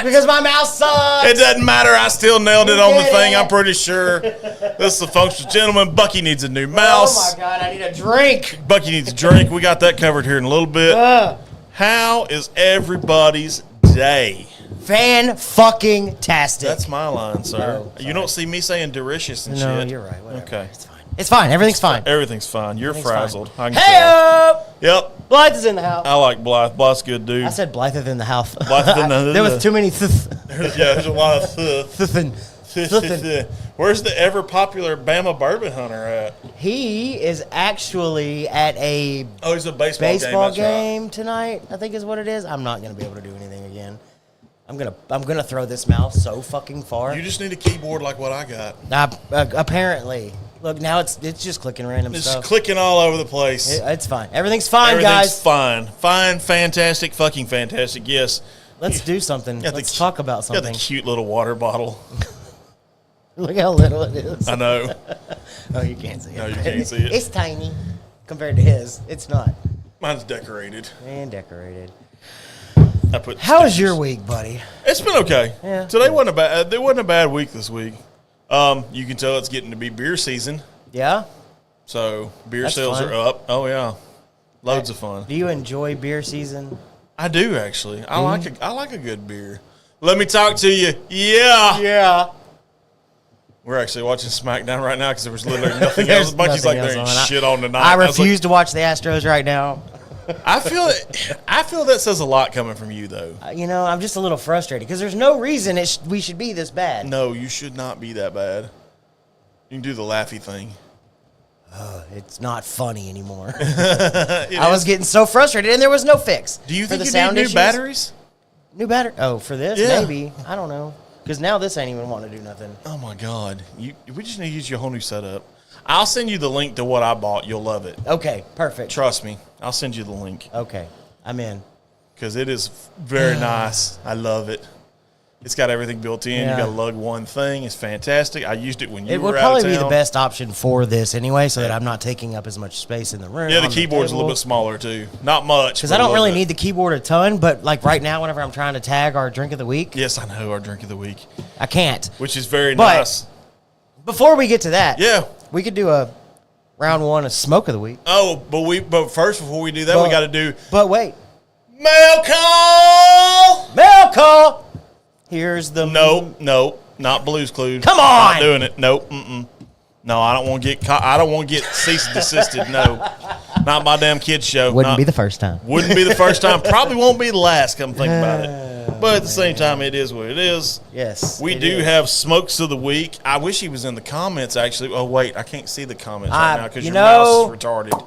not. Because my mouse sucks. It doesn't matter. I still nailed it on the thing. it. I'm pretty sure. This is a functional gentleman. Bucky needs a new mouse. Oh, my God. I need a drink. Bucky needs a drink. We got that covered here in a little bit. How is everybody's day? Fan-fucking-tastic. That's my line, sir. Oh, you don't see me saying delicious and shit. No, you're right. Whatever. Okay. It's fine. It's fine. Everything's fine. Everything's fine. You're frazzled. I can Hey tell. up! Yep. Blythe is in the house. I like Blythe. Blythe's good, dude. I said Blythe is in the house. Blythe in the- There was too many Yeah, there's a lot of thin. Where's the ever popular Bama Bourbon hunter at? He is actually at a He's a baseball game tonight, I think is what it is. I'm not going to be able to do anything again. I'm gonna throw this mouse so fucking far. You just need a keyboard like what I got. Apparently. Look, now it's just clicking random stuff. It's clicking all over the place. It's fine. Everything's fine, guys. Fine. Fine, fantastic, fucking fantastic, yes. Let's do something. Let's talk about something. Got the cute little water bottle. Look how little it is. I know. Oh, you can't see it. No, you can't see it. It's tiny compared to his. It's not. Mine's decorated. And decorated. How was your week, buddy? It's been okay. Yeah. Today wasn't a bad. There wasn't a bad week this week. You can tell it's getting to be beer season. Yeah. So beer That's sales fun. are up. Oh yeah, loads of fun. Do you enjoy beer season? I do actually. I like a good beer. Let me talk to you. Yeah. Yeah. We're actually watching SmackDown right now because there was literally nothing else. Bucky's like, there ain't shit on tonight. I refuse to watch the Astros right now. I feel that says a lot coming from you, though. I'm just a little frustrated because there's no reason we should be this bad. No, you should not be that bad. You can do the laughy thing. It's not funny anymore. I was getting so frustrated, and there was no fix. Do you for think the you sound need new issues. batteries? New battery? Oh, for this? Yeah. Maybe. I don't know. Because now this ain't even want to do nothing. Oh, my God. We just need to use your whole new setup. I'll send you the link to what I bought. You'll love it. Okay, perfect. Trust me. I'll send you the link. Okay, I'm in. Because it is very nice. I love it. It's got everything built in. Yeah. You got to lug one thing. It's fantastic. I used it when you It were would out of probably town. be the best option for this anyway, so that I'm not taking up as much space in the room. Yeah, the keyboard's a little bit smaller, too. Not much. Because I don't really need the keyboard a ton, but like right now, whenever I'm trying to tag our drink of the week. Yes, I know, our drink of the week. I can't. Which is very But nice. Before we get to that, Yeah. we could do a round one of smoke of the week. Oh, but first, before we do that, we got to do But wait. mail call. Mail call. Here's the No, not Blue's Clues. Come on! Not doing it. Nope. No, I don't want to get caught. I don't want to get cease and desisted. No, not my damn kids show. Wouldn't be the first time. Wouldn't be the first time. Probably won't be the last. Come think about it. But at the same time, it is what it is. Yes. We do have smokes of the week. I wish he was in the comments. Actually, oh wait, I can't see the comments right now because your mouse is retarded.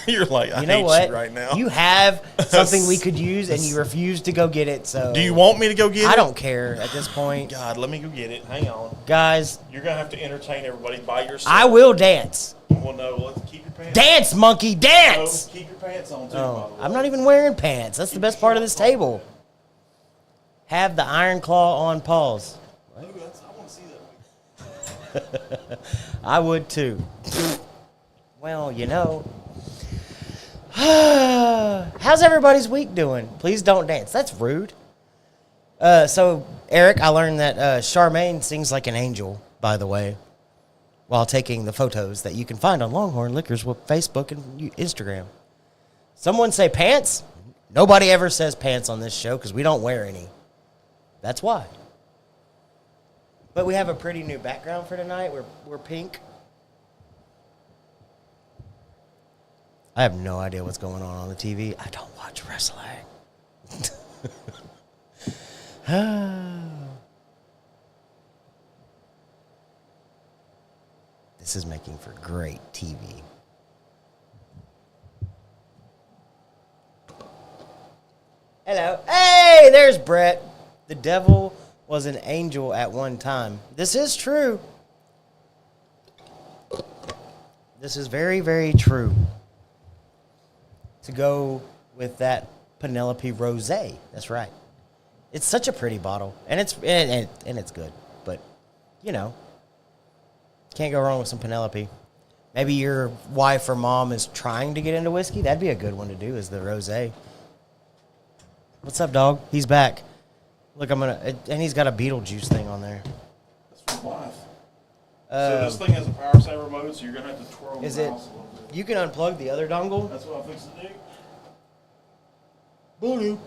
You're like, I hate you right now. You have something we could use, and you refuse to go get it. So, do you want me to go get it? I don't care at this point. God, let me go get it. Hang on, guys. You're gonna have to entertain everybody by yourself. I will dance. Well, no, let's keep your pants. Dance, monkey, dance. No, keep your pants on too. Oh, I'm not even wearing pants. That's the best part of this table. Have the iron claw on pause. I want to see that. I would too. Well, how's everybody's week doing? Please don't dance. That's rude. So, Eric, I learned that Charmaine sings like an angel, by the way, while taking the photos that you can find on Longhorn Liquors with Facebook and Instagram. Someone say pants? Nobody ever says pants on this show because we don't wear any. That's why. But we have a pretty new background for tonight. We're pink. I have no idea what's going on the TV. I don't watch wrestling. This is making for great TV. Hello. Hey, there's Brett. The devil was an angel at one time. This is true. This is very, very true. To go with that Penelope Rosé. That's right. It's such a pretty bottle, and it's good. But can't go wrong with some Penelope. Maybe your wife or mom is trying to get into whiskey. That'd be a good one to do. Is the rosé. What's up, dog? He's back. Look, and he's got a Beetlejuice thing on there. That's for life. So this thing has a power saver mode, so you're gonna have to twirl the mouse a little bit. You can unplug the other dongle. That's what I'm fixing to do. Boo-doo. I don't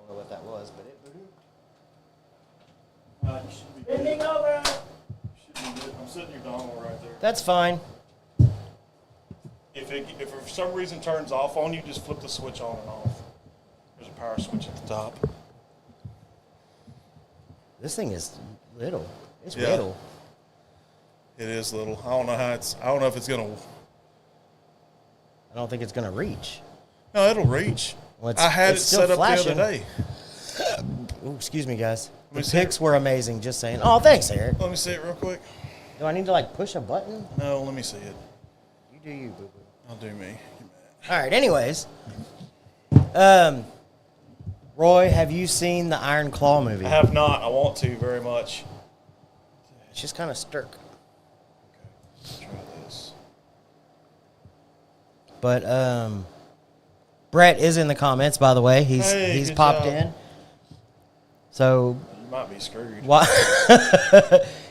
know what that was, but it boo-doo. You should be Bending over. Should be good. I'm setting your dongle right there. That's fine. If it for some reason turns off on you, just flip the switch on and off. There's a power switch at the top. This thing is little. It's Yeah. little. It is little. I don't know if it's gonna. I don't think it's gonna reach. No, it'll reach. Well, I had it still set up flashing. the other day. Ooh, excuse me, guys. The me see pics were amazing. Just saying. Oh, thanks, Eric. Let me see it real quick. Do I need to like push a button? No, let me see it. You do you, boo boo. I'll do me. All right. Anyways, Roy, have you seen the Iron Claw movie? I have not. I want to very much. It's just kind of stirk. Let's try this. But Brett is in the comments, by the way. He's good popped job. in. So You might be screwed. why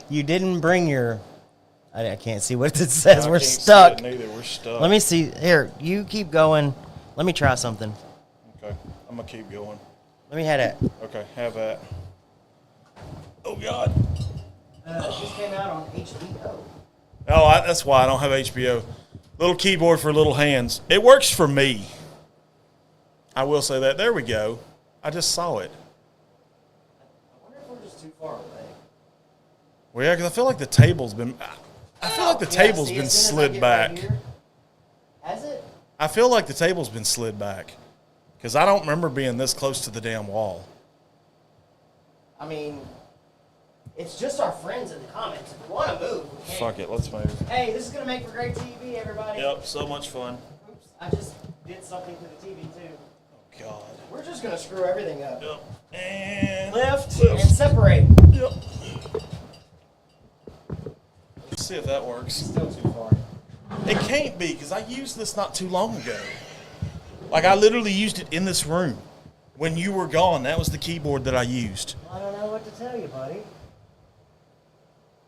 you didn't bring your? I can't see what it says. I We're can't see stuck. it neither. We're stuck. Let me see. Here, you keep going. Let me try something. Okay, I'm gonna keep going. Let me head it. Okay, have that. Oh God. It just came out on HBO. Oh, that's why I don't have HBO. Little keyboard for little hands. It works for me. I will say that. There we go. I just saw it. I wonder if we're just too far away. Well, yeah, because I feel like the table's been. I feel like the table's been slid back. Has it? I feel like the table's been slid back because I don't remember being this close to the damn wall. I mean, it's just our friends in the comments. If we want to move, we can. Fuck it, let's move. Hey, this is going to make for great TV, everybody. Yep, so much fun. Oops, I just did something to the TV, too. Oh, God. We're just going to screw everything up. Yep. And Lift and separate. Yep. Let's see if that works. Still too far. It can't be because I used this not too long ago. Like, I literally used it in this room. When you were gone, that was the keyboard that I used. I don't know what to tell you, buddy.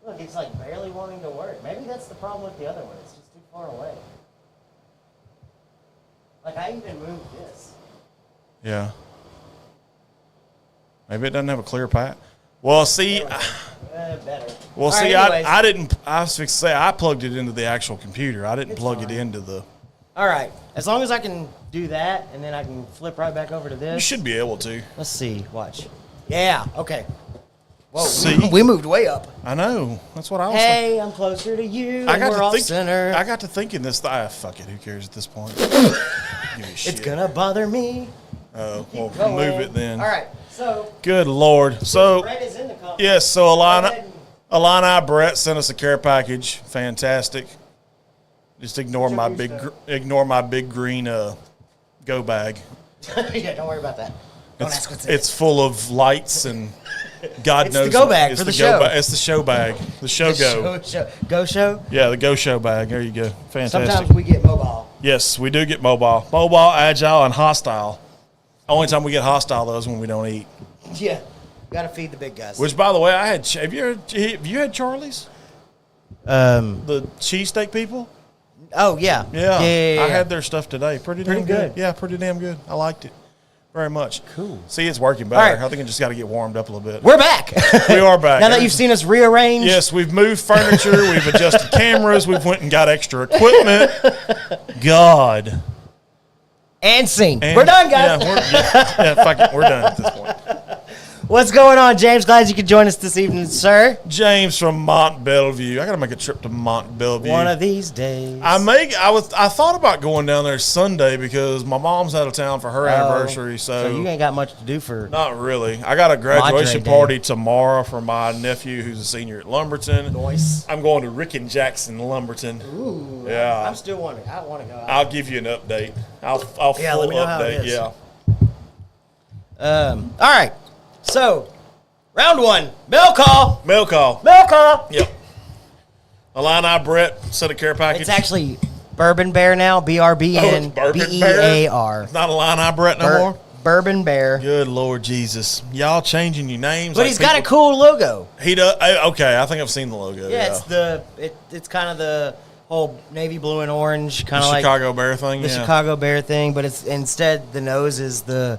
Look, it's like barely wanting to work. Maybe that's the problem with the other one. It's just too far away. Like, I even moved this. Yeah. Maybe it doesn't have a clear path. Well, see, Better. well, All see, right, anyways. I didn't. I was fixing to say I plugged it into the actual computer. I didn't plug it into the. All right. As long as I can do that, and then I can flip right back over to this. You should be able to. Let's see. Watch. Yeah. Okay. Whoa. See? We moved way up. I know. That's what I was. Hey, I'm closer to you. I and got we're to off think. center. I got to thinking this. Fuck it. Who cares at this point? Give me It's shit. gonna bother me. Oh, well, Go move away. it then. All right. So. Good Lord. So Brett is in the comments. yes. So Go ahead Alana Brett sent us a care package. Fantastic. Just ignore my your big green go bag. yeah, don't worry about that. Don't ask what's in It's full of lights and God It's knows. the go bag it's for the go show. It's the show bag. The show it. go. Go show. Yeah, the go show bag. There you go. Fantastic. Sometimes we get mobile. Yes, we do get mobile. Mobile, agile, and hostile. Only time we get hostile, though, is when we don't eat. Yeah. Gotta feed the big guys. Which, by the way, I had. Have you had Charlie's? The cheesesteak people? Oh, yeah. Yeah. Yeah. I had their stuff today. Pretty damn good. Yeah, pretty damn good. I liked it very much. Cool. See, it's working better. All right. I think I just got to get warmed up a little bit. We're back. We are back. Now that you've seen us rearrange. Yes, we've moved furniture. We've adjusted cameras. We've went and got extra equipment. God. And sing. And- We're done, guys. Yeah, fuck it. We're done at this point. What's going on, James? Glad you could join us this evening, sir. James from Mont Bellevue. I got to make a trip to Mont Bellevue. One of these days. I thought about going down there Sunday because my mom's out of town for her anniversary. So you ain't got much to do for. Not really. I got a graduation Madre Day. party tomorrow for my nephew who's a senior at Lumberton. Noise. I'm going to Rick and Jackson Lumberton. Ooh. Yeah. I'm still wondering. I want to go out. I'll give you an update. I'll Yeah, full let me know how update. it is. Yeah. All right. So, round one. Mail call. Mail call. Mail call. Yep. Alana Brett sent a care package. It's actually Bourbon Bear now. Oh, it's BRBN Bourbon BEAR. It's not Alana Brett no more. Bourbon Bear. Good Lord Jesus. Y'all changing your names. But he's got a cool logo. He does. Okay, I think I've seen the logo. Yeah, it's kind of the whole navy blue and orange, kind of like Chicago Bear thing. the Chicago Bear thing, but it's instead the nose is the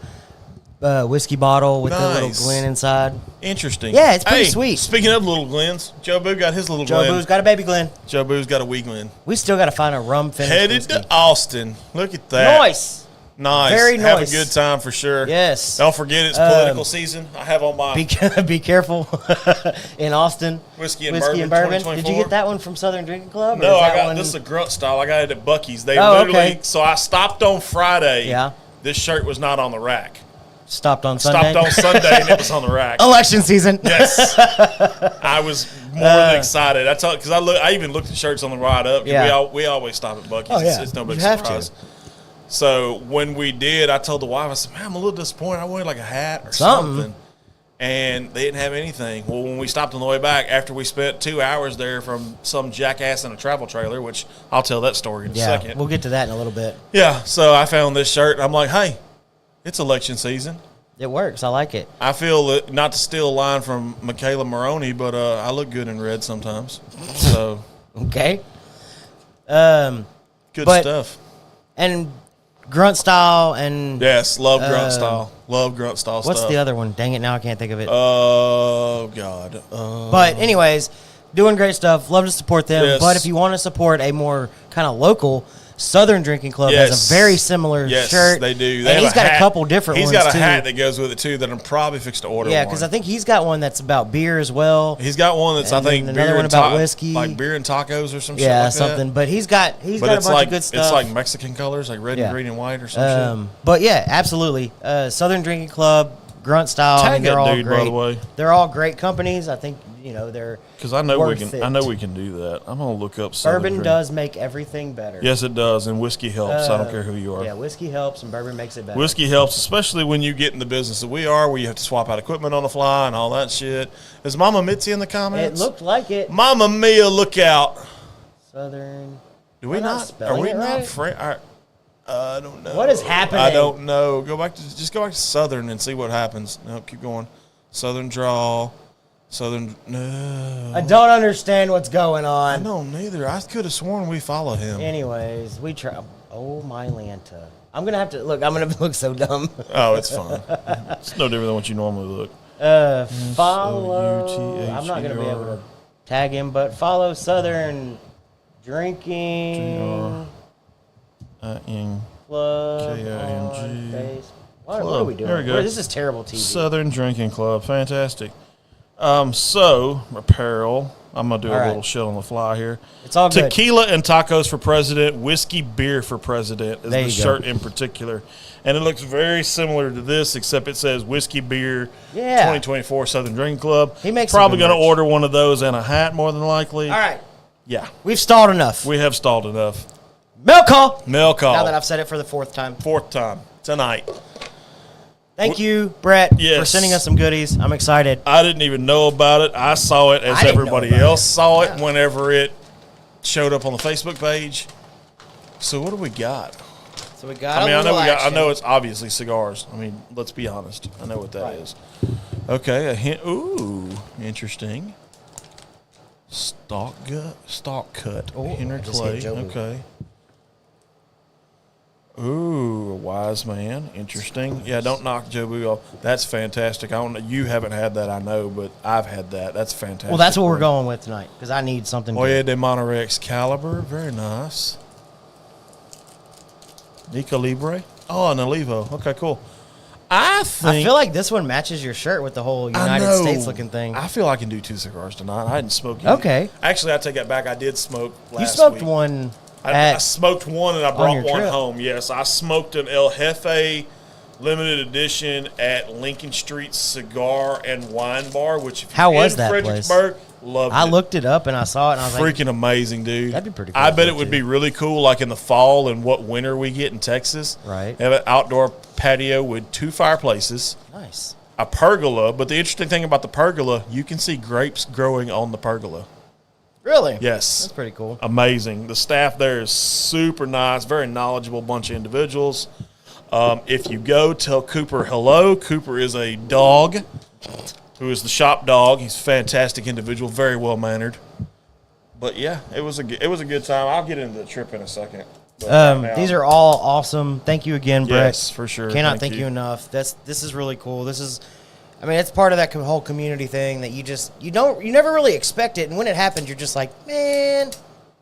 whiskey bottle with the little Glen inside. Interesting. Yeah, it's pretty sweet. Speaking of little Glens, Joe Boo got his little Joe Glen. Boo's got a baby Glen. Joe Boo's got a wee Glen. We still got to find a rum finish. Headed whiskey. to Austin. Look at that. Nice. Nice. Very Have nice. a good time for sure. Yes. Don't forget it's political season. I have on my Be careful in Austin. Whiskey and Bourbon. Did you get that one from Southern Drinking Club? No, I got this is a grunt style. I got it at Bucky's. They literally okay. So I stopped on Friday. Yeah. This shirt was not on the rack. Stopped on Sunday. Stopped on Sunday and it was on the rack. Election season. Yes. I was more than excited. I told because I even looked at shirts on the ride up. Yeah. We always stop at Bucky's. Oh, yeah. It's no big You have surprise. to. So when we did, I told the wife, I said, man, I'm a little disappointed. I wanted like a hat or Something. something. And they didn't have anything. Well, when we stopped on the way back, after we spent 2 hours there from some jackass in a travel trailer, which I'll tell that story in a second. We'll get to that in a little bit. Yeah, so I found this shirt. And I'm like, hey, it's election season. It works. I like it. I feel that, not to steal a line from Michaela Maroney, but I look good in red sometimes. So Okay. good stuff. And grunt style and Yes, love grunt style. Love grunt style what's stuff. the other one? Dang it, now I can't think of it. Oh, God. But anyways, doing great stuff. Love to support them. Yes. But if you want to support a more kind of local, Southern Drinking Club Yes. has a very similar Yes, shirt. they do. And he's got a couple different ones, He's got a too. hat that goes with it, too, that I'm probably fixed to order. Yeah, because I think he's got one that's about beer as well. He's got one that's, And I think, then beer another one and about whiskey. like beer and tacos or some shit Yeah, like something. that. But he's got a bunch of good stuff. It's like Mexican colors, like red Yeah. and green and white or some shit. But yeah, absolutely. Southern Drinking Club, Grunt Style. Tag they're that all dude, great. by the way. They're all great companies. I think they're Because I know worth it. I know we can do that. I'm gonna look up Southern Bourbon Drink. does make everything better. Yes, it does, and whiskey helps. I don't care who you are. Yeah, whiskey helps and bourbon makes it better. Whiskey helps, especially when you get in the business that we are, where you have to swap out equipment on the fly and all that shit. Is Mama Mitzi in the It comments? looked like it. Mama Mia, look out! Southern. Do we Am I not not? Are spelling we it not right? friends? I don't know. What is happening? I don't know. Go back to Southern and see what happens. No, keep going. Southern draw. Southern. No. I don't understand what's going I on. don't neither. I could have sworn we followed him. Anyways, we try. Oh my Lanta! I'm gonna have to look. I'm gonna look so dumb. Oh, it's fine. It's no different than what you normally look. Follow. S-O-U-T-H-E-R. I'm not gonna be able to tag him, but follow Southern Drinking I-N. Club K-I-N-G. on Facebook. What Club. are we doing? There we go. This is terrible TV. Southern Drinking Club. Fantastic. So, apparel. I'm going to do All a right. little shit on the fly here. It's all good. Tequila and tacos for president. Whiskey beer for president is There the you go. shirt in particular. And it looks very similar to this, except it says whiskey beer Yeah. 2024 Southern Drinking Club. He makes some probably good going to merch. order one of those and a hat more than likely. All right, Yeah. we've stalled enough. We have stalled enough. Mail call. Mail call. Now that I've said it for the fourth time. Fourth time tonight. Thank you, Brett, for Yes. sending us some goodies. I'm excited. I didn't even know about it. I saw it as I didn't know everybody about else it. saw it Yeah. whenever it showed up on the Facebook page. So what do we got? So we got. I mean, a I know little we got. I action. know it's obviously cigars. I mean, let's be honest. I know what that is. Okay, a hint. Ooh, interesting. Stock cut. Oh, Henry I just Clay. hit Joe Boo. Okay. Ooh, a wise man. Interesting. Yeah, don't knock Joe Boo off. That's fantastic. I don't know. You haven't had that, I know, but I've had that. That's fantastic. Well, that's what we're going with tonight because I need something. Oye de Monterey Excalibur. Very nice. Nica Libre. Oh, an Olivo. Okay, cool. I feel like this one matches your shirt with the whole United States looking thing. I feel I can do 2 cigars tonight. I didn't smoke any. Okay. Actually, I take that back. I did smoke last You smoked week. one. I smoked one and I brought your one trip. home. Yes, I smoked an El Jefe limited edition at Lincoln Street Cigar and Wine Bar, which if How you're was in that place? Fredericksburg, loved I it. looked it up and I saw it and I was like, Freaking amazing, dude. That'd be pretty cool I to bet go it would to. be really cool, like in the fall and what winter we get in Texas. Right. Have an outdoor patio with 2 fireplaces, nice. a pergola. But the interesting thing about the pergola, you can see grapes growing on the pergola. Really? Yes. That's pretty cool. Amazing. The staff there is super nice, very knowledgeable bunch of individuals. If you go, tell Cooper hello. Cooper is a dog who is the shop dog. He's a fantastic individual, very well mannered. But yeah, it was a good time. I'll get into the trip in a second. These are all awesome. Thank you again, Brett. Yes, for sure. Cannot thank you enough. This is really cool. It's part of that whole community thing that you never really expect it, and when it happens, you're just like, man,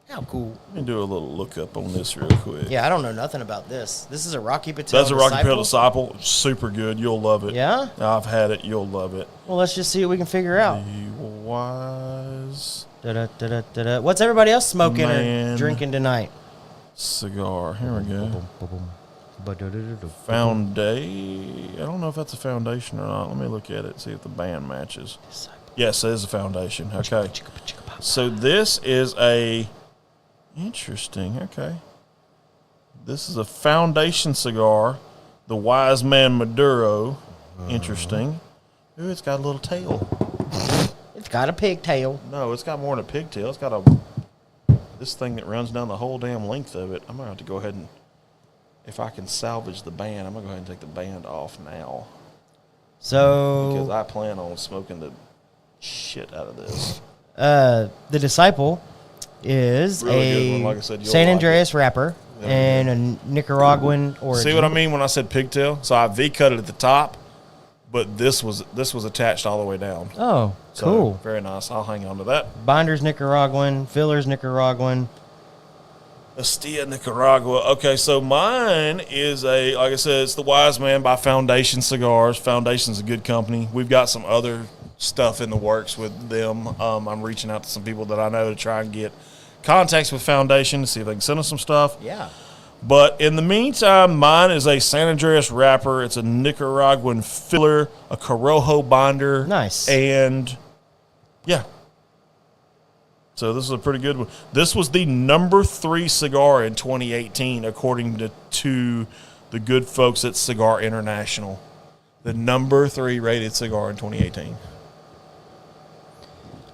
how cool. Let me do a little look up on this real quick. Yeah, I don't know nothing about this. This is a Rocky Patel. That's a Rocky Patel Disciple. Super good. You'll love it. Yeah? I've had it. You'll love it. Well, let's just see what we can figure out. The Wise What's everybody else smoking Man. or drinking tonight? Cigar. Here we go. Foundation. I don't know if that's a foundation or not. Let me look at it, see if the band matches. Yes, it is a foundation. Okay. So this is a... Interesting. Okay. This is a foundation cigar. The Wise Man Maduro. Interesting. Ooh, it's got a little tail. It's got a pigtail. No, it's got more than a pigtail. It's got this thing that runs down the whole damn length of it. I'm going to have to go ahead and, if I can salvage the band, I'm going to go ahead and take the band off now. So... Because I plan on smoking the shit out of this. The Disciple is Really good one. a Like I said, you'll San like Andreas wrapper and a Nicaraguan origin. See what I mean when I said pigtail? So I V-cut it at the top, but this was attached all the way down. Oh, So, cool. very nice. I'll hang on to that. Binder's Nicaraguan, filler's Nicaraguan. Estilla, Nicaragua. Okay, so mine is like I said, it's the Wise Man by Foundation Cigars. Foundation's a good company. We've got some other stuff in the works with them. I'm reaching out to some people that I know to try and get contacts with Foundation to see if they can send us some stuff. Yeah. But in the meantime, mine is a San Andreas wrapper. It's a Nicaraguan filler, a Corojo binder. Nice. And, yeah. So this is a pretty good one. This was the number 3 cigar in 2018, according to the good folks at Cigar International. The number 3 rated cigar in 2018.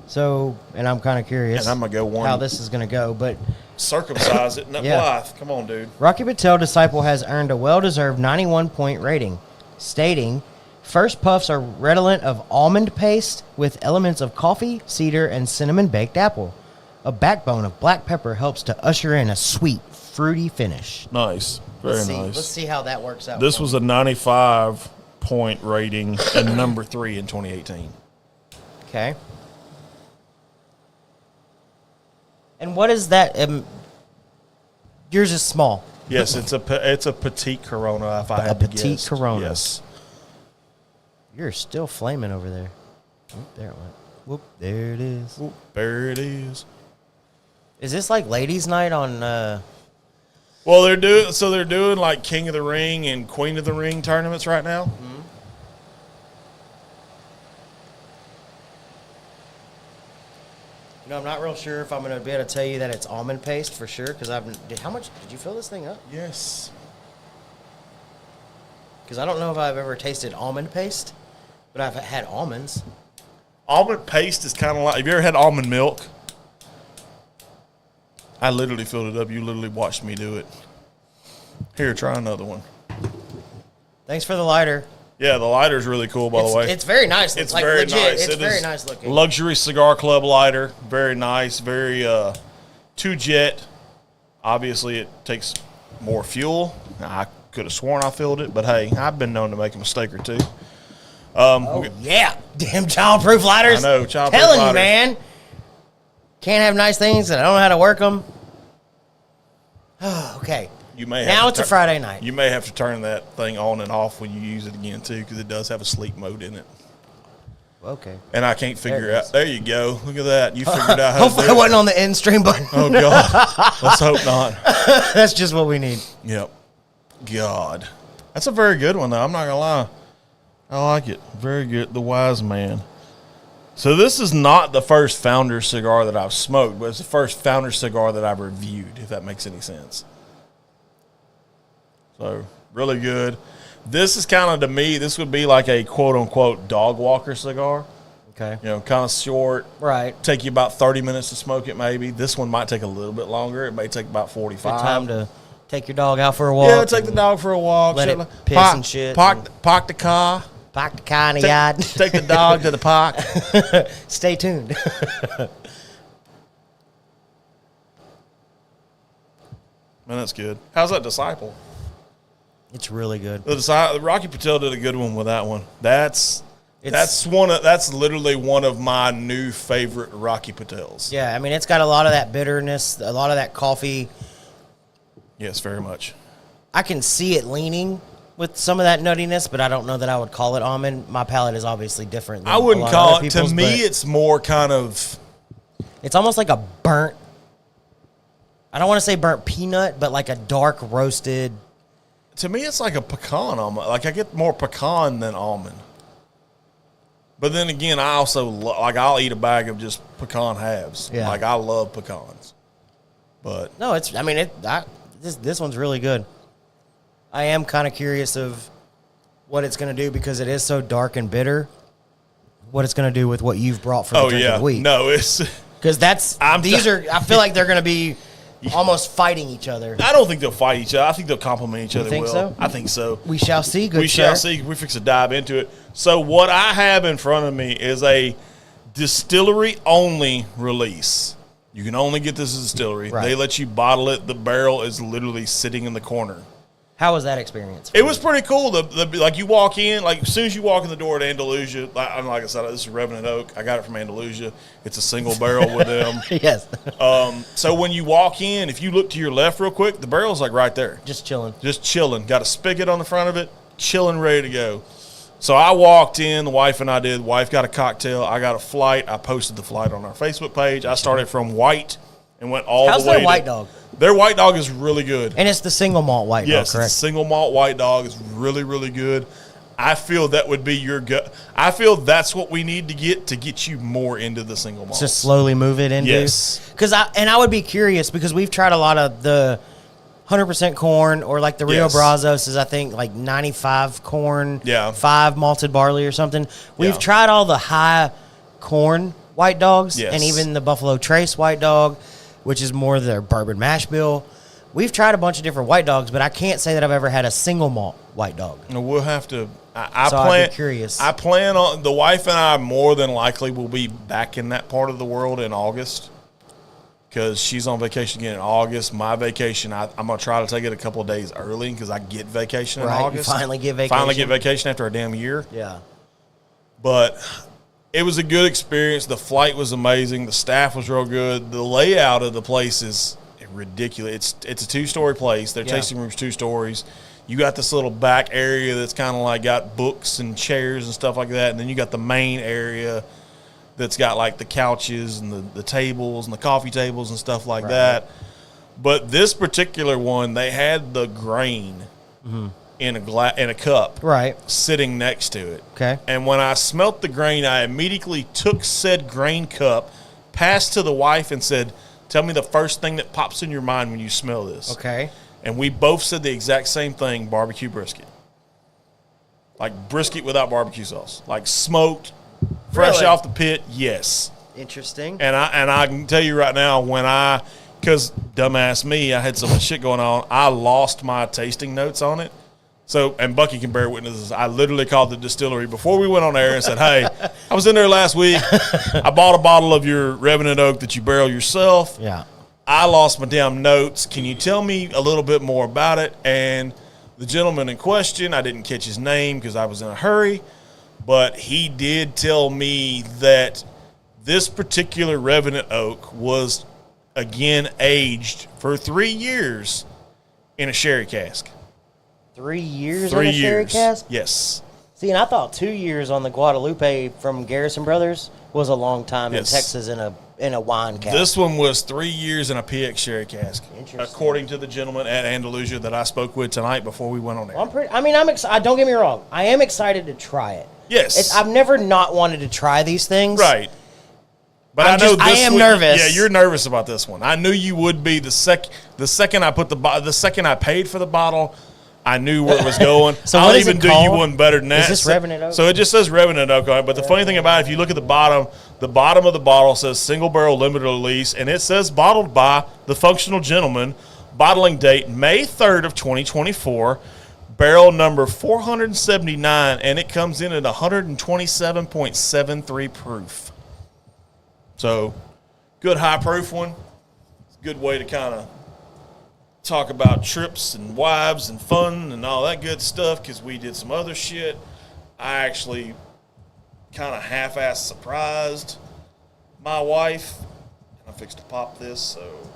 So, and I'm kind of curious And I'm going to go one. how this is going to go, but Circumcise it. Yeah. Blythe. Come on, dude. Rocky Patel Disciple has earned a well-deserved 91-point rating, stating, first puffs are redolent of almond paste with elements of coffee, cedar, and cinnamon baked apple. A backbone of black pepper helps to usher in a sweet, fruity finish. Nice. Very nice. Let's see how that works out. This was a 95-point rating and number 3 in 2018. Okay. And what is that? Yours is small. Yes, it's a petite Corona. If I had A to petite guess. Corona. Yes. You're still flaming over there. Oop, there it went. Whoop, there it is. Ooh, there it is. Is this like ladies' night on? Well, they're doing like King of the Ring and Queen of the Ring tournaments right now. Mm-hmm. You know, I'm not real sure if I'm going to be able to tell you that it's almond paste for sure. Because how much did you fill this thing up? Yes. Because I don't know if I've ever tasted almond paste, but I've had almonds. Almond paste is kind of like. Have you ever had almond milk? I literally filled it up. You literally watched me do it. Here, try another one. Thanks for the lighter. Yeah, the lighter's really cool, by the way. It's very nice. It's like, very legit, nice. It's It very is nice looking. Luxury Cigar Club lighter. Very nice. Very 2-jet. Obviously, it takes more fuel. I could have sworn I filled it, but hey, I've been known to make a mistake or two. Yeah. Damn childproof lighters. I know, childproof Telling you, lighters. man. Can't have nice things and I don't know how to work them. Oh, okay. You may have Now to it's a Friday night. You may have to turn that thing on and off when you use it again, too, because it does have a sleep mode in it. Okay. And I can't figure There it out. is. There you go. Look at that. You figured out how Hopefully to I do it. wasn't on the end stream button. Oh, God. Let's hope not. That's just what we need. Yep. God. That's a very good one, though. I'm not going to lie. I like it. Very good. The Wise Man. So this is not the first Founder cigar that I've smoked, but it's the first Founder cigar that I've reviewed, if that makes any sense. So, really good. This is kind of, to me, this would be like a quote-unquote dog walker cigar. Okay. You know, kind of short. Right. Take you about 30 minutes to smoke it, maybe. This one might take a little bit longer. It may take about 45. Good time to Take your dog out for a walk. Yeah, take the dog for a walk. Let shit it like- piss park, and shit. Park the car. Park the car in the yard. Take the dog to the park. Stay tuned. Man, that's good. How's that Disciple? It's really good. The Rocky Patel did a good one with that one. That's literally one of my new favorite Rocky Patels. Yeah, I mean, it's got a lot of that bitterness, a lot of that coffee. Yes, very much. I can see it leaning with some of that nuttiness, but I don't know that I would call it almond. My palate is obviously different. Than I wouldn't a lot call of other it. To people's, me, but it's more kind of. it's almost like a burnt. I don't want to say burnt peanut, but like a dark roasted. To me, it's like a pecan almond. Like I get more pecan than almond. But then again, I also I'll eat a bag of just pecan halves. Yeah. Like I love pecans. But No, it's. I mean, this one's really good. I am kind of curious of what it's going to do because it is so dark and bitter. What it's going to do with what you've brought for the drink of the week? No, it's because I feel like they're going to be almost fighting each other. I don't think they'll fight each other. I think they'll complement each other think well. so? I think so. We shall see. Good We shall see. We fix to dive into it. So what I have in front of me is a distillery only release. You can only get this as a distillery. Right. They let you bottle it. The barrel is literally sitting in the corner. How was that experience? It was pretty cool. Like you walk in, like as soon as you walk in the door at Andalusia, like I said, this is Revenant Oak. I got it from Andalusia. It's a single barrel with them. Yes. So when you walk in, if you look to your left real quick, the barrel's like right there. Just chilling. Just chilling. Got a spigot on the front of it, chilling, ready to go. So I walked in, the wife and I did. Wife got a cocktail. I got a flight. I posted the flight on our Facebook page. I started from white and went all How's the way their white dog? Their white dog is really good. And it's the single malt white Yes, dog, correct? it's a single malt white dog is really, really good. I feel that would be your gut. I feel that's what we need to get you more into the single malt. Just slowly move it into. Yes. I would be curious because we've tried a lot of the 100% corn or like the Rio Yes. Brazos is I think like 95 corn, Yeah. 5 malted barley or something. We've Yeah. tried all the high corn white dogs Yes. and even the Buffalo Trace white dog, which is more their bourbon mash bill. We've tried a bunch of different white dogs, but I can't say that I've ever had a single malt white dog. We'll have to. I'd be curious. I plan on the wife and I more than likely will be back in that part of the world in August because she's on vacation again in August. My vacation, I'm gonna try to take it a couple of days early because I get vacation in Right, you August. finally get vacation. Finally get vacation after a damn year. Yeah. But it was a good experience. The flight was amazing. The staff was real good. The layout of the place is ridiculous. It's a 2-story place. Their tasting room's 2 stories. You got this little back area that's kind of like got books and chairs and stuff like that. And then you got the main area that's got like the couches and the tables and the coffee tables and stuff like that. But this particular one, they had the grain in a cup Right. sitting next to it. Okay. And when I smelt the grain, I immediately took said grain cup, passed to the wife, and said, "Tell me the first thing that pops in your mind when you smell this." Okay. And we both said the exact same thing: barbecue brisket. Like brisket without barbecue sauce, like smoked, fresh Really? off the pit. Yes. Interesting. And I can tell you right now, because dumbass me, I had so much shit going on, I lost my tasting notes on it. So, and Bucky can bear witness to this. I literally called the distillery before we went on air and said, "Hey, I was in there last week. I bought a bottle of your Revenant Oak that you barrel yourself. Yeah. I lost my damn notes. Can you tell me a little bit more about it?" And the gentleman in question, I didn't catch his name because I was in a hurry, but he did tell me that this particular Revenant Oak was, again, aged for 3 years in a sherry cask. 3 years 3 in a sherry years. cask? Yes. See, and I thought 2 years on the Guadalupe from Garrison Brothers was a long time Yes. in Texas in a wine cask. This one was 3 years in a PX sherry cask, Interesting. according to the gentleman at Andalusia that I spoke with tonight before we went on air. I'm excited. Don't get me wrong. I am excited to try it. Yes. I've never not wanted to try these things. Right. But I am nervous. Yeah, you're nervous about this one. I knew you would be the second I put the second I paid for the bottle. I knew where it was going. So I'll what is even it do you called? one better than that. Is this Revenant Oak? So it just says Revenant Oak on it. But the funny thing about it, if you look at the bottom of the bottle says single barrel limited release, and it says bottled by the Functional Gentleman, Bottling date May 3rd of 2024. Barrel number 479, and it comes in at 127.73 proof. So, good high proof one. It's a good way to kind of talk about trips and wives and fun and all that good stuff because we did some other shit. I actually kind of half-ass surprised my wife. I fixed to pop this, so.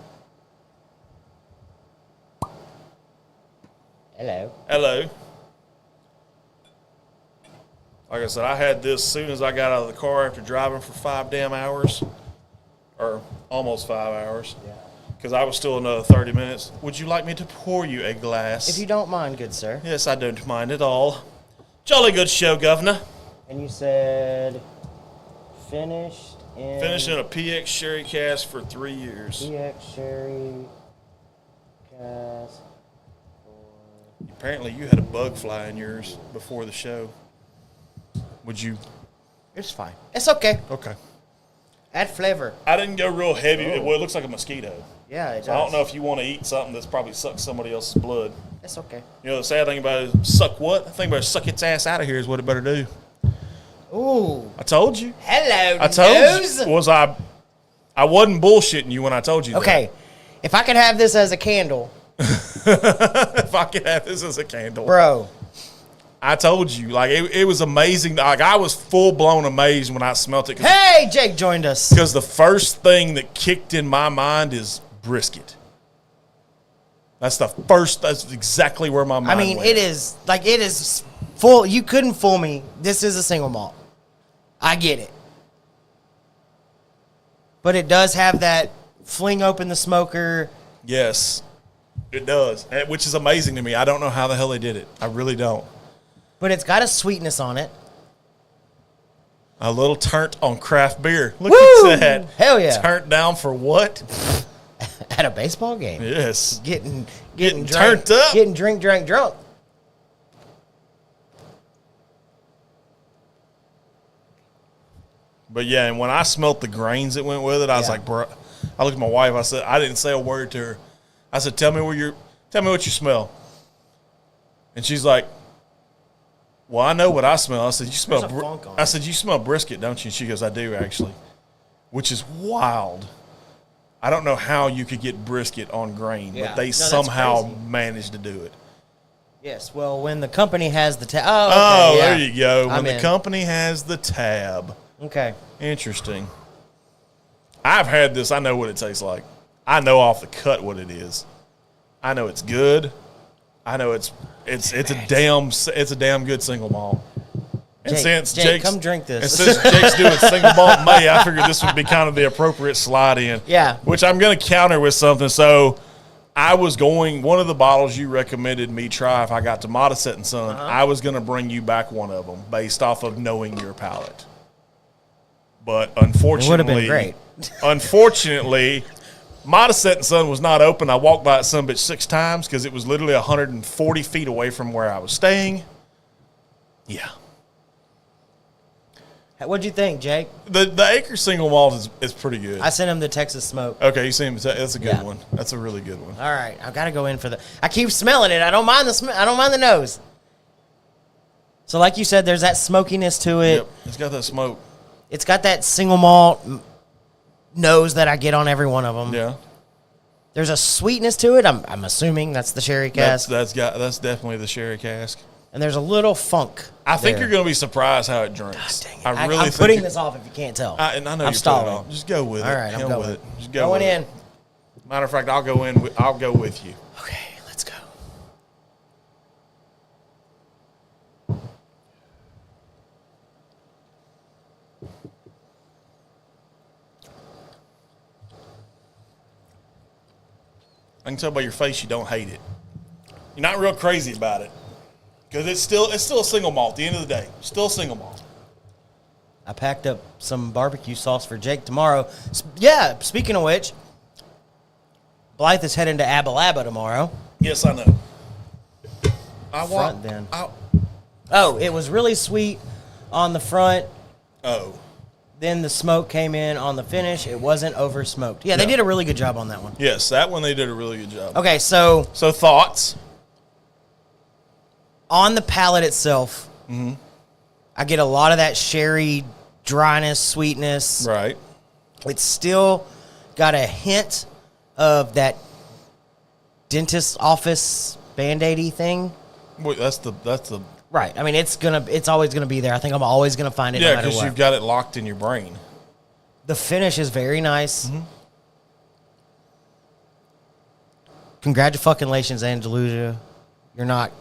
Hello. Hello. Like I said, I had this as soon as I got out of the car after driving for 5 damn hours, or almost 5 hours. Yeah. Because I was still another 30 minutes. Would you like me to pour you a glass? If you don't mind, good sir. Yes, I don't mind at all. Jolly good show, Governor. And you said finished in a PX Sherry cask for 3 years. PX Sherry cask. Apparently you had a bug fly in yours before the show. Would you? It's fine. It's okay. Okay. Add flavor. I didn't go real heavy. Oh. Well, it looks like a mosquito. Yeah, it does. So I don't know if you want to eat something that's probably sucked somebody else's blood. It's okay. You know, the sad thing about it is suck what? The thing about it is suck its ass out of here is what it better do. Ooh. I told you. Hello, I told nose. you. I wasn't bullshitting you when I told you that. Okay. If I could have this as a candle. If I could have this as a candle. Bro. I told you. Like, it was amazing. Like, I was full-blown amazed when I smelt it. Hey, Jake joined us. Because the first thing that kicked in my mind is brisket. That's exactly where my mind went. it is full. You couldn't fool me. This is a single malt. I get it. But it does have that fling open the smoker. Yes, it does, which is amazing to me. I don't know how the hell they did it. I really don't. But it's got a sweetness on it. A little turnt on craft beer. Look Woo! at that. Hell yeah. Turnt down for what? At a baseball game. Yes. Getting turned up. Getting drunk. But yeah, and when I smelt the grains that went with it, I was like, bro. I looked at my wife. I said, I didn't say a word to her. I said, tell me what you smell. And she's like, well, I know what I smell. I said, you smell. I said, you smell brisket, don't you? And she goes, I do actually, which is wild. I don't know how you could get brisket on grain, but they somehow managed to do it. Yes, well, when the company has the tab. There you go. When the company has the tab. Okay. Interesting. I've had this. I know what it tastes like. I know off the cut what it is. I know it's good. I know it's a damn good single malt. And since Jake, come drink this. And since Jake's doing single malt May, I figured this would be kind of the appropriate slide in. Yeah. Which I'm going to counter with something. So I was going, one of the bottles you recommended me try if I got to Modest and Son, I was going to bring you back one of them based off of knowing your palate. But unfortunately, it would have been great. Unfortunately, Modest and Son was not open. I walked by it some bitch 6 times because it was literally 140 feet away from where I was staying. Yeah. What'd you think, Jake? The Acre single malt is pretty good. I sent him the Texas Smoke. Okay, you see him. That's a good one. That's a really good one. All right, I've got to go in for I keep smelling it. I don't mind the nose. So, like you said, there's that smokiness to it. Yep, it's got that smoke. It's got that single malt nose that I get on every one of them. Yeah. There's a sweetness to it. I'm assuming that's the sherry cask. That's definitely the sherry cask. And there's a little funk. I think you're going to be surprised how it drinks. God dang it. I'm putting this off if you can't tell. I know I'm stalling. Just go with it. All right, I'm going. with it. Just go going with in. It. Matter of fact, I'll go with you. Okay, let's go. I can tell by your face you don't hate it. You're not real crazy about it. Because it's still a single malt at the end of the day. Still a single malt. I packed up some barbecue sauce for Jake tomorrow. Yeah, speaking of which, Blythe is heading to Abalaba tomorrow. Yes, I know. Oh, it was really sweet on the front. Oh. then the smoke came in on the finish. It wasn't over smoked. Yeah, they did a really good job on that one. Yes, that one they did a really good job. Okay, so thoughts on the palate itself, I get a lot of that sherry dryness, sweetness. Right. It's still got a hint of that dentist's office Band-Aid-y thing. Wait, that's the Right. I mean, it's always gonna be there. I think I'm always gonna find it. Yeah, no matter because what. you've got it locked in your brain. The finish is very nice. Congratulations, Andalusia. You're not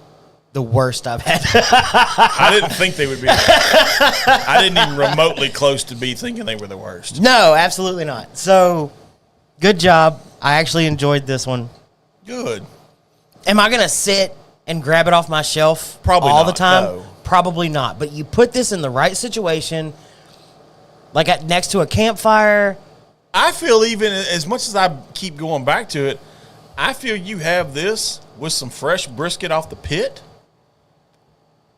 the worst I've had. I didn't think they would be. I didn't even remotely close to be thinking they were the worst. No, absolutely not. So, good job. I actually enjoyed this one. Good. Am I gonna sit and grab it off my shelf Probably all not, the time? no. Probably not. But you put this in the right situation, like next to a campfire. I feel even as much as I keep going back to it, I feel you have this with some fresh brisket off the pit.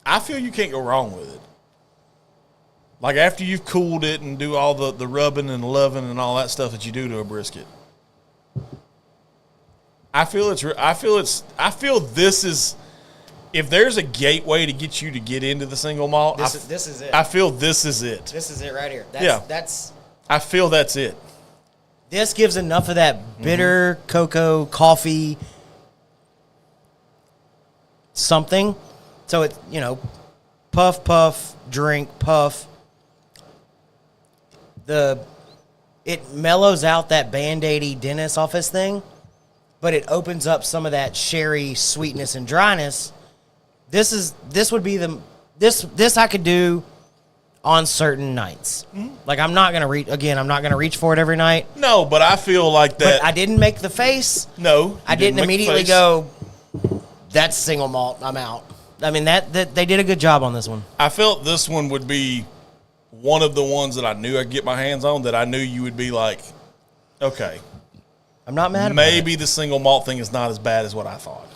I feel you can't go wrong with it. Like after you've cooled it and do all the rubbing and loving and all that stuff that you do to a brisket. I feel this is, if there's a gateway to get you to get into the single malt, This is it. I feel this is it. This is it right here. That's I feel that's it. This gives enough of that bitter cocoa, coffee, something. So it's, puff, puff, drink, puff. It mellows out that Band-Aid-y dentist office thing, but it opens up some of that sherry sweetness and dryness. This would be this I could do on certain nights. Like I'm not gonna reach for it every night. No, but I feel like that. But I didn't make the face. No, I didn't immediately go, that's single malt, I'm out. I mean, that they did a good job on this one. I felt this one would be one of the ones that I knew I'd get my hands on, that I knew you would be like, okay. I'm not mad about Maybe the single malt thing is not as bad as what I thought.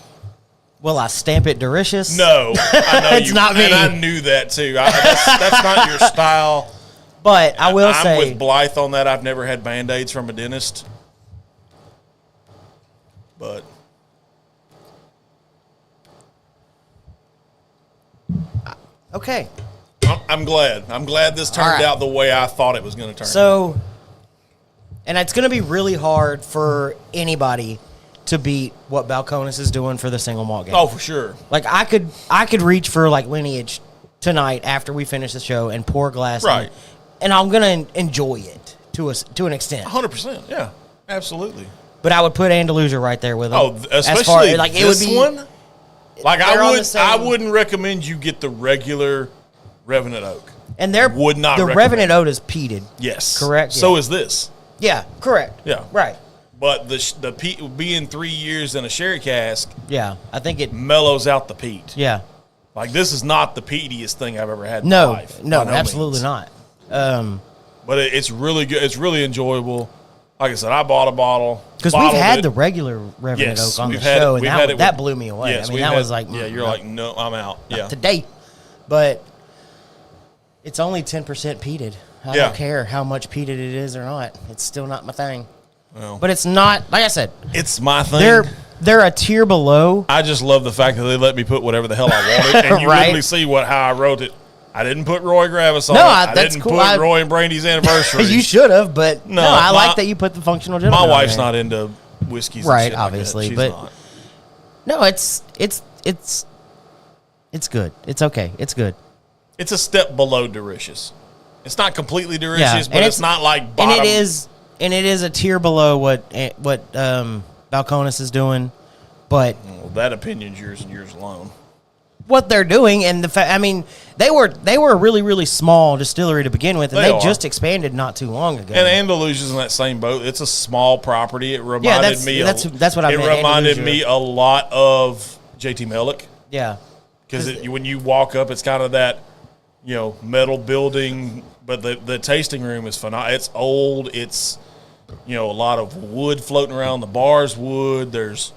Will I stamp it delicious? No. I know It's not me. And I knew that, too. That's not your style. But I will I'm say, with Blythe on that. I've never had Band-Aids from a dentist. But okay. I'm glad. I'm glad this turned out the way I thought it was going to turn out. So, and it's going to be really hard for anybody to beat what Balcones is doing for the single malt game. Oh, for sure. Like I could reach for like Lineage tonight after we finish the show and pour a glass, Right? And I'm going to enjoy it to an extent. 100%. Yeah, absolutely. But I would put Andalusia right there with them. Oh, especially like this it would be, one. Like they're on the same- I wouldn't recommend you get the regular Revenant Oak. And they're would not the recommend. Revenant Oak is peated. Yes, Correct? So Yeah. is this. Yeah, correct. Yeah, right. But the peat being 3 years in a sherry cask, Yeah, I think it mellows out the peat. Yeah. Like this is not the peatiest thing I've ever had in No, my life. no, by no absolutely means. not. But it's really good. It's really enjoyable. Like I said, I bought a bottle Because we've bottled had it. the regular Revenant Yes, Oak on the we've had show, it- and we've had it that with- blew me away. Yes, I mean, we've that had- was like, yeah, you're like, no, I'm out. Yeah, today. But it's only 10% peated. I Yeah. don't care how much peated it is or not. It's still not my thing. Well, But it's not, like I said, it's my thing. they're a tier below. I just love the fact that they let me put whatever the hell I wanted, and you Right. literally see how I wrote it. I didn't put Roy Gravis on No, it. that's I didn't cool. put Roy and Brandy's anniversary. You should have, but no, I my- like that you put the functional My gentleman on wife's there. not into whiskeys, Right, and shit obviously, like that. She's but- not. No, it's good. It's okay. It's good. It's a step below delicious. It's not completely delicious, but and it's not like bottom. And it is a tier below what Balcones is doing, but Well, that opinion's yours and yours alone. what they're doing and the fact, I mean, they were a really, really small distillery to begin with, and They they are. just expanded not too long ago. And Andalusia's in that same boat. It's a small property. It reminded that's- me. that's what I meant, It reminded Andalusia. me a lot of JT Melick. Yeah, Because when you walk up, it's kind of that, metal building, but the tasting room is phenomenal. It's old. It's, a lot of wood floating around. The bar's wood. There's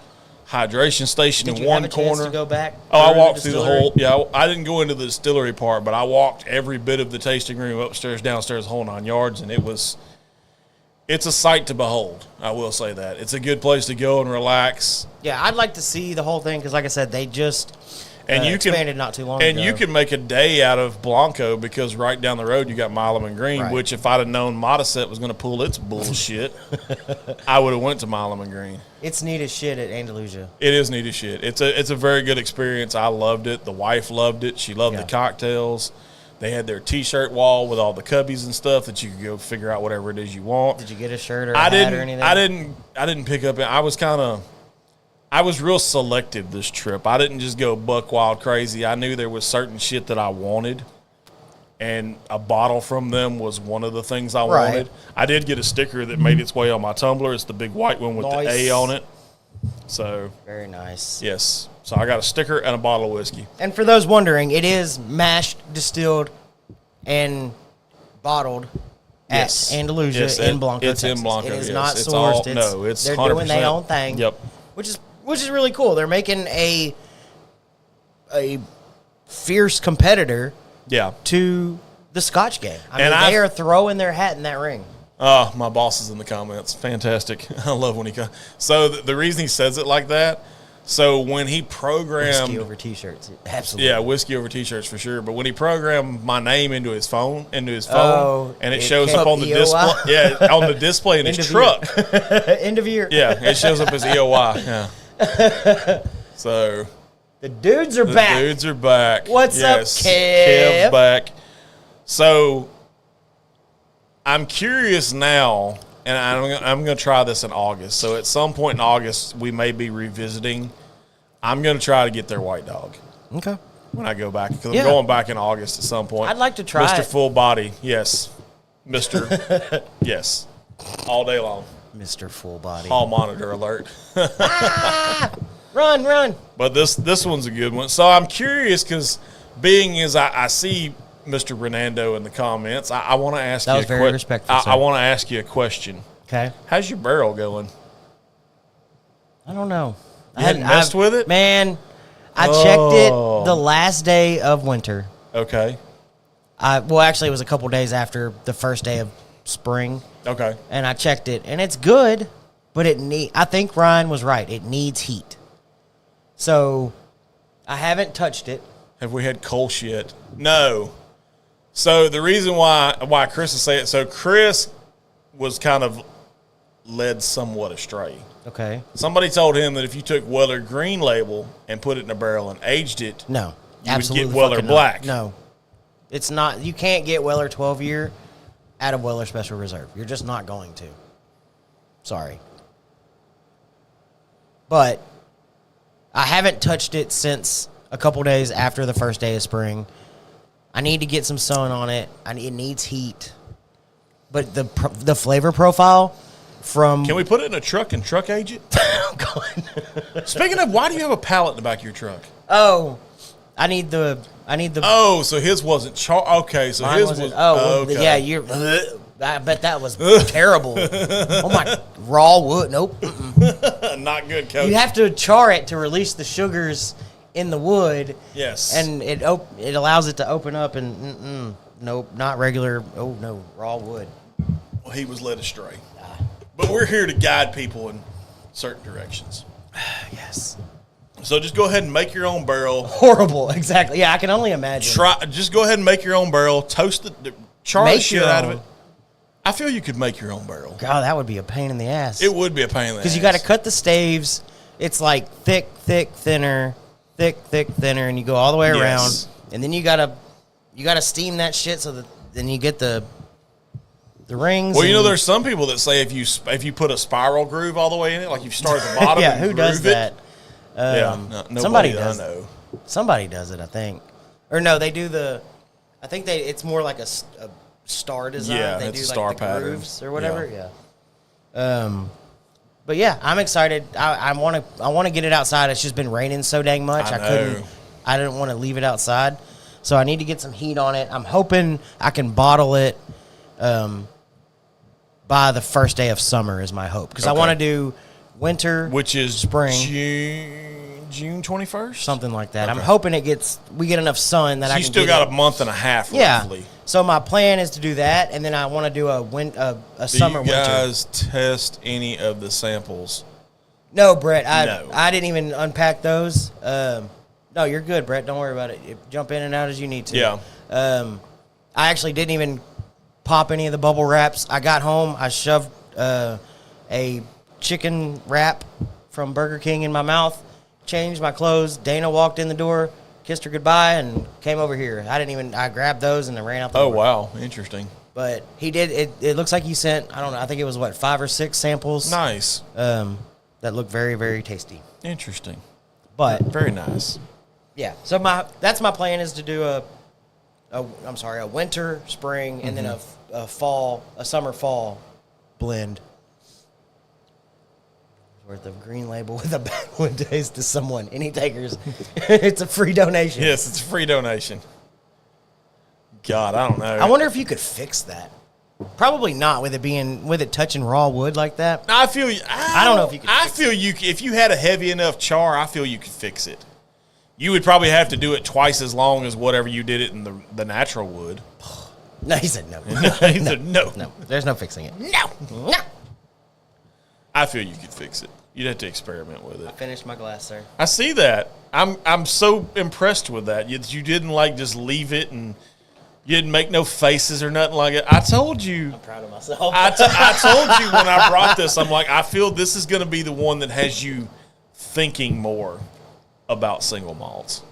hydration station Did in you one have a chance corner. to go back? Oh, I through walked through the distillery? whole. Yeah, I didn't go into the distillery part, but I walked every bit of the tasting room, upstairs, downstairs, the whole 9 yards, and it's a sight to behold. I will say that it's a good place to go and relax. Yeah, I'd like to see the whole thing because, like I said, they just expanded not too long ago. And you can make a day out of Blanco because right down the road you got Milam and Green, Right. which if I'd have known Modisette was going to pull its bullshit, I would have went to Milam and Green. It's neat as shit at Andalusia. It is neat as shit. It's a very good experience. I loved it. The wife loved it. She loved the cocktails. They had their T-shirt wall with all the cubbies and stuff that you could go figure out whatever it is you want. Did you get a shirt or a hat or anything? I didn't pick up. I was real selective this trip. I didn't just go buck wild crazy. I knew there was certain shit that I wanted, and a bottle from them was one of the things I wanted. I did get a sticker that made its way on my tumbler. It's the big white one with the A on it. So very nice. Yes. So I got a sticker and a bottle of whiskey. And for those wondering, it is mashed, distilled, and bottled at Andalusia in Blanco, It's Texas. in Blanco. It is yes. not It's sourced. it's they're 100%. doing their own thing. Yep. Which is really cool. They're making a fierce competitor to the Scotch game. I mean, they are throwing their hat in that ring. Oh, my boss is in the comments. Fantastic. I love when he comes. So the reason he says it like that, so when he programmed... Whiskey over T-shirts. Absolutely. Yeah, whiskey over T-shirts for sure. But when he programmed my name into his phone, and it shows up on the display. Yeah, on the display in his truck. End of year. Yeah, it shows up as EOY. Yeah. So... The dudes are back. The dudes are back. What's up, Kev? Kev's back. So... I'm curious now, and I'm going to try this in August. So at some point in August, we may be revisiting. I'm going to try to get their white dog. Okay. When I go back, because I'm going back in August at some point. I'd like to try Mr. it. Full Body, yes. Mr. Yes. All day long. Mr. Full Body. Hall monitor alert. Run. But this one's a good one. So I'm curious because being as I see Mr. Renando in the comments, I want to ask you a question. That was very respectful, sir. I want to ask you a question. Okay. How's your barrel going? I don't know. You hadn't messed with it? Man, I checked it the last day of winter. Okay. Well, actually, it was a couple days after the first day of spring. Okay. And I checked it, and it's good, but I think Ryan was right. It needs heat. So I haven't touched it. Have we had coal shit? No. So the reason why Chris is saying it, so Chris was kind of led somewhat astray. Okay. Somebody told him that if you took Weller Green Label and put it in a barrel and aged it, no, you absolutely would get Weller fucking Black. not. No, it's not. You can't get Weller 12-year out of Weller Special Reserve. You're just not going to. Sorry. But I haven't touched it since a couple days after the first day of spring. I need to get some sun on it. It needs heat. But the flavor profile from... Can we put it in a truck and truck age it? Speaking of, why do you have a pallet in the back of your truck? Oh, I need the... Oh, so his wasn't okay, so his was... Oh, okay. Yeah, you're... I bet that was terrible. Oh, my... Raw wood. Nope. Not good, Coach. You have to char it to release the sugars in the wood. Yes. And it allows it to open up and... Nope, not regular... Oh, no, raw wood. Well, he was led astray. But we're here to guide people in certain directions. Yes. So just go ahead and make your own barrel. Horrible, exactly. Yeah, I can only imagine. Just go ahead and make your own barrel. Toast char the shit out of it. I feel you could make your own barrel. God, that would be a pain in the ass. It would be a pain in the ass. Because you got to cut the staves. It's like thick, thinner, and you go all the way around. And then you gotta steam that shit so that then you get the rings. Well, there's some people that say if you put a spiral groove all the way in it, like you start at the bottom. Yeah, and who does that? Somebody does. I know. Somebody does it, I think. Or no, they do the. I think it's more like a star design. Yeah, they it's do a like star the pattern grooves or whatever. Yeah. But yeah, I'm excited. I want to get it outside. It's just been raining so dang much. I didn't want to leave it outside, so I need to get some heat on it. I'm hoping I can bottle it. By the first day of summer is my hope, because I want to do winter, which is spring, June 21st, something like that. Okay. I'm hoping we get enough sun that so I you can. Still got a month and a half, roughly. So my plan is to do that, and then I want to do a summer Do you winter. guys test any of the samples? No, Brett. No. I didn't even unpack those. No, you're good, Brett. Don't worry about it. Jump in and out as you need to. Yeah. I actually didn't even pop any of the bubble wraps. I got home. I shoved a chicken wrap from Burger King in my mouth, changed my clothes. Dana walked in the door, kissed her goodbye, and came over here. I grabbed those and then ran out the door. Oh, wow. Interesting. But he did. It looks like he sent, I don't know, I think it was, 5 or 6 samples. Nice. That look very, very tasty. Interesting. But very nice. Yeah. So that's my plan is to do a winter, spring, and then a summer fall blend. Worth of Green Label with a bad one taste to someone. Any takers? It's a free donation. Yes, it's a free donation. God, I don't know. I wonder if you could fix that. Probably not with it touching raw wood like that. I feel you. I don't know if you could. If you had a heavy enough char, I feel you could fix it. You would probably have to do it twice as long as whatever you did it in the natural wood. No, he said no. He said no. No, there's no fixing it. No. I feel you could fix it. You'd have to experiment with it. I finished my glass, sir. I see that. I'm so impressed with that. You didn't just leave it and you didn't make no faces or nothing like it. I told you. I'm proud of myself. I told you when I brought this, I'm like, I feel this is going to be the one that has you thinking more about single malts.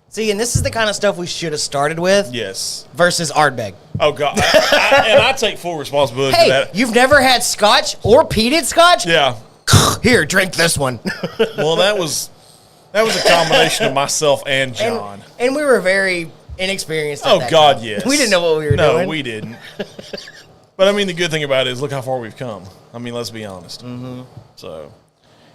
See, and this is the kind of stuff we should have started with. Yes. Versus Ardbeg. Oh, God. I take full responsibility for that. You've never had scotch or peated scotch? Yeah. Here, drink this one. Well, that was a combination of myself and John. And we were very inexperienced at that God, time. yes. We didn't know what we were doing. No, we didn't. But, I mean, the good thing about it is look how far we've come. I mean, let's be honest. Mm-hmm. So,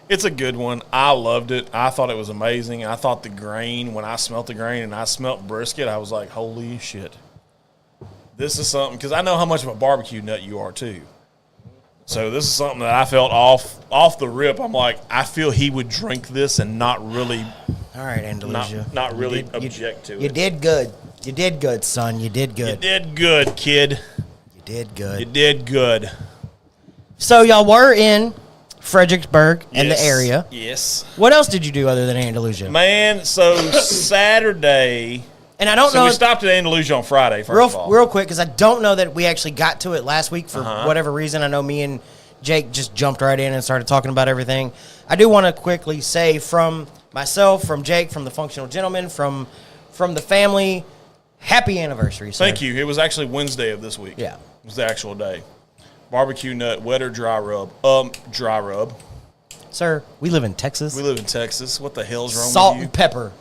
it's a good one. I loved it. I thought it was amazing. I thought the grain, when I smelt the grain and I smelt brisket, I was like, holy shit. This is something, because I know how much of a barbecue nut you are, too. So this is something that I felt off the rip. I'm like, I feel he would drink this and not really. All right, Andalusia. Not really object to it. You did good. You did good, son. You did good. You did good, kid. You did good. You did good. So y'all were in Fredericksburg and the area. Yes. What else did you do other than Andalusia? Man, so Saturday. And I don't know. So we stopped at Andalusia on Friday, first of all. Real quick, because I don't know that we actually got to it last week for whatever reason. I know me and Jake just jumped right in and started talking about everything. I do want to quickly say from myself, from Jake, from the Functional Gentleman, from the family, happy anniversary, sir. Thank you. It was actually Wednesday of this week. Yeah. It was the actual day. Barbecue nut, wet or dry rub? Dry rub. Sir, we live in Texas. We live in Texas. What the hell's wrong Salt with you? and pepper.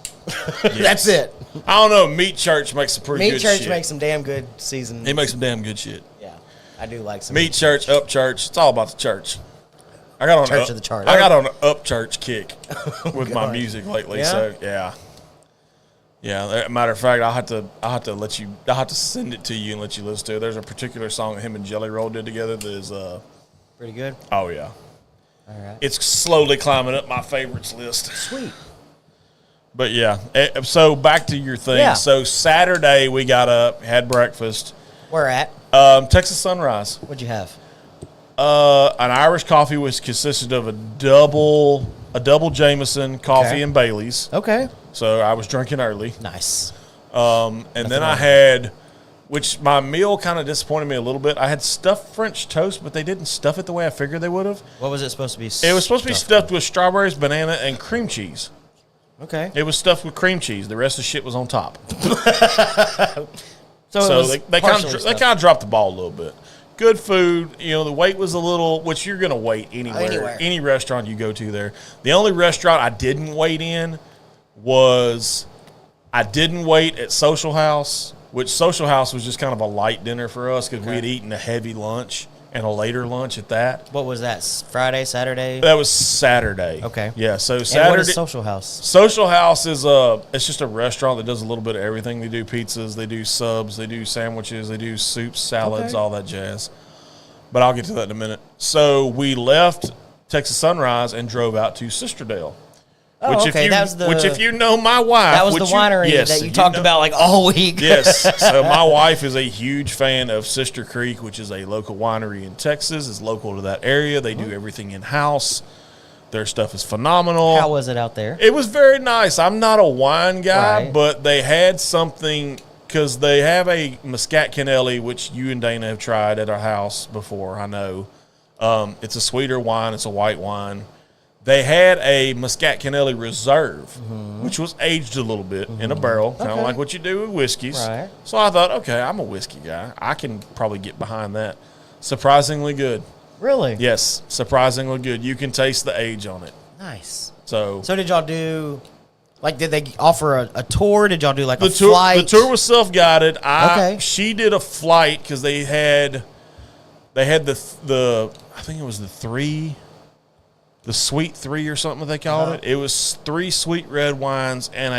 Yes. That's it. I don't know. Meat Church makes some pretty good shit. Meat Church makes some damn good seasoned. They make some damn good shit. Yeah, I do like some. Meat Church, Up Church. It's all about the church. I got on Church of the Chart. I got on an Up Church kick with my music lately. Yeah? So yeah. Matter of fact, I'll have to send it to you and let you listen to it. There's a particular song that him and Jelly Roll did together that is pretty good. Oh yeah. All right. It's slowly climbing up my favorites list. Sweet. But yeah, so back to your thing. Yeah. So Saturday we got up, had breakfast. Where at? Texas Sunrise. What'd you have? An Irish coffee was consisted of a double Jameson coffee and Bailey's. Okay. So I was drinking early. Nice. And then I had, which my meal kind of disappointed me a little bit. I had stuffed French toast, but they didn't stuff it the way I figured they would have. What was it supposed to be? It was supposed to be stuffed with strawberries, banana, and cream cheese. Okay. It was stuffed with cream cheese. The rest of the shit was on top. So they kind of dropped the ball a little bit. Good food. You know, the wait was a little, which you're going to wait anywhere. Any restaurant you go to there. The only restaurant I didn't wait in was I didn't wait at Social House, which Social House was just kind of a light dinner for us because we had eaten a heavy lunch and a later lunch at that. What was that? Friday, Saturday? That was Saturday. Okay. Yeah, so And Saturday. what is Social House? Social House is it's just a restaurant that does a little bit of everything. They do pizzas, they do subs, they do sandwiches, they do soups, salads, all that jazz. but I'll get to that in a minute. So we left Texas Sunrise and drove out to Sisterdale. Oh, Which okay. which if you know my wife. That was the winery that you talked about like all week. Yes. So my wife is a huge fan of Sister Creek, which is a local winery in Texas. It's local to that area. They do everything in-house. Their stuff is phenomenal. How was it out there? It was very nice. I'm not a wine guy, Right. but they had something because they have a Muscat Canelli, which you and Dana have tried at our house before, I know. It's a sweeter wine. It's a white wine. They had a Muscat Canelli Reserve, which was aged a little bit in a barrel, kind of like what you do with whiskeys. Right. So I thought, okay, I'm a whiskey guy. I can probably get behind that. Surprisingly good. Really? Yes, surprisingly good. You can taste the age on it. Nice. So did y'all do, like, did they offer a tour? Did y'all do, like, a tour, flight? The tour was self-guided. Okay. She did a flight because they had the I think it was the Sweet 3 or something they called it. It was 3 sweet red wines and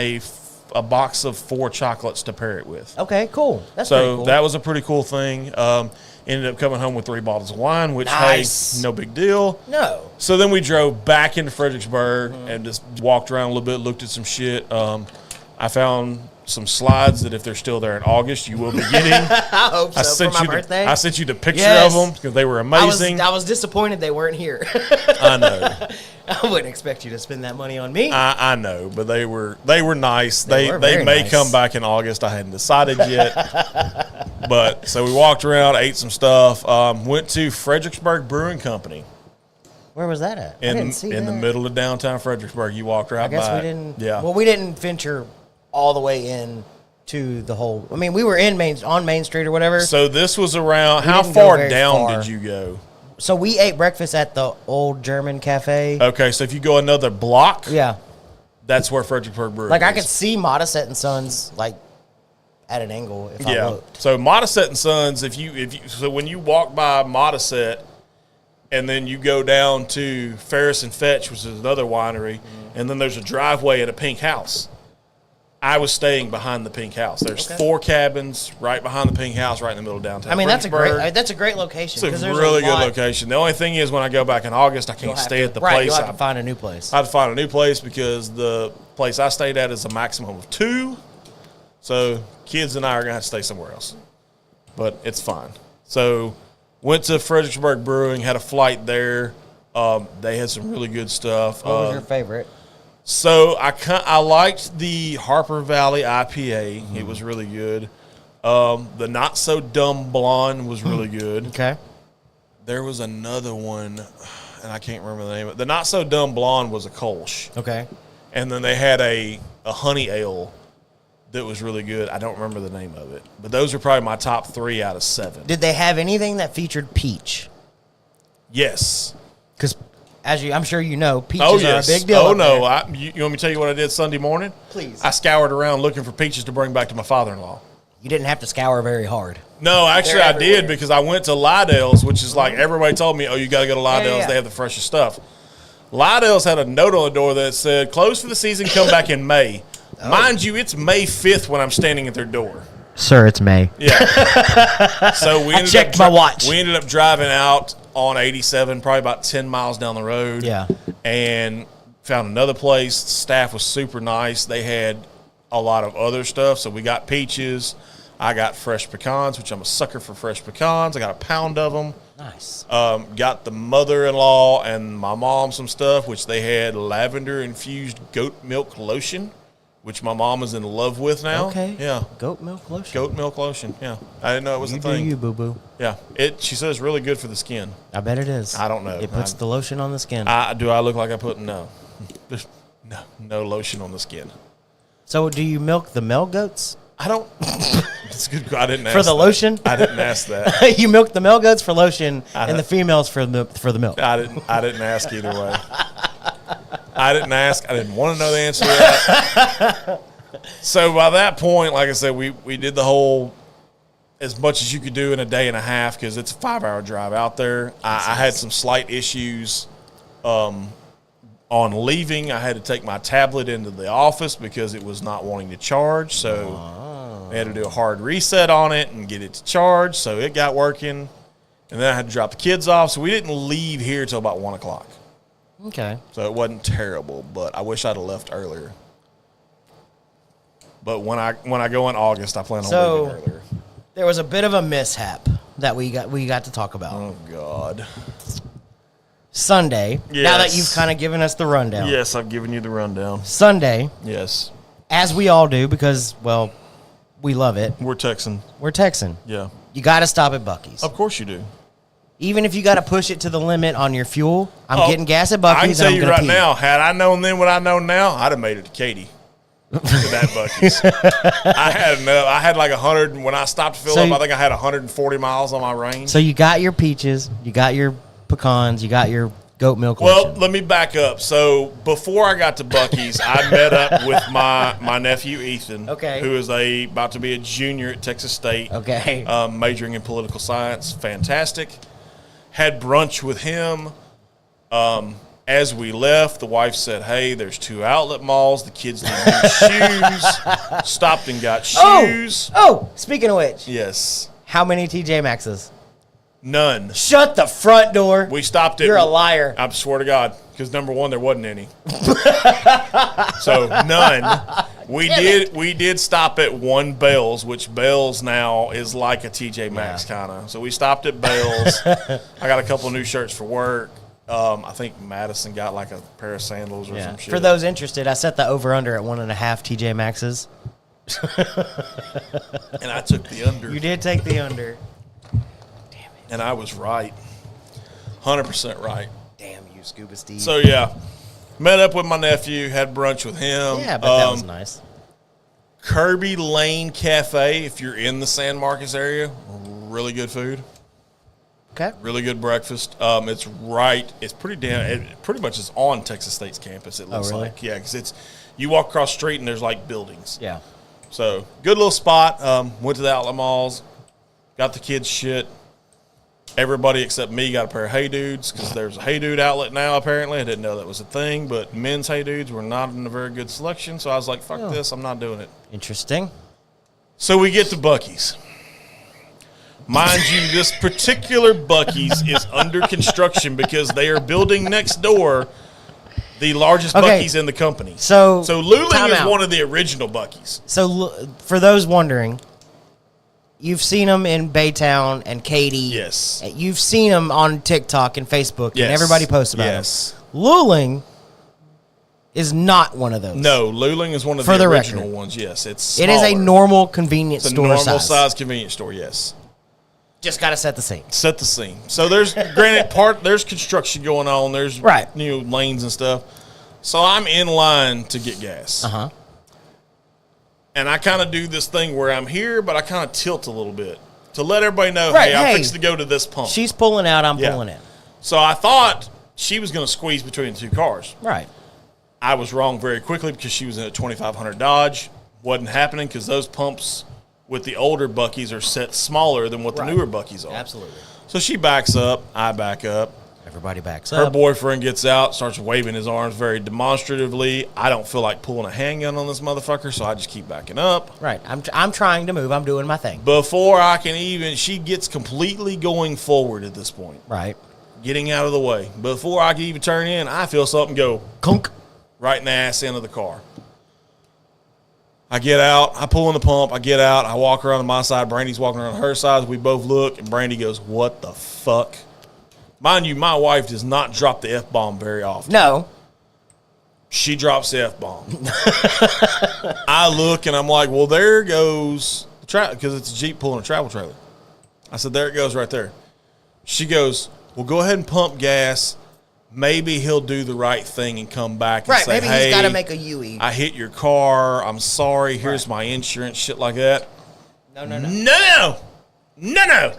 a box of 4 chocolates to pair it with. Okay, cool. That's pretty So cool. that was a pretty cool thing. Ended up coming home with 3 bottles of wine, which, Nice. hey, no big deal. No. So then we drove back into Fredericksburg and just walked around a little bit, looked at some shit. I found some slides that if they're still there in August, you will be getting. I hope so. For my birthday. I sent you the picture Yes. of them because they were amazing. I was disappointed they weren't here. I know. I wouldn't expect you to spend that money on me. I know, but they were nice. They They were very may nice. come back in August. I hadn't decided yet. But so we walked around, ate some stuff. Went to Fredericksburg Brewing Company Where was that at? I didn't see in that. the middle of downtown Fredericksburg. You walked right I guess by. we didn't. Yeah. Well, we didn't venture all the way in to the whole. I mean, we were on Main Street or whatever. So this was around. How didn't go far very down far. did you go? So we ate breakfast at the old German cafe. Okay, so if you go another block, Yeah. that's where Fredericksburg Brewing Like I is. could see Modisette and Sons like at an angle if I Yeah. looked. So Modisette and Sons, so when you walk by Modisette and then you go down to Ferris and Fetch, which is another winery, and then there's a driveway and a pink house. I was staying behind the pink house. There's 4 cabins right behind the pink house, right in the middle of downtown. I mean, that's a Fredericksburg. great location. It's 'cause a there's really good lot- location. The only thing is, when I go back in August, I you'll can't have stay to- at the right, place. You'll have to find a new place. I had to find a new place because the place I stayed at is a maximum of 2. So kids and I are going to have to stay somewhere else. But it's fine. So went to Fredericksburg Brewing, had a flight there. They had some really good stuff. What was your favorite? So I liked the Harper Valley IPA. It was really good. The Not So Dumb Blonde was really good. Okay. There was another one, and I can't remember the name of it. The Not So Dumb Blonde was a Kolsch. Okay. And then they had a honey ale that was really good. I don't remember the name of it. But those are probably my top 3 out of 7. Did they have anything that featured peach? Yes. Because I'm sure you know, peaches are a big deal. Oh, up no. there. You want me to tell you what I did Sunday morning? Please. I scoured around looking for peaches to bring back to my father-in-law. You didn't have to scour very hard. No, actually They're I everywhere. did because I went to Lydell's, which is like everybody told me, oh, you got to go to Lydell's. yeah. They have the freshest stuff. Lydell's had a note on the door that said, closed for the season, come back in May. Mind you, it's May 5th when I'm standing at their door. Sir, it's May. Yeah. So we checked my watch. We ended up driving out on 87, probably about 10 miles down the road. Yeah. And found another place. Staff was super nice. They had a lot of other stuff. So we got peaches. I got fresh pecans, which I'm a sucker for fresh pecans. I got a pound of them. Nice. Got the mother-in-law and my mom some stuff, which they had lavender-infused goat milk lotion, which my mom is in love with now. Okay. Yeah. Goat milk lotion. Goat milk lotion. Yeah. I didn't know it was You a do thing. you, boo-boo. Yeah. She says really good for the skin. I bet it is. I don't know. It puts the lotion on the skin. Do I look like I put no? There's no lotion on the skin. So do you milk the male goats? I don't. It's good. I didn't ask For the that. lotion? I didn't ask that. You milk the male goats for lotion and don't- the females for the milk. I didn't ask either way. I didn't ask. I didn't want to know the answer to that. So by that point, like I said, we did the whole as much as you could do in a day and a half because it's a 5-hour drive out there. I had some slight issues on leaving. I had to take my tablet into the office because it was not wanting to charge. So we had to do a hard reset on it and get it to charge. So it got working. And then I had to drop the kids off, so we didn't leave here till about 1 o'clock. Okay. So it wasn't terrible, but I wish I'd have left earlier. But when I go in August, I plan on leaving earlier. There was a bit of a mishap that we got to talk about. Oh, God. Sunday. Yes. Now that you've kind of given us the rundown. Yes, I've given you the rundown. Sunday. Yes. As we all do because, well, we love it. We're Texan. We're Texan. Yeah. You got to stop at Bucky's. Of course you do. Even if you got to push it to the limit on your fuel, I'm getting gas at Bucky's. I can tell you right now, had I known then what I know now, I'd have made it to Katy. To that Bucky's. I had enough. I had like 100. When I stopped to fill up, I think I had 140 miles on my range. So you got your peaches, you got your pecans, you got your goat milk. Well, let me back up. So before I got to Bucky's, I met up with my nephew Ethan, who is about to be a junior at Texas State, majoring in political science. Fantastic. Had brunch with him. As we left, the wife said, "Hey, there's 2 outlet malls. The kids need new shoes." Stopped and got shoes. Oh, speaking of which. Yes. How many TJ Maxxes? None. Shut the front door. We stopped it. You're a liar. I swear to God, because number one, there wasn't any. So none. We did stop at one Bell's, which Bell's now is like a TJ Maxx kind of. So we stopped at Bell's. I got a couple of new shirts for work. I think Madison got like a pair of sandals or some shit. For those interested, I set the over-under at 1.5 TJ Maxxes. And I took the under. You did take the under. Damn it. And I was right. 100% right. Damn you, Scuba Steve. So, yeah. Met up with my nephew, had brunch with him. Yeah, but that was nice. Kirby Lane Cafe, if you're in the San Marcos area, really good food. Okay. Really good breakfast. It's right. It's it pretty much is on Texas State's campus, it looks like. Yeah, because you walk across the street and there's like buildings. Yeah. So, good little spot. Went to the outlet malls, got the kids shit. Everybody except me got a pair of Hey Dudes because there's a Hey Dude outlet now, apparently. I didn't know that was a thing, but men's Hey Dudes were not in a very good selection, so I was like, fuck this, I'm not doing it. Interesting. So, we get to Bucky's. Mind you, this particular Bucky's is under construction because they are building next door the largest Bucky's in the company. So Luling is one of the original Bucky's. So for those wondering, you've seen them in Baytown and Katy. Yes. You've seen them on TikTok and Facebook, and everybody posts about them. Luling is not one of those. No, Luling is one of the original ones. Yes, it's smaller. It is a normal convenience store size. It's a normal size convenience store, yes. Just got to set the scene. Set the scene. So there's there's construction going on. There's lanes and stuff. So I'm in line to get gas. Uh-huh. And I kind of do this thing where I'm here, but I kind of tilt a little bit to let everybody know, hey, I'm fixing to go to this pump. She's pulling out, I'm pulling in. So I thought she was going to squeeze between the two cars. Right. I was wrong very quickly because she was in a 2500 Dodge. Wasn't happening because those pumps with the older Bucky's are set smaller than what the newer Bucky's are. Absolutely. So she backs up. I back up. Everybody backs up. Her boyfriend gets out, starts waving his arms very demonstratively. I don't feel like pulling a handgun on this motherfucker, so I just keep backing up. Right. I'm trying to move. I'm doing my thing. Before I can she gets completely going forward at this point. Right. Getting out of the way. Before I can even turn in, I feel something go clunk right in the ass end of the car. I get out. I pull in the pump. I get out. I walk around to my side. Brandy's walking around her side. We both look, and Brandy goes, "What the fuck?" Mind you, my wife does not drop the F-bomb very often. No. She drops the F-bomb. I look, and I'm like, well, there goes the because it's a Jeep pulling a travel trailer. I said, there it goes right there. She goes, well, go ahead and pump gas. Maybe he'll do the right thing and come back and say, maybe hey, he's got to make a UE. I hit your car. I'm sorry. Here's my insurance, shit like that. No. No.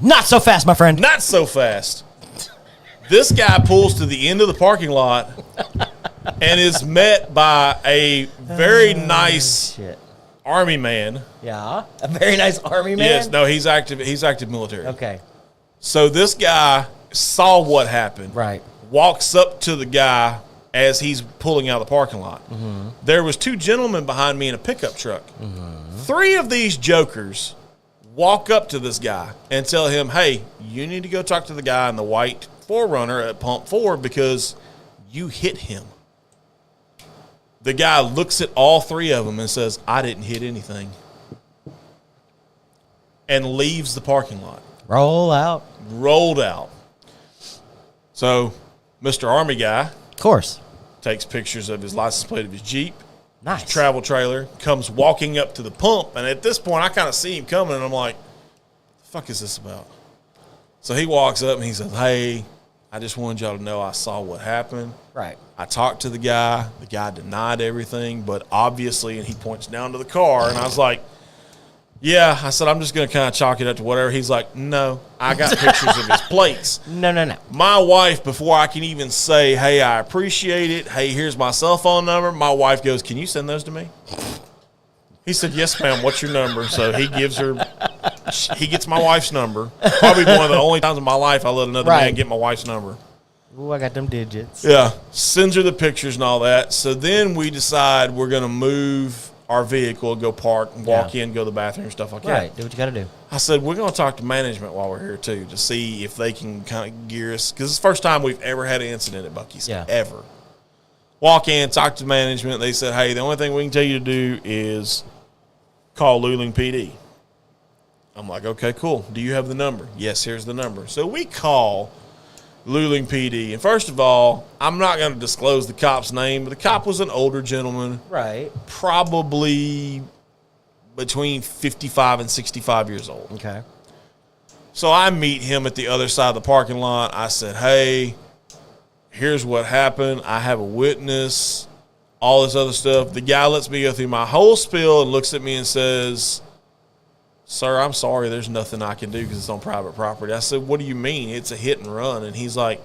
Not so fast, my friend. Not so fast. This guy pulls to the end of the parking lot and is met by a very nice army man. Yeah, a very nice army man? Yes, no, he's active military. Okay. So this guy saw what happened. Right. Walks up to the guy as he's pulling out of the parking lot. There was two gentlemen behind me in a pickup truck. 3 of these jokers walk up to this guy and tell him, hey, you need to go talk to the guy in the white 4Runner at Pump 4 because you hit him. The guy looks at all three of them and says, I didn't hit anything. And leaves the parking lot. Rolled out. So, Mr. Army guy. Of course. Takes pictures of his license plate of his Jeep. Nice. His travel trailer. Comes walking up to the pump. And at this point, I kind of see him coming. And I'm like, the fuck is this about? So he walks up and he says, hey, I just wanted y'all to know I saw what happened. Right. I talked to the guy. The guy denied everything. But obviously, and he points down to the car. And I was like, yeah, I said, I'm just going to kind of chalk it up to whatever. He's like, no, I got pictures of his plates. No. My wife, before I can even say, hey, I appreciate it. Hey, here's my cell phone number. My wife goes, can you send those to me? He said, yes, ma'am. What's your number? So he gets my wife's number. Probably one of the only times in my life I let another man get my wife's number. Ooh, I got them digits. Yeah. Sends her the pictures and all that. So then we decide we're going to move our vehicle, go park, and walk in, go to the bathroom, stuff like that. Right, do what you got to do. I said, we're going to talk to management while we're here, too, to see if they can kind of gear us. Because it's the first time we've ever had an incident at Bucky's, ever. Walk in, talk to management. They said, hey, the only thing we can tell you to do is call Luling PD. I'm like, okay, cool. Do you have the number? Yes, here's the number. So we call Luling PD. And first of all, I'm not going to disclose the cop's name, but the cop was an older gentleman. Right. Probably between 55 and 65 years old. Okay. So I meet him at the other side of the parking lot. I said, hey, here's what happened. I have a witness, all this other stuff. The guy lets me go through my whole spiel and looks at me and says, sir, I'm sorry, there's nothing I can do because it's on private property. I said, what do you mean? It's a hit and run. And he's like,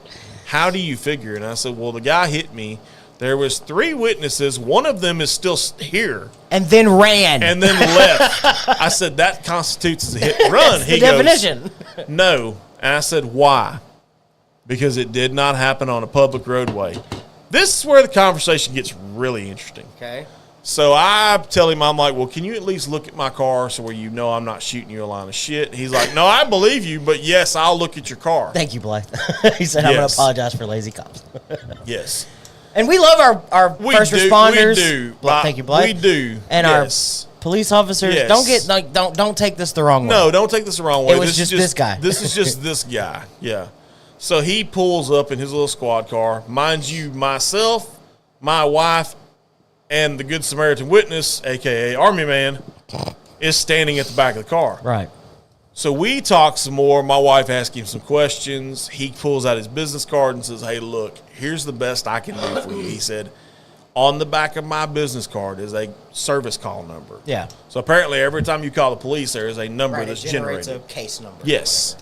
how do you figure? And I said, well, the guy hit me. There was 3 witnesses. One of them is still here. And then ran. And then left. I said, that constitutes as a hit and run. That's the definition. No. And I said, why? Because it did not happen on a public roadway. This is where the conversation gets really interesting. Okay. So I tell him, I'm like, well, can you at least look at my car so where you know I'm not shooting you a line of shit? He's like, no, I believe you, but yes, I'll look at your car. Thank you, Blythe. He said, I'm going to apologize for lazy cops. Yes. And we love our first responders. We do. Thank you, Blythe. We do. And our police officers. Yes. Don't take this the wrong way. No, don't take this the wrong way. It was just this guy. This is just this guy. Yeah. So he pulls up in his little squad car. Mind you, myself, my wife, and the Good Samaritan witness, a.k.a. Army Man, is standing at the back of the car. Right. So we talk some more. My wife asks him some questions. He pulls out his business card and says, hey, look, here's the best I can do for you. He said, on the back of my business card is a service call number. Yeah. So apparently every time you call the police, there is a number that's generated. It generates a case number. Yes.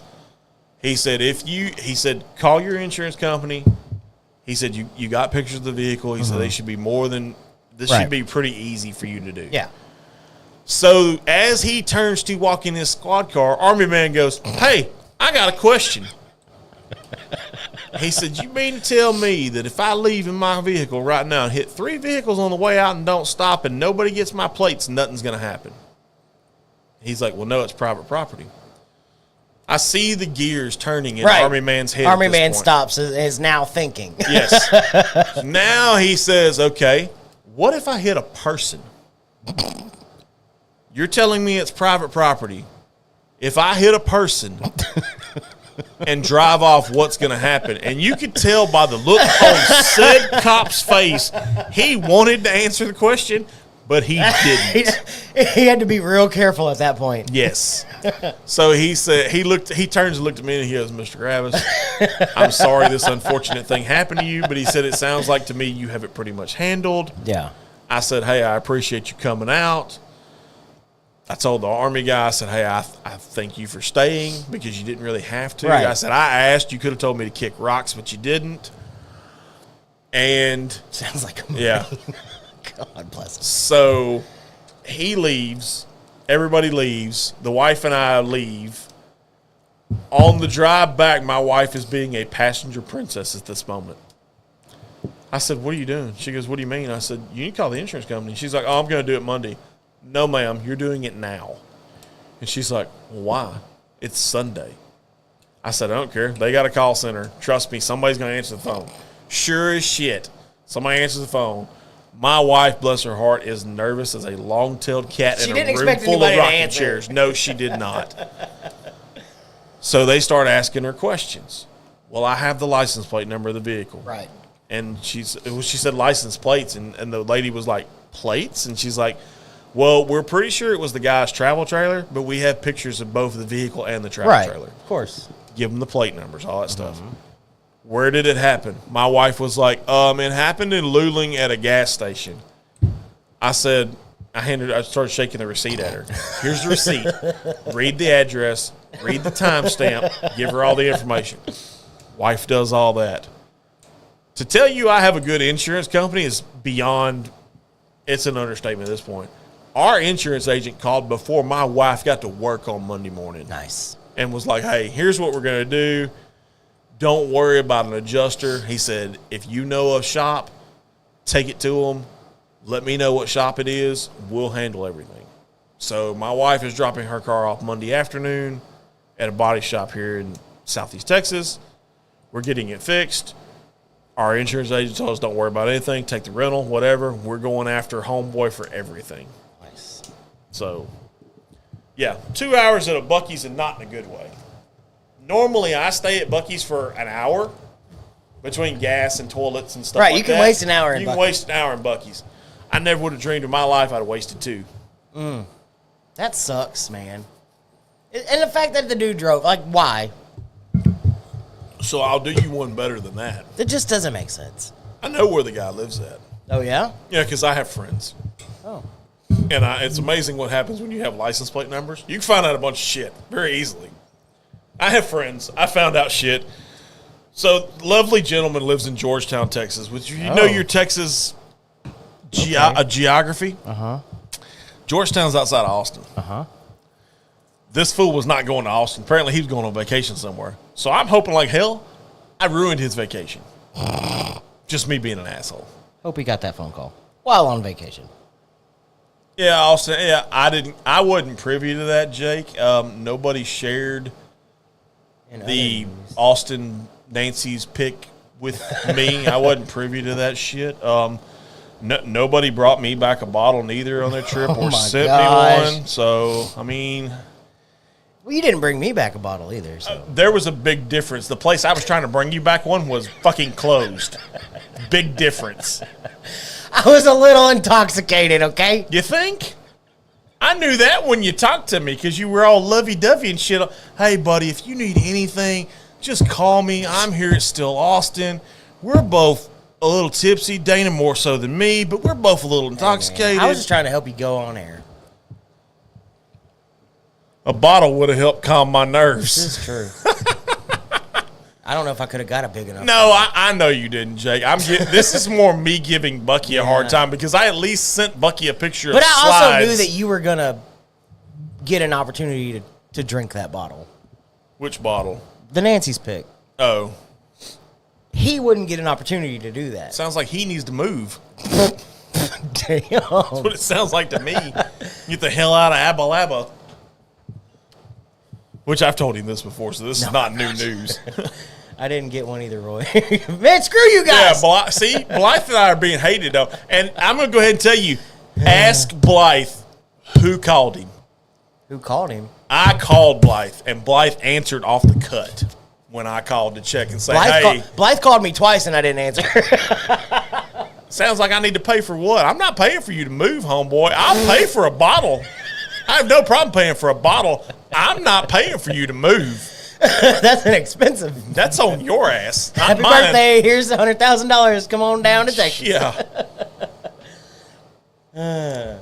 He said, call your insurance company. He said, you got pictures of the vehicle. He said, they should be more than... This should be pretty easy for you to do. Yeah. So as he turns to walk in his squad car, Army Man goes, hey, I got a question. He said, you mean to tell me that if I leave in my vehicle right now and hit 3 vehicles on the way out and don't stop and nobody gets my plates, nothing's going to happen? He's like, well, no, it's private property. I see the gears turning in Army Man's head. Army Man stops, is now thinking. Yes. Now he says, okay, what if I hit a person? You're telling me it's private property. If I hit a person and drive off, what's going to happen? And you could tell by the look on said cop's face, he wanted to answer the question, but he didn't. He had to be real careful at that point. Yes. So he said, he turns and looked at me and he goes, Mr. Gravis, I'm sorry this unfortunate thing happened to you, but he said, it sounds like to me you have it pretty much handled. Yeah. I said, hey, I appreciate you coming out. I told the Army guy, I said, hey, I thank you for staying because you didn't really have to. Right. I said, I asked. You could have told me to kick rocks, but you didn't. And sounds like a yeah. God bless him. So he leaves. Everybody leaves. The wife and I leave. On the drive back, my wife is being a passenger princess at this moment. I said, what are you doing? She goes, what do you mean? I said, you need to call the insurance company. She's like, oh, I'm going to do it Monday. No, ma'am, you're doing it now. And she's like, why? It's Sunday. I said, I don't care. They got a call center. Trust me, somebody's going to answer the phone. Sure as shit, somebody answers the phone. My wife, bless her heart, is nervous as a long-tailed cat in a room full of rocking chairs. No, she did not. So they start asking her questions. Well, I have the license plate number of the vehicle. Right. And she said license plates, and the lady was like, plates? And she's like, well, we're pretty sure it was the guy's travel trailer, but we have pictures of both the vehicle and the travel trailer. Of course. Give them the plate numbers, all that stuff. Where did it happen? My wife was like, it happened in Luling at a gas station. I said, I started shaking the receipt at her. Here's the receipt. Read the address, read the timestamp, give her all the information. Wife does all that. To tell you I have a good insurance company is beyond, it's an understatement at this point. Our insurance agent called before my wife got to work on Monday morning. Nice. And was like, hey, here's what we're going to do. Don't worry about an adjuster. He said, if you know a shop, take it to them. Let me know what shop it is. We'll handle everything. So my wife is dropping her car off Monday afternoon at a body shop here in Southeast Texas. We're getting it fixed. Our insurance agent told us don't worry about anything. Take the rental, whatever. We're going after homeboy for everything. Nice. So, yeah, 2 hours at a Bucky's and not in a good way. Normally, I stay at Bucky's for an hour between gas and toilets and stuff like that. Right, you can waste an hour in Bucky's. You can waste an hour in Bucky's. I never would have dreamed in my life I'd have wasted 2. That sucks, man. And the fact that the dude drove, like, why? So I'll do you one better than that. It just doesn't make sense. I know where the guy lives at. Oh, yeah? Yeah, because I have friends. Oh. And it's amazing what happens when you have license plate numbers. You can find out a bunch of shit very easily. I have friends. I found out shit. So, lovely gentleman lives in Georgetown, Texas. Which you know your Texas geography? Uh-huh. Georgetown's outside of Austin. Uh-huh. This fool was not going to Austin. Apparently, he was going on vacation somewhere. So, I'm hoping like hell I ruined his vacation. Just me being an asshole. Hope he got that phone call while on vacation. Yeah, Austin. Yeah, I wasn't privy to that, Jake. Nobody shared the Austin Nancy's pick with me. I wasn't privy to that shit. Nobody brought me back a bottle neither on their trip or sent me one. So, I mean... Well, you didn't bring me back a bottle either. So. There was a big difference. The place I was trying to bring you back one was fucking closed. Big difference. I was a little intoxicated, okay? You think? I knew that when you talked to me because you were all lovey-dovey and shit. Hey, buddy, if you need anything, just call me. I'm here at Still Austin. We're both a little tipsy. Dana more so than me, but we're both a little intoxicated. I was just trying to help you go on air. A bottle would have helped calm my nerves. This is true. I don't know if I could have got a big enough. No, I know you didn't, Jake. This is more me giving Bucky a hard time because I at least sent Bucky a picture of slides. But I also knew that you were going to get an opportunity to drink that bottle. Which bottle? The Nancy's pick. Oh. He wouldn't get an opportunity to do that. Sounds like he needs to move. Damn. That's what it sounds like to me. Get the hell out of Abalaba. Which I've told him this before, so this is not new news. I didn't get one either, Roy. Man, screw you guys. Yeah, see, Blythe and I are being hated, though. And I'm going to go ahead and tell you, ask Blythe who called him. Who called him? I called Blythe, and Blythe answered off the cut when I called to check and say, Blythe called me twice, and I didn't answer. Sounds like I need to pay for what? I'm not paying for you to move, homeboy. I'll pay for a bottle. I have no problem paying for a bottle. I'm not paying for you to move. That's an expensive. That's on your ass. Happy birthday. Here's $100,000. Come on down to Texas. Yeah.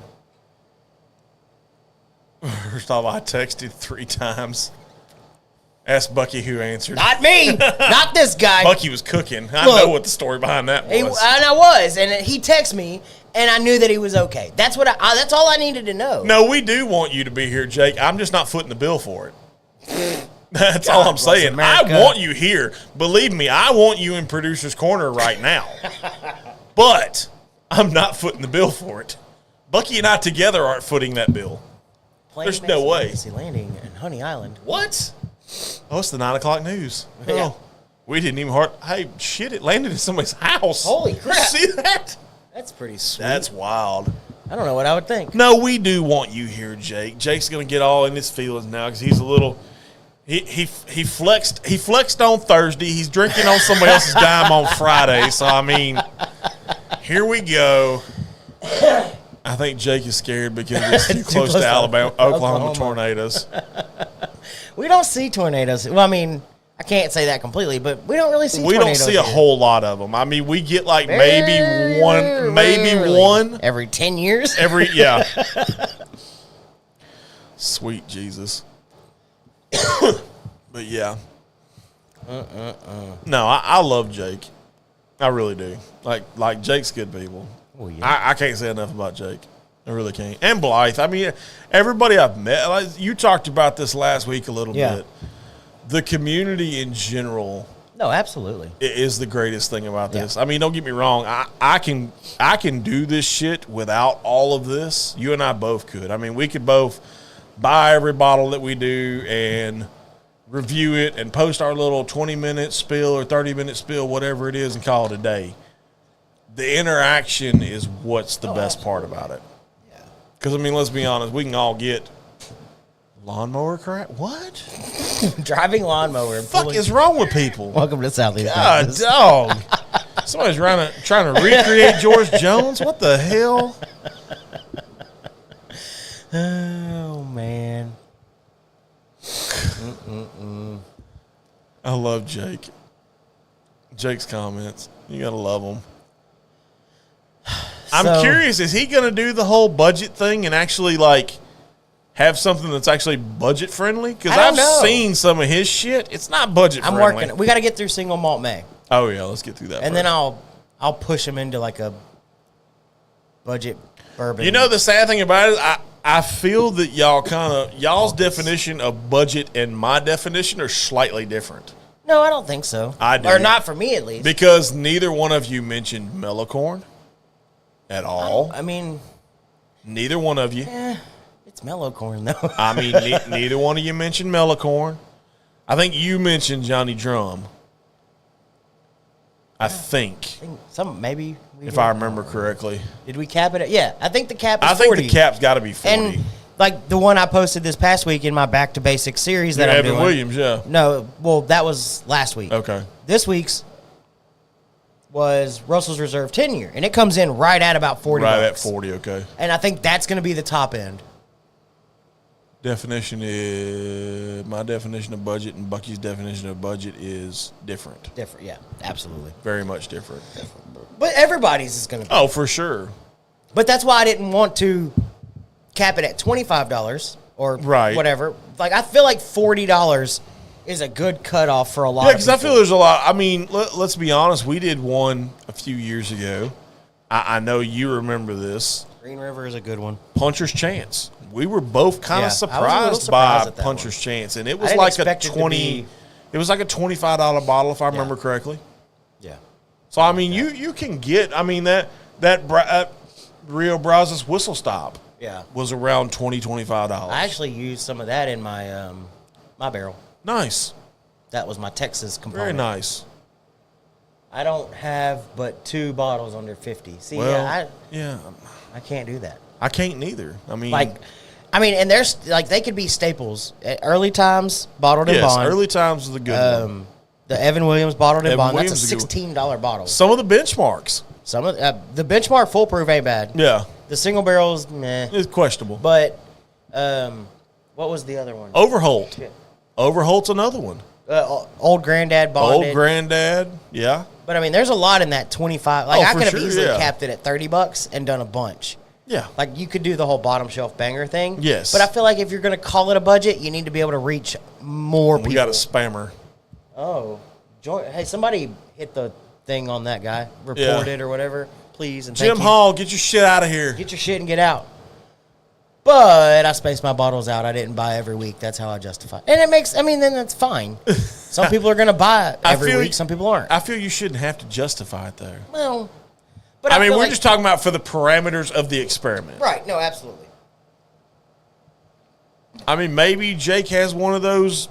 First off, I texted 3 times. Asked Bucky who answered. Not me. Not this guy. Bucky was cooking. I know what the story behind that was. And I was. And he texted me, and I knew that he was okay. That's what. That's all I needed to know. No, we do want you to be here, Jake. I'm just not footing the bill for it. That's all I'm saying. I want you here. Believe me, I want you in Producer's Corner right now. But I'm not footing the bill for it. Bucky and I together aren't footing that bill. Plane There's makes no way. emergency landing in Honey Island. What? Oh, it's the 9 o'clock news. Yeah. Oh, we didn't even Hey, shit! It landed in somebody's house. Holy crap. You see that? That's pretty sweet. That's wild. I don't know what I would think. No, we do want you here, Jake. Jake's gonna get all in his feelings now because he's a little. He flexed. He flexed on Thursday. He's drinking on somebody else's dime on Friday. So I mean, here we go. I think Jake is scared because it's too close to Oklahoma tornadoes. We don't see tornadoes. Well, I mean, I can't say that completely, but we don't really see We tornadoes. don't see a here. whole lot of them. I mean, we get like Very maybe rarely. one Every 10 years? yeah. Sweet Jesus. But yeah. No, I love Jake. I really do. Like Jake's good people. Oh, yeah. I can't say enough about Jake. I really can't. And Blythe. I mean, everybody I've met, like, you talked about this last week a little bit. The community in general No, absolutely. is the greatest thing about this. I mean, don't get me wrong. I can do this shit without all of this. You and I both could. I mean, we could both buy every bottle that we do and review it and post our little 20-minute spill or 30-minute spill, whatever it is, and call it a day. The interaction is what's the best part about it. Yeah. Because, I mean, let's be honest. We can all get lawnmower crap. What? Driving lawnmower. The fuck is wrong with people? Welcome to Southeast God, Texas. dog. Somebody's trying to recreate George Jones? What the hell? Oh, man. I love Jake. Jake's comments. You got to love them. I'm curious, is he going to do the whole budget thing and actually, like, have something that's actually budget friendly? Because I've seen some of his shit. It's not budget friendly. I'm working. We got to get through single malt May. Oh, yeah, let's get through that. And then I'll push him into like a budget bourbon. You know, the sad thing about it, I feel that y'all's definition of budget and my definition are slightly different. No, I don't think so. I do. Or not for me, at least. Because neither one of you mentioned mellocorn at all. I mean, Neither one of you. it's mellow corn, though. I mean, neither one of you mentioned mellocorn. I think you mentioned Johnny Drum. I think. Maybe. If I remember correctly. Did we cap it? Yeah, I think the cap is 40. I think the cap's got to be 40. And like the one I posted this past week in my Back to Basics series that I'm Evan doing. Williams, yeah. No, well, that was last week. Okay. This week's was Russell's Reserve 10 year, and it comes in right at about 40 Right bucks. at 40, okay. And I think that's going to be the top end. Definition is, my definition of budget and Bucky's definition of budget is different. Different, yeah, absolutely. Very much different. But everybody's is going to be. Oh, for sure. But that's why I didn't want to cap it at $25 or whatever. Like, I feel like $40 is a good cutoff for a lot of people. Yeah, because I feel there's a lot. I mean, let's be honest. We did one a few years ago. I know you remember this. Green River is a good one. Puncher's Chance. We were both kind of surprised by Puncher's Chance, and it was like a 20. It was like a $25 bottle, if I remember correctly. Yeah. So I mean, you can get. I mean that Rio Brazos Whistle Stop. Yeah. Was around $25. I actually used some of that in my my barrel. Nice. That was my Texas component. Very nice. I don't have but 2 bottles under 50. See, Well, I can't do that. I can't neither. I mean, and there's like they could be staples. At Early Times bottled in bond. Early Times is a good one. The Evan Williams bottled in Evan bond. Williams That's a is a good $16 bottle. Some of the benchmarks. Some of the benchmark full proof ain't bad. Yeah. The single barrels, meh. It's questionable. But what was the other one? Overholt. Yeah. Overholt's another one. Old Granddad bonded. Old Granddad, yeah. But I mean, there's a lot in that 25. Like I could have easily yeah. capped it at $30 and done a bunch. Yeah. Like you could do the whole bottom shelf banger thing. Yes. But I feel like if you're going to call it a budget, you need to be able to reach more people. We got a spammer. Oh. Hey, somebody hit the thing on that guy. Report it or whatever, please. And Jim Hall, get your shit out of here. Get your shit and get out. But I spaced my bottles out. I didn't buy every week. That's how I justify it. And it makes, then that's fine. Some people are going to buy it every week. Some people aren't. I feel you shouldn't have to justify it, though. Well, but I mean, we're just talking about for the parameters of the experiment. Right. No, absolutely. I mean, maybe Jake has one of those.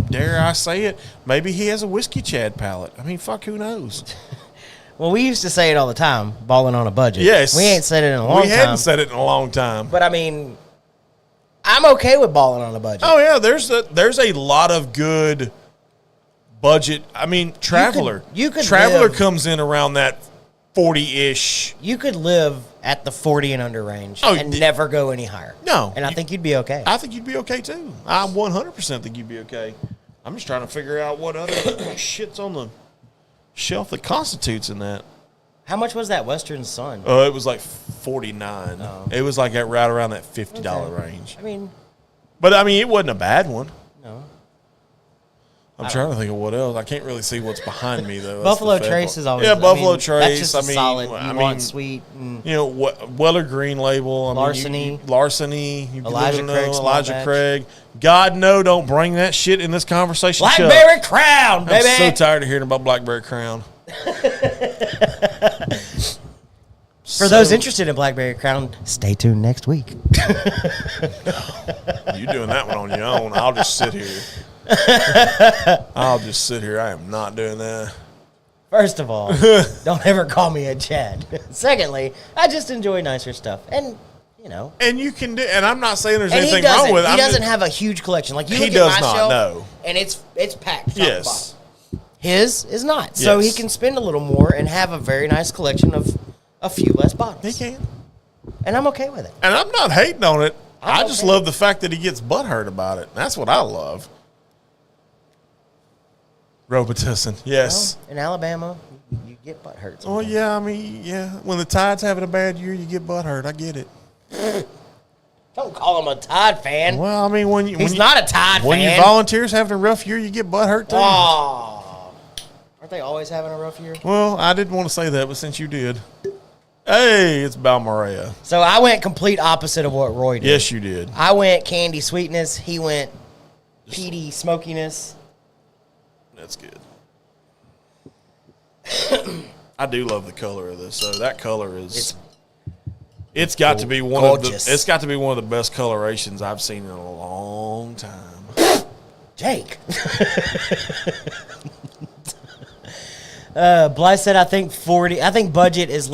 Dare I say it? Maybe he has a whiskey Chad palate. I mean, fuck, who knows? Well, we used to say it all the time, balling on a budget. Yes. We ain't said it in a long time. We hadn't said it in a long time. But, I mean, I'm okay with balling on a budget. Oh, yeah, there's a lot of good budget. I mean, Traveler. You could Traveler live, comes in around that 40-ish. You could live at the 40 and under range and never go any higher. No. And I think you'd be okay. I think you'd be okay, too. I 100% think you'd be okay. I'm just trying to figure out what other shit's on the shelf that constitutes in that. How much was that Western Sun? It was like $49. Oh. It was like right around that $50 range. I mean, it wasn't a bad one. No. I'm trying to think of what else. I can't really see what's behind me though. Buffalo Trace is always Buffalo Trace. That's just solid. You want sweet. Weller Green label. Larceny. Larceny. Elijah Craig. God no, don't bring that shit in this conversation. Blackberry Crown, baby. I'm so tired of hearing about Blackberry Crown. For those interested in Blackberry Crown, stay tuned next week. You doing that one on your own? I'll just sit here. I am not doing that. First of all, don't ever call me a Chad. Secondly, I just enjoy nicer stuff. And, And you can do, and I'm not saying there's anything wrong with it. He doesn't have a huge collection. Like, you look at my shelf, and it's packed. Yes. His is not. So he can spend a little more and have a very nice collection of a few less bottles. He can. And I'm okay with it. And I'm not hating on it. I just love the fact that he gets butthurt about it. That's what I love. Robitussin, yes. Well, in Alabama, you get butthurt. Oh, yeah, When the Tide's having a bad year, you get butthurt. I get it. Don't call him a Tide fan. Well, he's not a Tide fan. When your volunteers having a rough year, you get butthurt too. Oh, aren't they always having a rough year? Well, I didn't want to say that, but since you did. Hey, it's Balmaria. So I went complete opposite of what Roy did. Yes, you did. I went candy sweetness. He went peaty smokiness. That's good. I do love the color of this. So that color is it's got to be one of the best colorations I've seen in a long time. Jake. Blythe said I think 40. I think budget is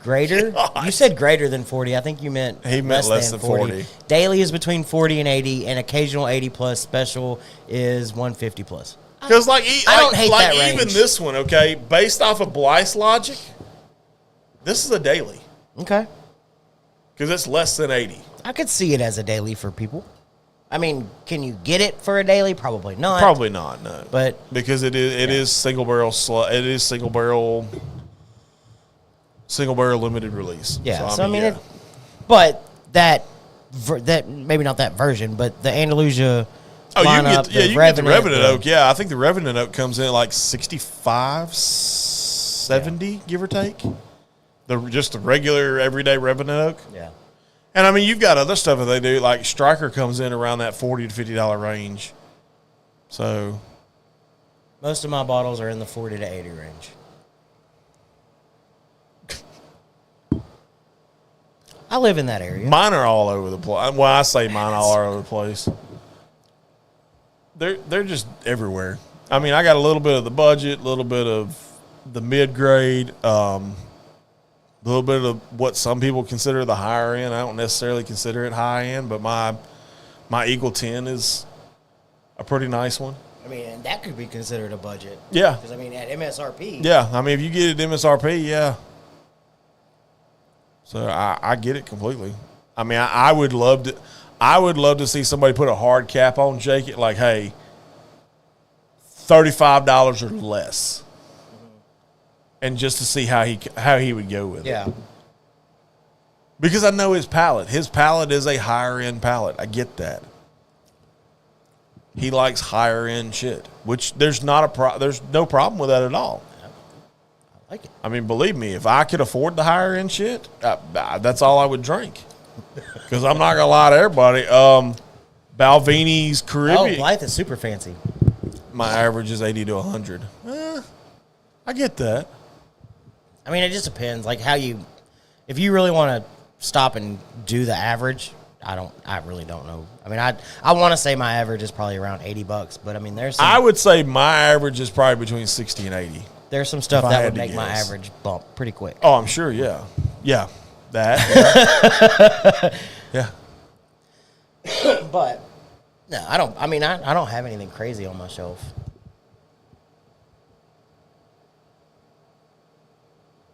greater. God. You said greater than 40. I think you meant less than 40. Daily is between 40 and 80, and occasional 80 plus. Special is 150 plus. Because I don't hate that range. Even this one, okay, based off of Blythe's logic, this is a daily. Okay. Because it's less than 80. I could see it as a daily for people. I mean, can you get it for a daily? Probably not. Probably not. No. But because it is single barrel. It is single barrel limited release. Yeah. So but that maybe not that version, but the Andalusia. Oh, you can get the Revenant Oak. Yeah, I think the Revenant Oak comes in at like 65, 70, give or take. Just the regular everyday Revenant Oak. Yeah. And you've got other stuff that they do. Like Striker comes in around that $40 to $50 range. So most of my bottles are in the 40 to 80 range. I live in that area. Mine are all over the place. Well, I say mine all over the place. They're just everywhere. I got a little bit of the budget, a little bit of the mid-grade, a little bit of what some people consider the higher end. I don't necessarily consider it high end, but my Eagle 10 is a pretty nice one. And that could be considered a budget. Yeah. Because, at MSRP. Yeah. If you get it at MSRP, yeah. So I get it completely. I would love to see somebody put a hard cap on Jake. It like, hey, $35 or less, and just to see how he would go with it. Yeah. Because I know his palate. His palate is a higher end palate. I get that. He likes higher end shit, which there's no problem with that at all. I like it. Believe me, if I could afford the higher end shit, that's all I would drink. Because I'm not going to lie to everybody. Balvini's Caribbean. Oh, Blythe is super fancy. My average is 80 to 100. I get that. It just depends. Like if you really want to stop and do the average, I really don't know. I mean, I want to say my average is probably around $80, but I mean, I would say my average is probably between 60 and 80. There's some stuff that would make my average bump pretty quick. Oh, I'm sure. Yeah. That. Yeah. But no, I don't. I mean, I don't have anything crazy on my shelf.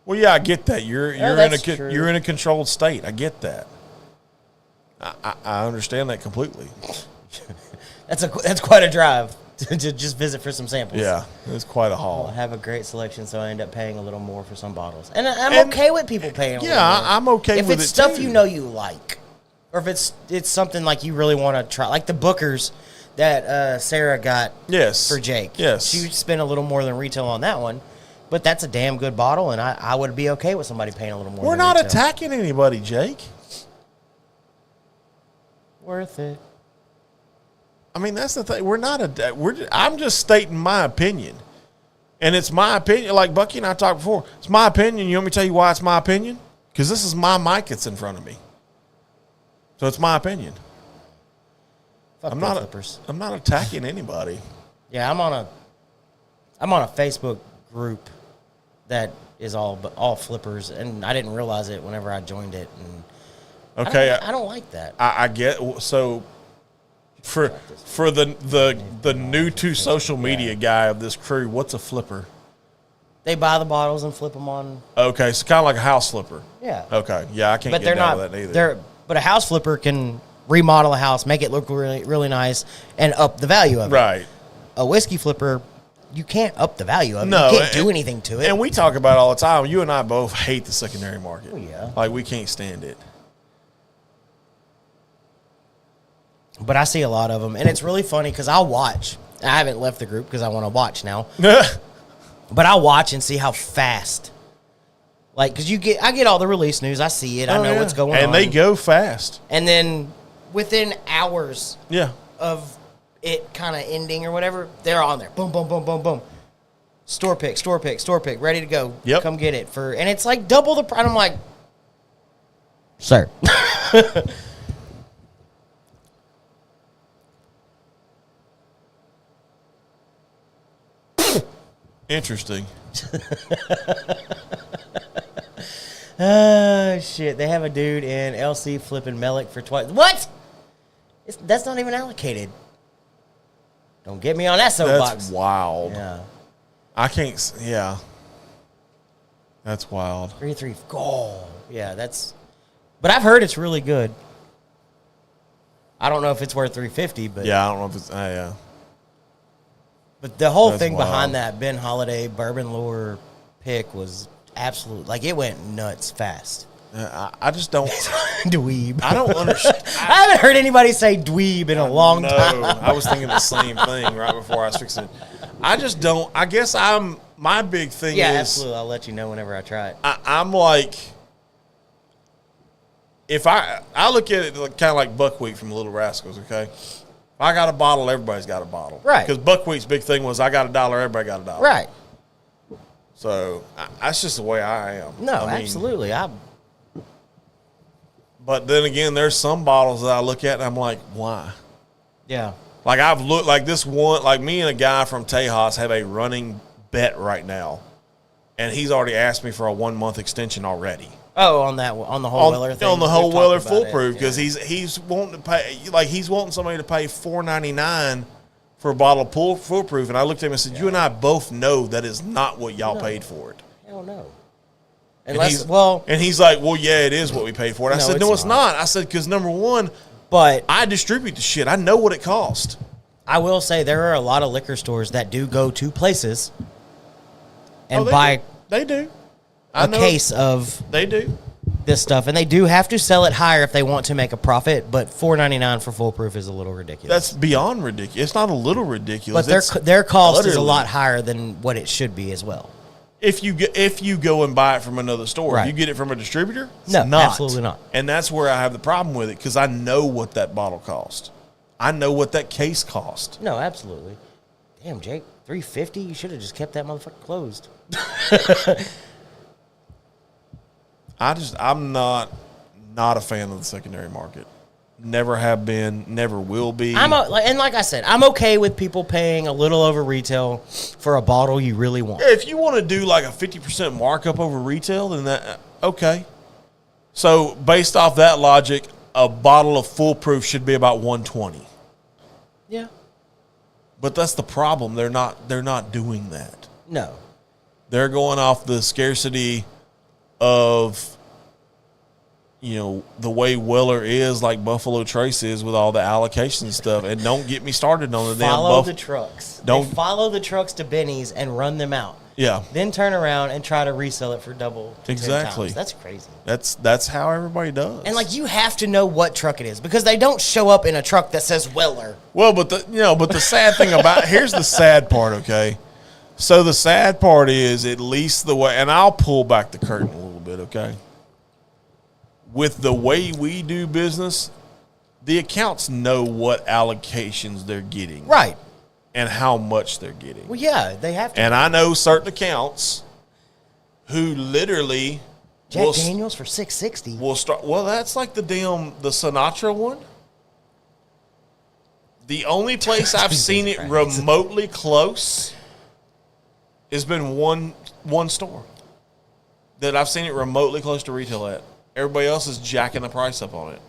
Well, yeah, I get that. You're in a controlled state. I get that. I understand that completely. That's quite a drive to just visit for some samples. Yeah, it's quite a haul. I have a great selection, so I end up paying a little more for some bottles, and I'm okay with people paying. A little more. I'm okay with it. If it's stuff you know you like, or if it's something like you really want to try, like the Bookers that Sarah got. Yes. For Jake. Yes. She spent a little more than retail on that one. But that's a damn good bottle, and I would be okay with somebody paying a little more. We're not attacking anybody, Jake. Worth it. I mean, that's the thing. I'm just stating my opinion, and it's my opinion. Like Bucky and I talked before, it's my opinion. You want me to tell you why it's my opinion? Because this is my mic that's in front of me, so it's my opinion. Fuck I'm not attacking anybody. Yeah, I'm on a Facebook group that is all flippers, and I didn't realize it whenever I joined it. And okay, I don't like that. I get so for the new to social media guy of this crew. What's a flipper? They buy the bottles and flip them on. Okay, so kind of like a house flipper. Yeah. Okay. Yeah, I can't. But get they're down not. with that either. But a house flipper can remodel a house, make it look really really nice, and up the value of it. Right. A whiskey flipper, you can't up the value of it. No, you can't do anything to it. And we talk about it all the time. You and I both hate the secondary market. Oh, yeah. Like, we can't stand it. But I see a lot of them, and it's really funny because I'll watch. I haven't left the group because I want to watch now. But I'll watch and see how fast. Like, because I get all the release news. I see it. I know what's going on. And they go fast. And then within hours Yeah. of it kind of ending or whatever, they're on there. Boom, boom, boom, boom, boom. Store pick, ready to go. Yep. Come get it. And it's like double the price. I'm like, sir. Interesting. Oh, shit. They have a dude in LC flipping Melick for twice. What? That's not even allocated. Don't get me on that soapbox. That's wild. Yeah. I can't. Yeah. That's wild. 3-3 goal. Yeah, that's. But I've heard it's really good. I don't know if it's worth $350, but Yeah, I don't know if it's. Yeah. But the whole That's thing wild. behind that Ben Holiday Bourbon Lure pick was absolute. Like, it went nuts fast. I just don't. Dweeb. I don't understand. I haven't heard anybody say dweeb in a long time. I was thinking the same thing right before I was fixing it. I just don't. I guess my big thing Yeah, is. absolutely. I'll let you know whenever I try it. I'm like, if I look at it kind of like buckwheat from Little Rascals, okay? If I got a bottle, everybody's got a bottle. Right. Because buckwheat's big thing was I got $1, everybody got $1. Right. So that's just the way I am. No, I mean, absolutely. But then again, there's some bottles that I look at and I'm like, why? Yeah. Like I've looked like this one, like me and a guy from Tejas have a running bet right now. And he's already asked me for a 1-month extension already. Oh, on the whole Weller thing. On the whole We've Weller talked about foolproof, it, because he's wanting to pay, like he's wanting somebody to pay $4.99 for a bottle of foolproof, and I looked at him and said, "You and I both know that is not what y'all paid for it." Hell no. And he's like, "Well, yeah, it is what we paid for it." I said, "No, it's not." I said, "Because number one, but I distribute the shit. I know what it cost." I will say there are a lot of liquor stores that do go to places and buy They do. a case of They do. this stuff, and they do have to sell it higher if they want to make a profit. But $4.99 for foolproof is a little ridiculous. That's beyond ridiculous. It's not a little ridiculous. But their cost is a utterly- lot higher than what it should be as well. If you go and buy it from another store, Right. if you get it from a distributor, it's No, not. absolutely not. And that's where I have the problem with it, because I know what that bottle cost. I know what that case cost. No, absolutely. Damn, Jake, $350. You should have just kept that motherfucker closed. I'm not a fan of the secondary market. Never have been, never will be. And like I said, I'm okay with people paying a little over retail for a bottle you really want. Yeah, if you want to do like a 50% markup over retail, then that okay. So based off that logic, a bottle of Full Proof should be about $120. Yeah. But that's the problem. They're not doing that. No. They're going off the scarcity of, the way Weller is, like Buffalo Trace is with all the allocation and stuff. And don't get me started on the damn Follow the trucks. Don't they follow the trucks to Benny's and run them out. Yeah. Then turn around and try to resell it for double. Exactly. 10 times. That's crazy. That's how everybody does. And you have to know what truck it is because they don't show up in a truck that says Weller. Well, but the sad thing about here's the sad part, okay? So the sad part is at least the way, and I'll pull back the curtain a little bit, okay? With the way we do business, the accounts know what allocations they're getting. Right. And how much they're getting. Well, yeah, they have to. And I know certain accounts who literally Jack Daniels for $6.60. will start. Well, that's like the Sinatra one. The only place I've seen it remotely close has been one store that I've seen it remotely close to retail at. Everybody else is jacking the price up on it.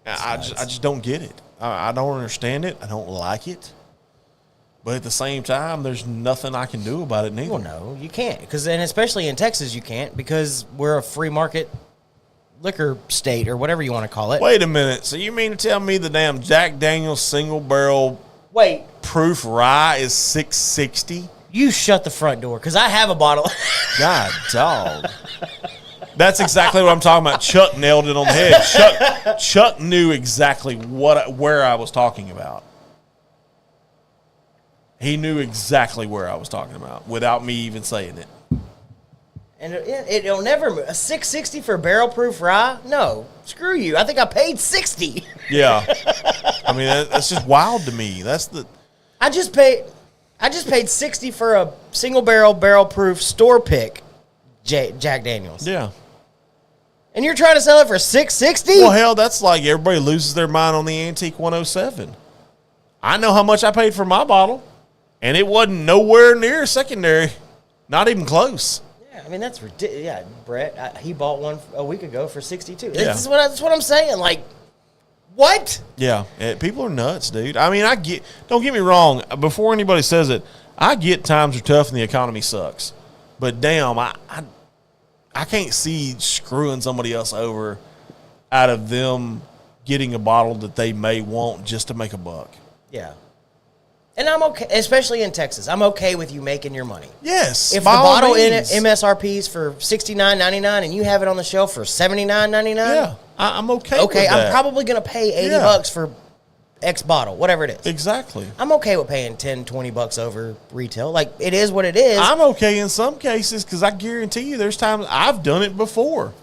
I just don't get it. I don't understand it. I don't like it. But at the same time, there's nothing I can do about it neither. Well, no, you can't. And especially in Texas, you can't because we're a free market liquor state or whatever you want to call it. Wait a minute. So you mean to tell me the damn Jack Daniel's single barrel proof rye is $6.60? You shut the front door because I have a bottle. God, dog. That's exactly what I'm talking about. Chuck nailed it on the head. Chuck knew exactly where I was talking about. He knew exactly where I was talking about without me even saying it. And it'll never move. A $6.60 for barrel proof rye? No, screw you. I think I paid $60. Yeah, I mean that's just wild to me. I just paid $60 for a single barrel proof store pick Jack Daniels. Yeah. And you're trying to sell it for $6.60? Well, hell, that's like everybody loses their mind on the Antique 107. I know how much I paid for my bottle, and it wasn't nowhere near secondary. Not even close. Yeah, I mean, that's ridiculous. Yeah, Brett, he bought one a week ago for $62. Yeah. That's what I'm saying. Like, what? Yeah, people are nuts, dude. I mean, don't get me wrong. Before anybody says it, I get times are tough and the economy sucks. But damn, I can't see screwing somebody else over out of them getting a bottle that they may want just to make a buck. Yeah. And I'm okay, especially in Texas. I'm okay with you making your money. Yes. If the bottle in MSRP is for $69.99 and you have it on the shelf for $79.99, yeah, I'm okay. Okay, with that. I'm probably going to pay $80 for X bottle, whatever it is. Exactly. I'm okay with paying $10, $20 over retail. Like, it is what it is. I'm okay in some cases because I guarantee you there's times I've done it before.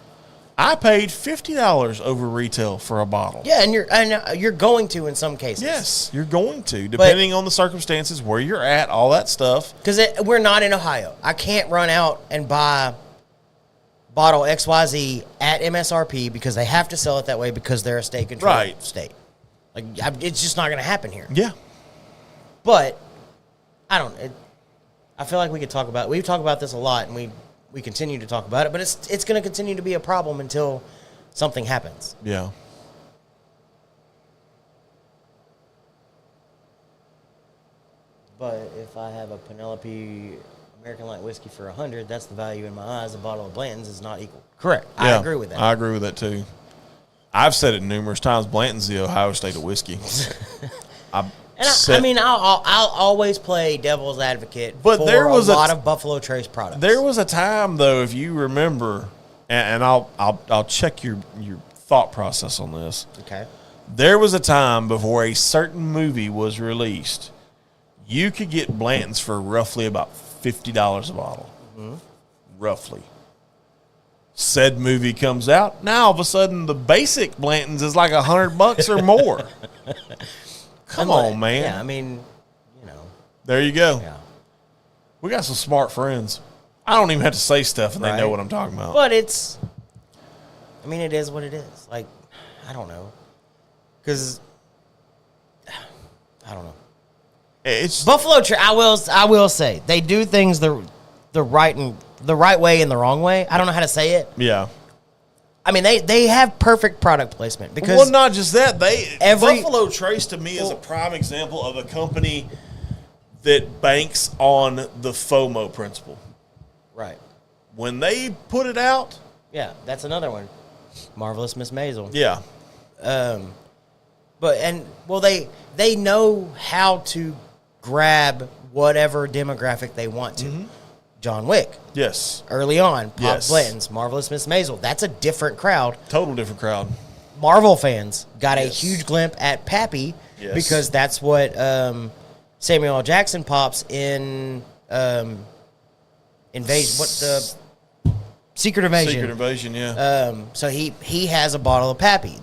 I paid $50 over retail for a bottle. Yeah, and you're going to in some cases. Yes, you're going to, depending on the circumstances, where you're at, all that stuff. Because we're not in Ohio. I can't run out and buy bottle XYZ at MSRP because they have to sell it that way because they're a state-controlled state. Like, it's just not going to happen here. Yeah. But I feel like we've talked about this a lot, and we continue to talk about it, but it's going to continue to be a problem until something happens. Yeah. But if I have a Penelope American Light Whiskey for $100, that's the value in my eyes. A bottle of Blanton's is not equal. Correct. Yeah, I agree with that. I agree with that too. I've said it numerous times. Blanton's the Ohio State of whiskey. I'll always play devil's advocate but for there was a lot of Buffalo Trace products. There was a time, though, if you remember, and I'll check your thought process on this. Okay. There was a time before a certain movie was released, you could get Blanton's for roughly about $50 a bottle. Mm-hmm. Roughly. Said movie comes out. Now, all of a sudden, the basic Blanton's is like $100 or more. Come on, man. Yeah, I mean, There you go. Yeah. We got some smart friends. I don't even have to say stuff, and they know what I'm talking about. But it's I mean, it is what it is. Like, I don't know. Because, I don't know. It's Buffalo Trace, I will say, they do things the right way and the wrong way. I don't know how to say it. Yeah. I mean, they have perfect product placement because well, not just that. Buffalo Trace to me is a prime example of a company that banks on the FOMO principle. Right. When they put it out, yeah, that's another one. Marvelous Miss Maisel. Yeah. They know how to grab whatever demographic they want to. Mm-hmm. John Wick. Yes. Early on, Pop Yes. Blanton's, Marvelous Miss Maisel. That's a different crowd. Total different crowd. Marvel fans got a Yes. huge glimpse at Pappy Yes. because that's what Samuel L. Jackson pops in Invasion. What the Secret Invasion? Secret Invasion, yeah. So he has a bottle of Pappy.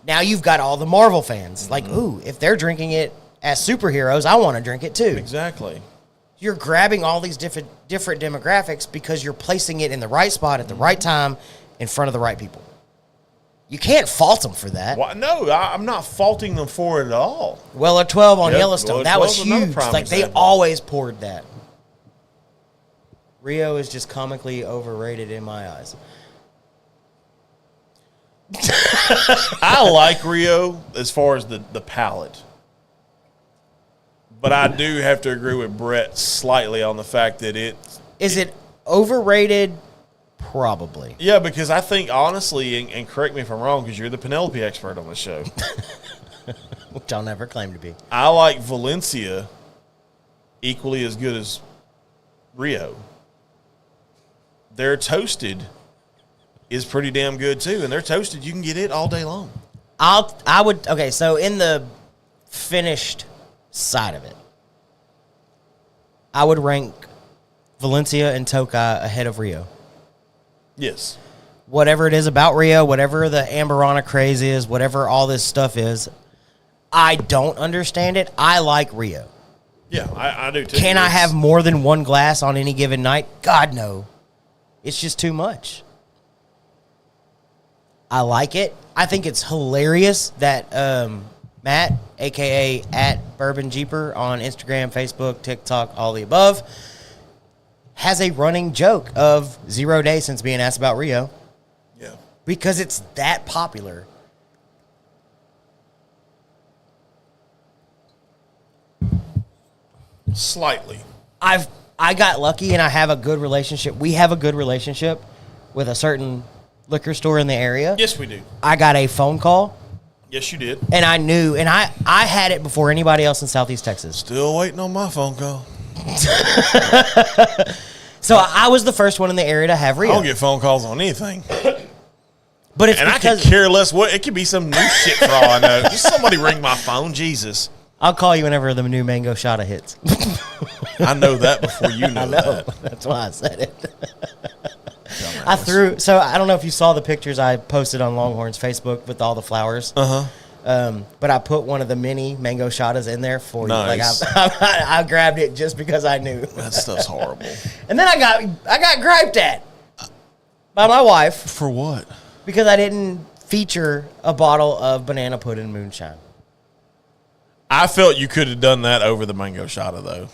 Now you've got all the Marvel fans. Like, ooh, if they're drinking it as superheroes, I want to drink it too. Exactly. You're grabbing all these different demographics because you're placing it in the right spot at the right time in front of the right people. You can't fault them for that. Well, no, I'm not faulting them for it at all. Weller 12 on Yep, Yellowstone. Weller That was 12 is another huge. prime Like, they example. always poured that. Rio is just comically overrated in my eyes. I like Rio as far as the palate. But I do have to agree with Brett slightly on the fact that Is it overrated? Probably. Yeah, because I think, honestly, and correct me if I'm wrong, because you're the Penelope expert on the show, Which I'll never claim to be. I like Valencia equally as good as Rio. Their toasted is pretty damn good, too. And their toasted, you can get it all day long. Okay, so in the finished side of it, I would rank Valencia and Tokai ahead of Rio. Yes. Whatever it is about Rio, whatever the Amberana craze is, whatever all this stuff is, I don't understand it. I like Rio. Yeah, I do, too. Can I have more than one glass on any given night? God, no. It's just too much. I like it. I think it's hilarious that Matt, a.k.a. at Bourbon Jeeper on Instagram, Facebook, TikTok, all the above, has a running joke of 0 days since being asked about Rio. Yeah. Because it's that popular. Slightly. I got lucky and I have a good relationship. We have a good relationship with a certain liquor store in the area. Yes, we do. I got a phone call. Yes, you did. And I knew, and I had it before anybody else in Southeast Texas. Still waiting on my phone call. So I was the first one in the area to have Rio. I don't get phone calls on anything. But it's And I could care less what. It could be some new shit for all I know. Just somebody ring my phone. Jesus. I'll call you whenever the new mango shota hits. I know that before you know, I know. that. That's why I said it. So I don't know if you saw the pictures I posted on Longhorn's Facebook with all the flowers. But I put one of the mini mango shotas in there for Nice. you. Like I grabbed it just because I knew. That stuff's horrible. And then I got griped at by my wife For what? because I didn't feature a bottle of banana pudding moonshine. I felt you could have done that over the mango shota, though.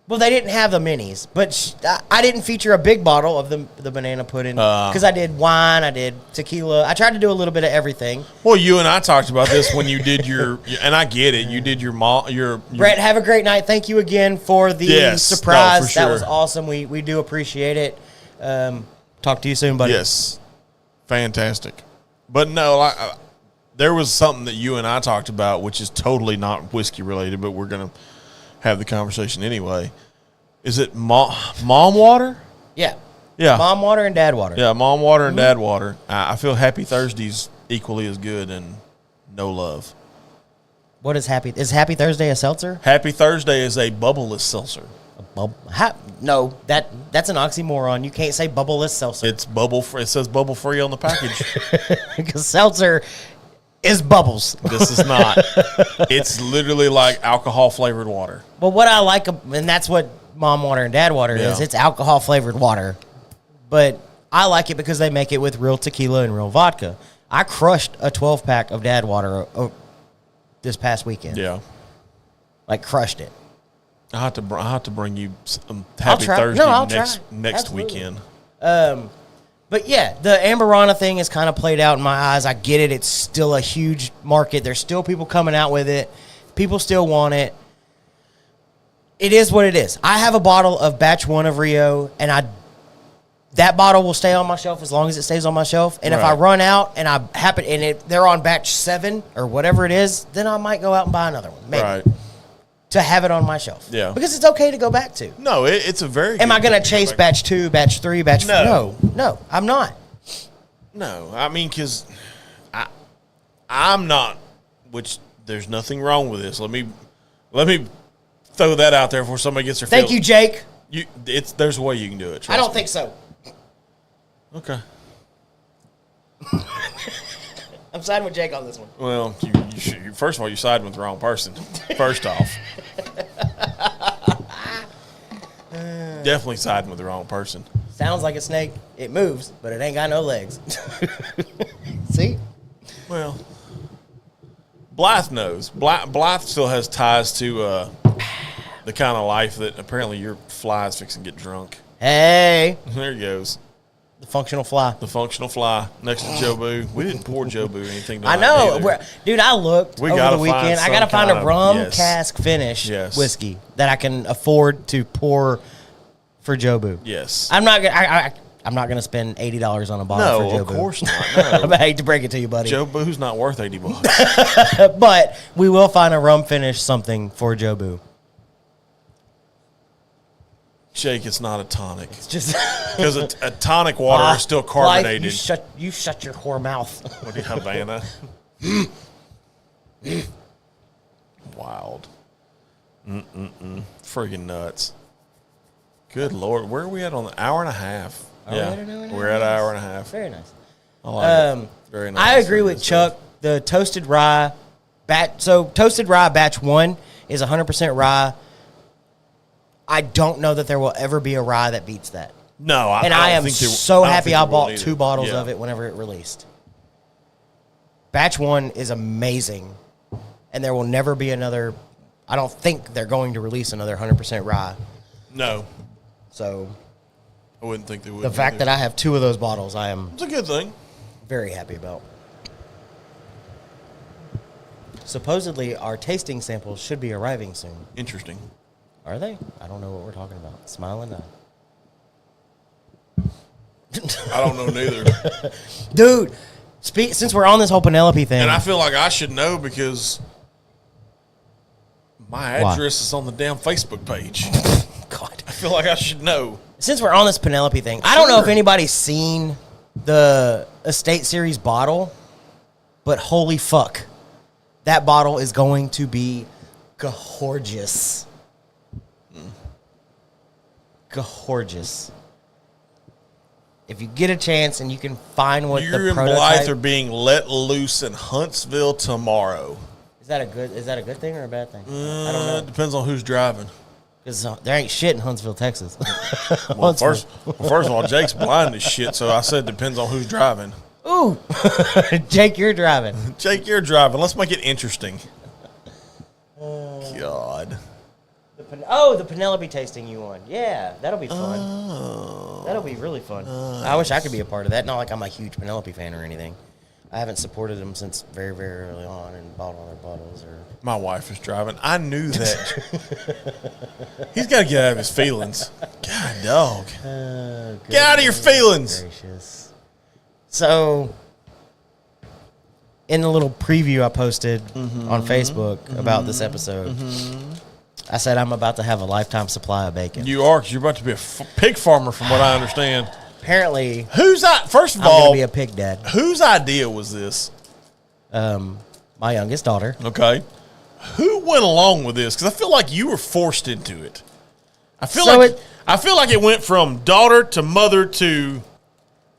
Well, they didn't have the minis, but I didn't feature a big bottle of the banana pudding because I did wine, I did tequila. I tried to do a little bit of everything. Well, you and I talked about this when you did your, and I get it. You did your Brett, have a great night. Thank you again for the surprise. No, for sure. That was awesome. We do appreciate it. Talk to you soon, buddy. Yes, fantastic. But no, there was something that you and I talked about, which is totally not whiskey related, but we're gonna have the conversation anyway. Is it mom water? Yeah. Yeah. Mom water and dad water. Yeah, mom water and dad water. I feel Happy Thursday's equally as good and no love. What is Happy? Is Happy Thursday a seltzer? Happy Thursday is a bubbleless seltzer. No, that's an oxymoron. You can't say bubbleless seltzer. It's bubble free. It says bubble free on the package. Because seltzer is bubbles. This is not. It's literally like alcohol flavored water. But what I like, and that's what mom water and dad water is. Yeah. It's alcohol flavored water. But I like it because they make it with real tequila and real vodka. I crushed a 12-pack of Dad Water this past weekend. Yeah. Like, crushed it. I have to bring you some Happy try. Thursday No, I'll next Absolutely. weekend. But yeah, the Amberana thing is kind of played out in my eyes. I get it. It's still a huge market. There's still people coming out with it. People still want it. It is what it is. I have a bottle of batch 1 of Rio, and that bottle will stay on my shelf as long as it stays on my shelf. And if I run out and they're on batch 7 or whatever it is, then I might go out and buy another one. Maybe. Right. To have it on my shelf. Yeah. Because it's okay to go back to. No, it's a very Am I going to chase batch 2, batch 3, batch 4? No, I'm not. No, I mean, because I'm not, which there's nothing wrong with this. Let me throw that out there before somebody gets their Thank you, Jake. There's a way you can do it. I don't think so. Okay. I'm siding with Jake on this one. Well, first of all, you're siding with the wrong person. First off. Definitely siding with the wrong person. Sounds like a snake. It moves, but it ain't got no legs. See? Well, Blythe knows. Blythe still has ties to the kind of life that apparently your fly is fixing to get drunk. Hey. There he goes. The functional fly. The functional fly next to Jobu. We didn't pour Jobu anything tonight. I know. Dude, I looked over the weekend. I got to find a rum cask finish whiskey that I can afford to pour for Jobu. Yes. I'm not going to spend $80 on a bottle for Jobu. No, of course not. No. I hate to break it to you, buddy. Jobu's not worth $80. But we will find a rum finish something for Jobu. Jake, it's not a tonic. It's just because a tonic water is still carbonated. You shut your whore mouth. What do you, Havana? Wild. Friggin' nuts. Good Lord. Where are we at on the hour and a half? We're at an hour and a half. Very nice. I like it. Very nice. I agree with Chuck. The toasted rye toasted rye batch 1 is 100% rye. I don't know that there will ever be a rye that beats that. No, I am so happy I bought 2 bottles of it whenever it released. Batch 1 is amazing, and there will never be another. I don't think they're going to release another 100% rye. No. So I wouldn't think they would. The fact that I have 2 of those bottles, I am. It's a good thing. Very happy about. Supposedly, our tasting samples should be arriving soon. Interesting. Are they? I don't know what we're talking about. Smiling eye. I don't know neither. Dude, since we're on this whole Penelope thing. And I feel like I should know because my address is on the damn Facebook page. God. I feel like I should know. Since we're on this Penelope thing, I don't know if anybody's seen the Estate Series bottle, but holy fuck. That bottle is going to be gorgeous. Gorgeous. If you get a chance and you can find what you the and prototype... Blythe are being let loose in Huntsville tomorrow. Is that a good thing or a bad thing? I don't know. It depends on who's driving. Because there ain't shit in Huntsville, Texas. Well, first of all, Jake's blind as shit, so I said depends on who's driving. Ooh. Jake, you're driving. Jake, you're driving. Let's make it interesting. God. The Penelope tasting you won. Yeah, that'll be fun. That'll be really fun. I wish I could be a part of that. Not like I'm a huge Penelope fan or anything. I haven't supported them since very, very early on and bought all their bottles. My wife is driving. I knew that. He's got to get out of his feelings. God, dog. Get out of your feelings. Gracious. So, in the little preview I posted on Facebook about this episode, I said I'm about to have a lifetime supply of bacon. You are, because you're about to be a pig farmer, from what I understand. Apparently, first of I'm all, going to be a pig dad. Whose idea was this? My youngest daughter. Okay. Who went along with this? Because I feel like you were forced into it. I feel like it went from daughter to mother to.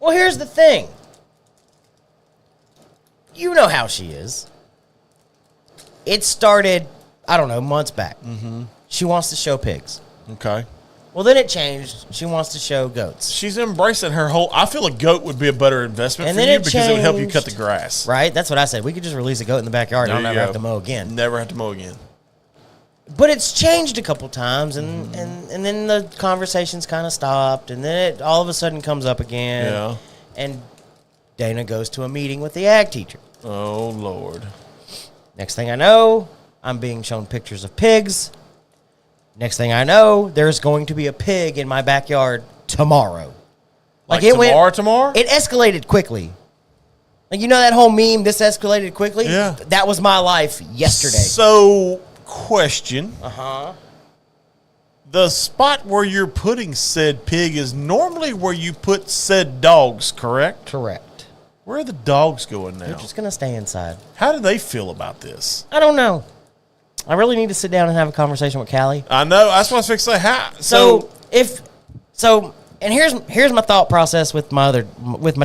Well, here's the thing. You know how she is. It started, I don't know, months back. She wants to show pigs. Okay. Well, then it changed. She wants to show goats. She's embracing her whole. I feel a goat would be a better investment And for then you it because it would help you changed. cut the grass. Right? That's what I said. We could just release a goat in the backyard and I'll There you never go. have to mow again. Never have to mow again. But it's changed a couple times, and then the conversations kind of stopped, and then it all of a sudden comes up again. Yeah. And Dana goes to a meeting with the ag teacher. Oh, Lord. Next thing I know, I'm being shown pictures of pigs. Next thing I know, there's going to be a pig in my backyard tomorrow. Like it tomorrow? It escalated quickly. Like, you know that whole meme, this escalated quickly? Yeah. That was my life yesterday. So, question. Uh-huh. The spot where you're putting said pig is normally where you put said dogs, correct? Correct. Where are the dogs going now? They're just going to stay inside. How do they feel about this? I don't know. I really need to sit down and have a conversation with Callie. I know. That's what I was fixing to say. How? And here's my thought process with my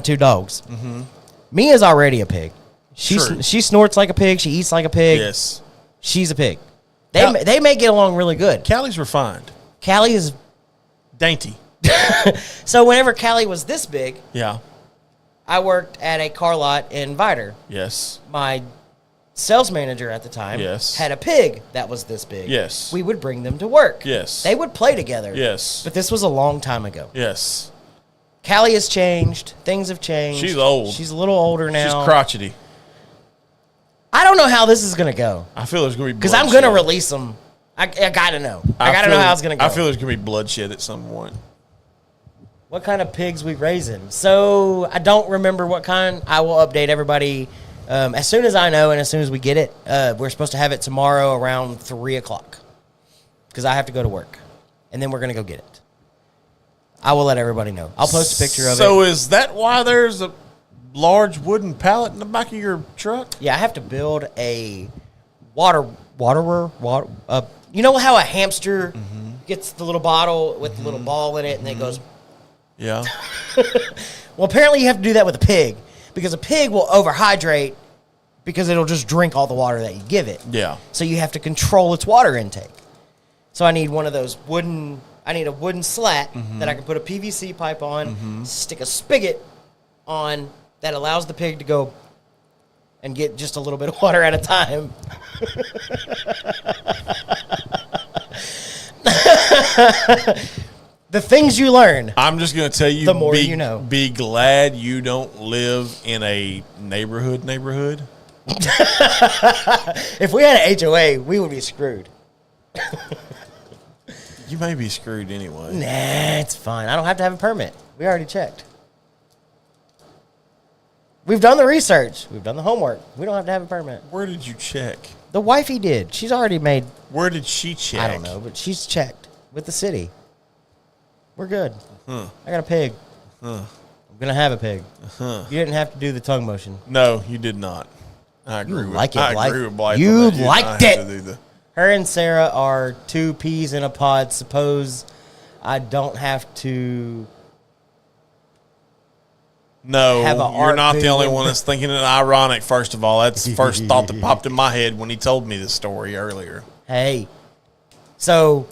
two dogs. Mm-hmm. Mia's already a pig. True. She snorts like a pig. She eats like a pig. Yes. She's a pig. They may get along really good. Callie's refined. Callie is Dainty. so. Whenever Callie was this big, Yeah. I worked at a car lot in Vidor. Yes. My sales manager at the time had a pig that was this big. Yes. We would bring them to work. Yes. They would play together. Yes. But this was a long time ago. Yes. Callie has changed. Things have changed. She's old. She's a little older now. She's crotchety. I don't know how this is going to go. I feel there's going to be because I'm going to release them. I got to know. I got to know how it's going to go. I feel there's going to be bloodshed at some point. What kind of pigs we raising? So I don't remember what kind. I will update everybody as soon as I know and as soon as we get it. We're supposed to have it tomorrow around 3 o'clock because I have to go to work. And then we're going to go get it. I will let everybody know. I'll post a picture of it. So is that why there's a large wooden pallet in the back of your truck? Yeah, I have to build a waterer. You know how a hamster gets the little bottle with the little ball in it and it goes... Yeah. Well, apparently you have to do that with a pig because a pig will overhydrate because it'll just drink all the water that you give it. Yeah. So you have to control its water intake. So I need one of those wooden... I need a wooden slat that I can put a PVC pipe on, stick a spigot on that allows the pig to go and get just a little bit of water at a time. The things you learn. I'm just going to tell you, the more you know. Be glad you don't live in a neighborhood. If we had an HOA, we would be screwed. You may be screwed anyway. Nah, it's fine. I don't have to have a permit. We already checked. We've done the research. We've done the homework. We don't have to have a permit. Where did you check? The wifey did. She's already made... Where did she check? I don't know, but she's checked with the city. We're good. Huh. I got a pig. Huh. I'm going to have a pig. Huh. You didn't have to do the tongue motion. No, you did not. I agree with like it, I Blythe. agree with Blythe. You on that. liked I have it. to do the- Her and Sarah are two peas in a pod. Suppose I don't have to... No, have a you're art not the only vision. one that's thinking it ironic, first of all. That's the first thought that popped in my head when he told me this story earlier. Hey, so...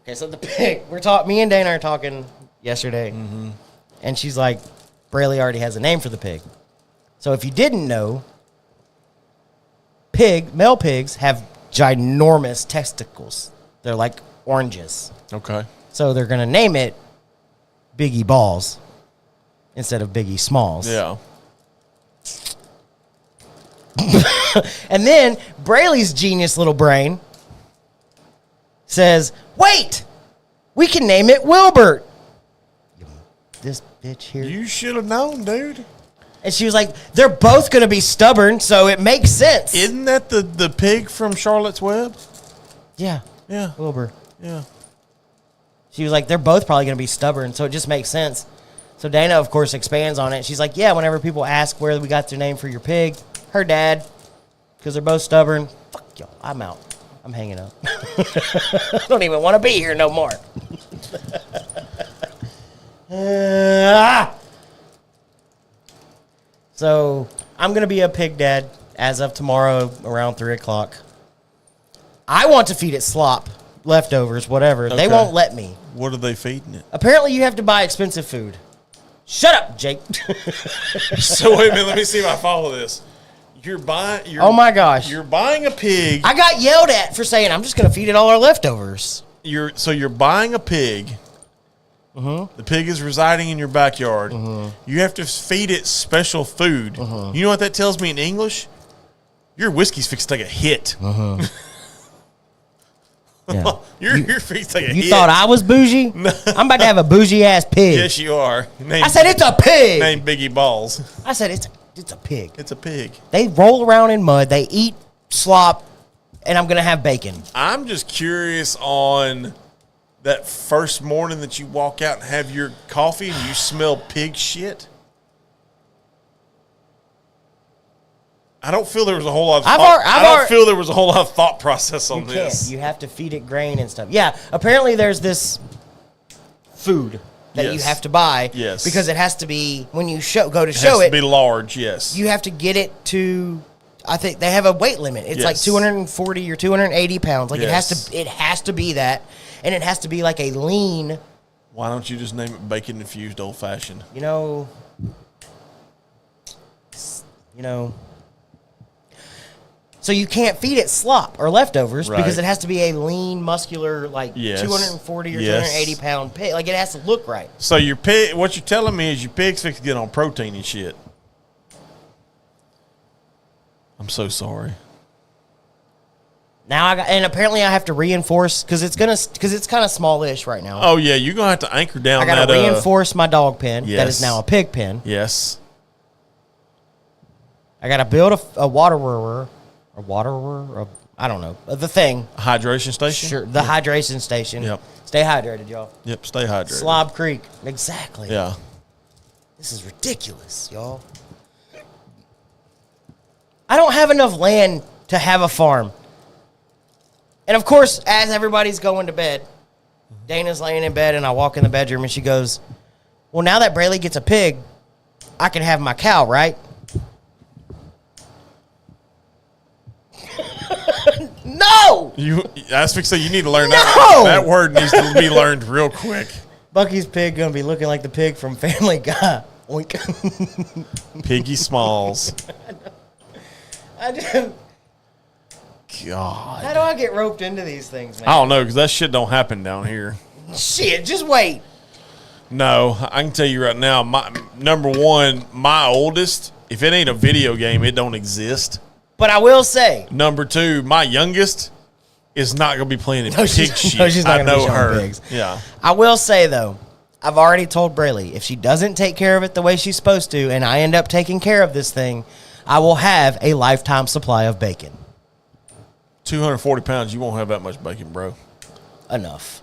Okay, so the pig, me and Dana are talking yesterday, and she's like, Braley already has a name for the pig. So if you didn't know, male pigs have ginormous testicles. They're like oranges. Okay. So they're going to name it Biggie Balls instead of Biggie Smalls. Yeah. And then Braley's genius little brain says, wait, we can name it Wilbert. This bitch here. You should have known, dude. And she was like, they're both going to be stubborn, so it makes sense. Isn't that the pig from Charlotte's Web? Yeah. Yeah. Wilbur. Yeah. She was like, they're both probably going to be stubborn, so it just makes sense. So Dana, of course, expands on it. She's like, yeah, whenever people ask where we got their name for your pig, her dad, because they're both stubborn. Fuck y'all. I'm out. I'm hanging up. I don't even want to be here no more. So I'm going to be a pig dad as of tomorrow around 3 o'clock. I want to feed it slop, leftovers, whatever. Okay. They won't let me. What are they feeding it? Apparently, you have to buy expensive food. Shut up, Jake. So wait a minute. Let me see if I follow this. Oh my gosh! You're buying a pig. I got yelled at for saying I'm just going to feed it all our leftovers. You're buying a pig. Mm-hmm. The pig is residing in your backyard. Mm-hmm. You have to feed it special food. Mm-hmm. You know what that tells me in English? Your whiskey's fixed to take a hit. Mm-hmm. Yeah. You're fixed to take a hit. You thought I was bougie? No. I'm about to have a bougie ass pig. Yes, you are. I said it's a pig. Named Biggie Balls. I said it's a pig. It's a pig. They roll around in mud. They eat slop, and I'm gonna have bacon. I'm just curious on that first morning that you walk out and have your coffee and you smell pig shit. I don't feel there was a whole lot of I don't feel there was a whole lot of thought process on this. You have to feed it grain and stuff. Yeah, apparently there's this food that you have to buy. Yes. Because it has to be, when you go to It show has it, to be large, yes. you have to get it to, I think they have a weight limit. It's like Yes. 240 or 280 pounds. Like Yes. it has to be that. And it has to be like a lean, Why don't you just name it bacon infused old fashioned? you know. So you can't feed it slop or leftovers because it has to be a lean, muscular, like Yes. 240 or Yes. 280 pound pig. Like it has to look right. So your pig, what you're telling me is your pig's fixed to get on protein and shit. I'm so sorry. Now and apparently I have to reinforce because it's kind of smallish right now. Oh yeah, you're gonna have to anchor down. I got to reinforce my dog pen that is yes. now a pig pen. Yes. I got to build a waterer, I don't know, the thing. Hydration station. Sure, the hydration station. Yep. Stay hydrated, y'all. Yep. Stay hydrated. Slob Creek, exactly. Yeah. This is ridiculous, y'all. I don't have enough land to have a farm. And of course, as everybody's going to bed, Dana's laying in bed and I walk in the bedroom and she goes, well, now that Brayley gets a pig, I can have my cow, right? No! That's because you need to learn No! that. That word needs to be learned real quick. Bucky's pig gonna be looking like the pig from Family Guy. Oink. Piggy Smalls. I just, God. how do I get roped into these things, man? I don't know, because that shit don't happen down here. Shit, just wait. No, I can tell you right now, my number one, my oldest, if it ain't a video game, it don't exist. But I will say, Number two, my youngest is not going to be playing in pig shit. no, she's not I gonna be know showing her. pigs. Yeah. I will say, though, I've already told Brayley, if she doesn't take care of it the way she's supposed to, and I end up taking care of this thing, I will have a lifetime supply of bacon. 240 pounds, you won't have that much bacon, bro. Enough.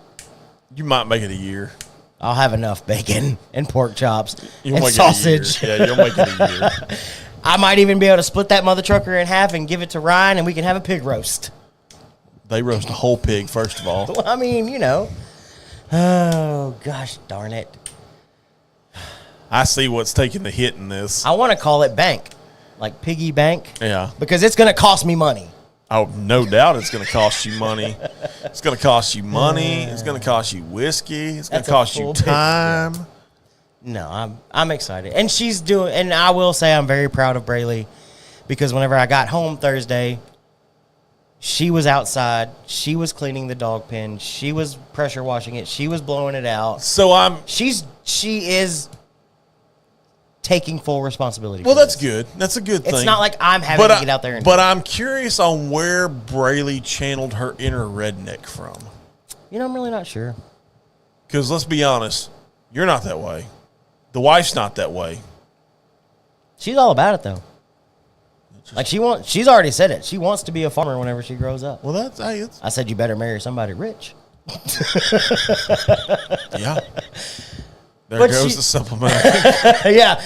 You might make it a year. I'll have enough bacon and pork chops You'll and make sausage. it a year. Yeah, you'll make it a year. I might even be able to split that mother trucker in half and give it to Ryan, and we can have a pig roast. They roast a whole pig, first of all. Well, I mean, you know. Oh, gosh darn it. I see what's taking the hit in this. I want to call it bank, like piggy bank. Yeah. Because it's going to cost me money. Oh, no doubt it's going to cost you money. It's going to cost you money. It's going to cost you whiskey. It's going to cost you time. No, I'm excited. And she's doing, and I will say I'm very proud of Brayley because whenever I got home Thursday, she was outside. She was cleaning the dog pen. She was pressure washing it. She was blowing it out. So She is taking full responsibility. Well, for that's this. good. That's a good thing. It's not like I'm having to get out there and But I'm curious on where Brayley channeled her inner redneck from. You know, I'm really not sure. Because let's be honest, you're not that way. The wife's not that way. She's all about it though. Like she's already said it. She wants to be a farmer whenever she grows up. Well, that's it's, I said you better marry somebody rich. yeah. There But goes the supplement. Yeah.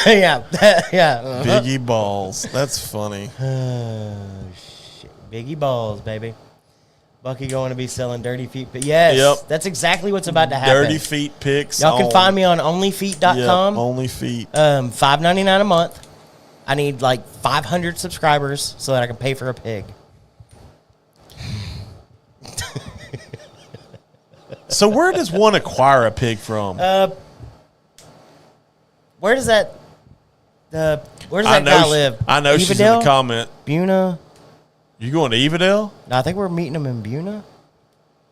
Yeah. Yeah. Uh-huh. Biggie balls. That's funny. Shit. Biggie balls, baby. Bucky going to be selling dirty feet. But yes, Yep. that's exactly what's about to happen. Dirty feet pics. Y'all can find me on onlyfeet.com. Yep, only feet. $5.99 a month. I need like 500 subscribers so that I can pay for a pig. So where does one acquire a pig from? Where does that guy live? I know she's in the comment. Buna. You going to Evadale? No, I think we're meeting him in Buna.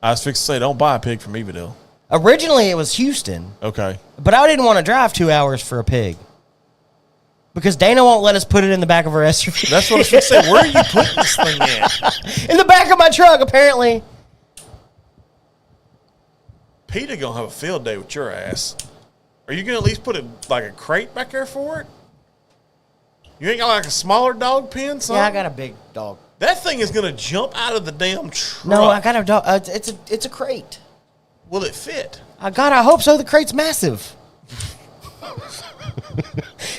I was fixed to say, don't buy a pig from Evadale. Originally, it was Houston. Okay. But I didn't want to drive 2 hours for a pig. Because Dana won't let us put it in the back of our SUV. That's what I was fixed to say. Where are you putting this thing at? In the back of my truck, apparently. Peter going to have a field day with your ass. Are you going to at least put a crate back there for it? You ain't got like a smaller dog pen, son? Yeah, I got a big dog. That thing is going to jump out of the damn truck. No, I got a dog. It's a crate. Will it fit? I hope so. The crate's massive.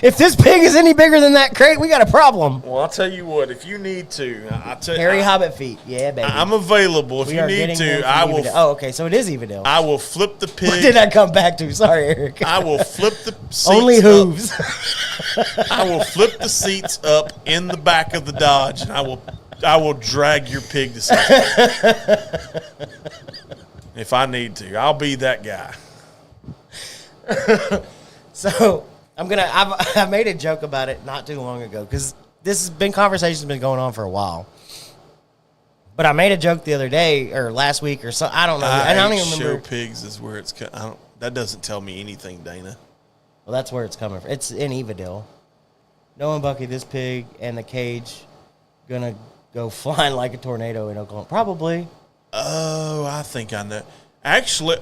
If this pig is any bigger than that crate, we got a problem. Well, I'll tell you what. If you need to, Harry Hobbit feet. Yeah, baby. I'm available. If you need to, I will. Oh, okay. So it is Evadale. I will flip the pig. What did I come back to? Sorry, Eric. I will flip the seats Only hooves. I will flip the seats up in the back of the Dodge, and I will drag your pig to safety. If I need to, I'll be that guy. So I made a joke about it not too long ago because conversation's been going on for a while. But I made a joke the other day or last week or so. I don't know. I don't even remember. Show pigs is where it's. That doesn't tell me anything, Dana. Well, that's where it's coming from. It's in Evadale. Knowing Bucky, this pig and the cage gonna go flying like a tornado in Oklahoma. Probably. Oh, I think I know. Actually,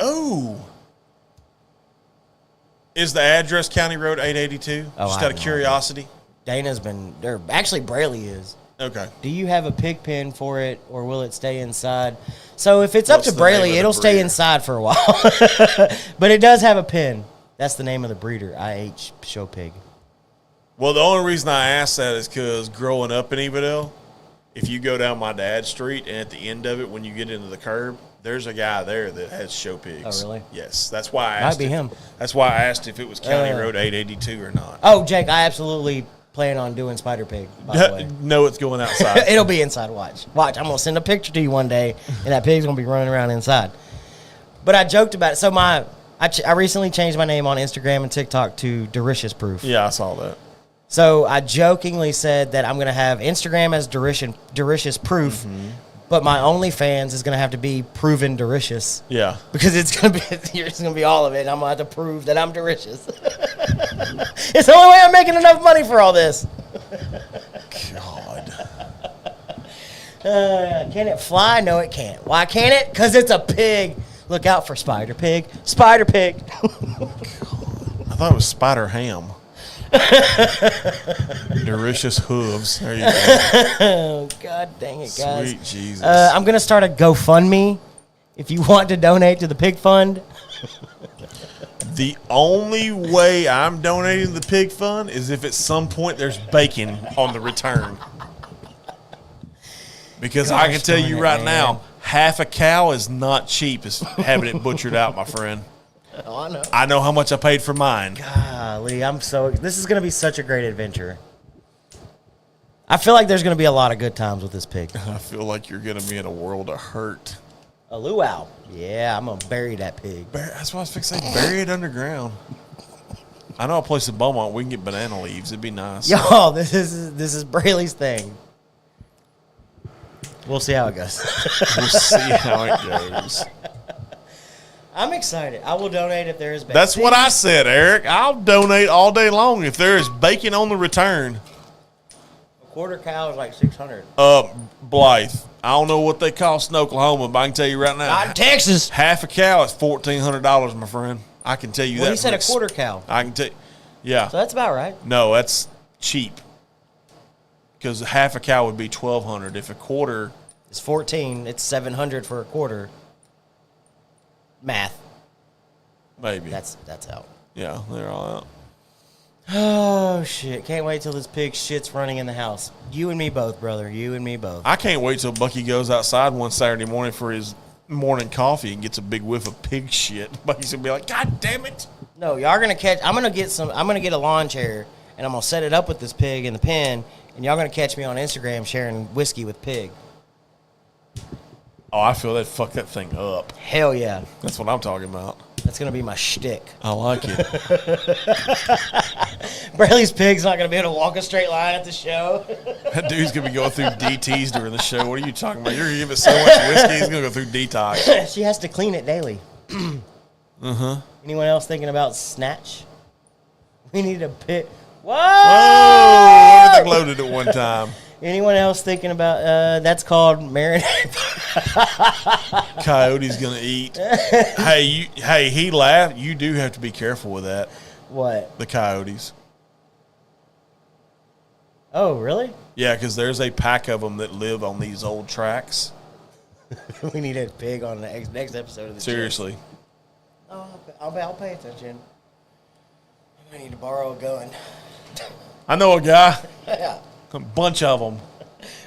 is the address County Road 882? Just out of curiosity. Dana's been there. Actually, Braley is. Okay. Do you have a pig pen for it, or will it stay inside? So if it's up to Braley, it'll stay inside for a while. But it does have a pen. That's the name of the breeder, IH Show Pig. Well, the only reason I asked that is because growing up in Evadale, if you go down my dad's street and at the end of it, when you get into the curb, there's a guy there that has show pigs. Oh, really? Yes. That's why I asked. Might be him. That's why I asked if it was County Road 882 or not. Oh, Jake, I absolutely plan on doing Spider Pig, by the way. No, it's going outside. It'll be inside. Watch. I'm going to send a picture to you one day, and that pig's going to be running around inside. But I joked about it. So I recently changed my name on Instagram and TikTok to Delicious Proof. Yeah, I saw that. So I jokingly said that I'm going to have Instagram as Delicious Proof, but my OnlyFans is going to have to be Proven Delicious. Yeah. Because it's going to be all of it, and I'm going to have to prove that I'm delicious. It's the only way I'm making enough money for all this. God. Can it fly? No, it can't. Why can't it? Because it's a pig. Look out for Spider Pig. Spider Pig. I thought it was Spider Ham. Delicious hooves. There you go. Oh, God dang it, guys. Sweet Jesus. I'm going to start a GoFundMe if you want to donate to the pig fund. The only way I'm donating to the pig fund is if at some point there's bacon on the return. Because I can tell you right now, half a cow is not cheap as having it butchered out, my friend. Oh, I know. I know how much I paid for mine. Golly, this is going to be such a great adventure. I feel like there's going to be a lot of good times with this pig. I feel like you're going to be in a world of hurt. A luau. Yeah, I'm going to bury that pig. That's what I was fixing to say. Bury it underground. I know a place in Beaumont we can get banana leaves. It'd be nice. Y'all, this is Braley's thing. We'll see how it goes. We'll see how it goes. I'm excited. I will donate if there is bacon. That's what I said, Eric. I'll donate all day long if there is bacon on the return. A quarter cow is like $600. Blythe. I don't know what they cost in Oklahoma, but I can tell you right now. Not in Texas. Half a cow is $1,400, my friend. I can tell you that. Well, he said a quarter cow. I can tell. Yeah. So that's about right. No, that's cheap. Because half a cow would be $1,200. If a quarter is 14, it's $700 for a quarter. Math. Maybe. That's out. Yeah, they're all out. Oh, shit. Can't wait till this pig shit's running in the house. You and me both, brother. You and me both. I can't wait till Bucky goes outside one Saturday morning for his morning coffee and gets a big whiff of pig shit. Bucky's going to be like, God damn it. No, y'all are going to catch. I'm going to get a lawn chair, and I'm going to set it up with this pig in the pen, and y'all going to catch me on Instagram sharing whiskey with pig. Oh, I feel that fuck that thing up. Hell yeah. That's what I'm talking about. That's going to be my shtick. I like it. Bradley's pig's not going to be able to walk a straight line at the show. That dude's going to be going through DTs during the show. What are you talking about? You're going to give it so much whiskey, he's going to go through detox. She has to clean it daily. Anyone else thinking about snatch? We need a pig. Whoa! Whoa! Everything loaded at one time. Anyone else thinking about that's called marinade? Coyote's gonna eat. Hey, he laughed. You do have to be careful with that. What? The coyotes. Oh, really? Yeah, because there's a pack of them that live on these old tracks. We need a pig on the next episode of the Seriously. Oh, I'll pay attention. I need to borrow a gun. I know a guy. Yeah. A bunch of them.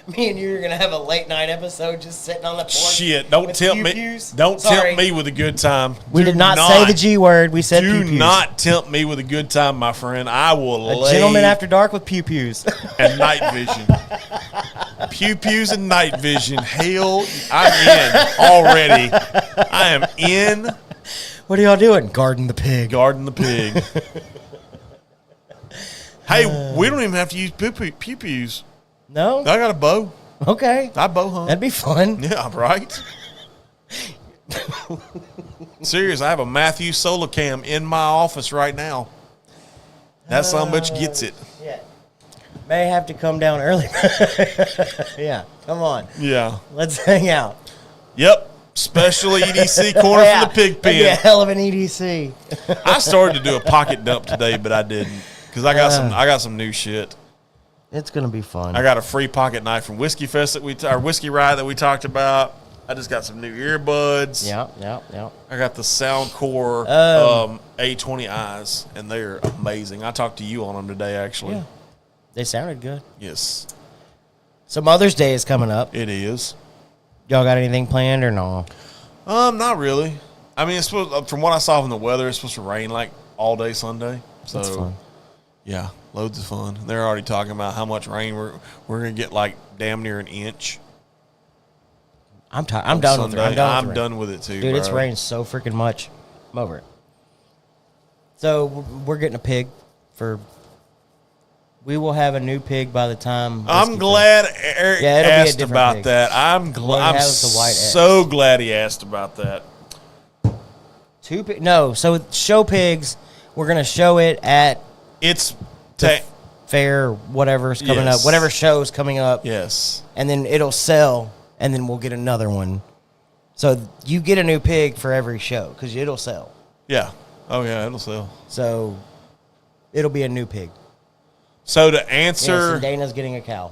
Me and you are gonna have a late night episode just sitting on the porch. Shit! Don't tempt me. Don't tempt me with a good time. We did not say the G word. We said do pew-pews. not tempt me with a good time, my friend. I will lay gentleman after dark with pew pews and night vision. Pew pews and night vision. Hell, I'm in already. I am in. What are y'all doing? Guarding the pig. Guarding the pig. Hey, we don't even have to use pew pews. No? I got a bow. Okay. I bow hunt. That'd be fun. Yeah, right. Serious, I have a Matthew solar cam in my office right now. That son of a bitch gets it. Yeah. May have to come down early. Yeah, come on. Yeah. Let's hang out. Yep. Special EDC corner for the pig pen. That'd be a hell of an EDC. I started to do a pocket dump today, but I didn't because I got some new shit. It's gonna be fun. I got a free pocket knife from Whiskey Fest our Whiskey Ride that we talked about. I just got some new earbuds. Yeah. I got the Soundcore A20Is, and they're amazing. I talked to you on them today, actually. Yeah. They sounded good. Yes. So Mother's Day is coming up. It is. Y'all got anything planned or no? Not really. I mean, it's supposed, from what I saw from the weather, it's supposed to rain like all day Sunday. So, that's fun. Yeah, loads of fun. They're already talking about how much rain we're going to get, like damn near an inch. I'm done with it. I'm done with it too, dude. bro. It's rained so freaking much. I'm over it. So we're getting a pig for. We will have a new pig by the time. I'm glad Eric asked about pig. that. I'm so glad he asked about that. So show pigs. We're gonna show it at fair, whatever's coming up, whatever show's coming up. Yes, and then it'll sell, and then we'll get another one. So you get a new pig for every show because it'll sell. Yeah. Oh yeah, it'll sell. So it'll be a new pig. So to answer, yes, and Dana's getting a cow.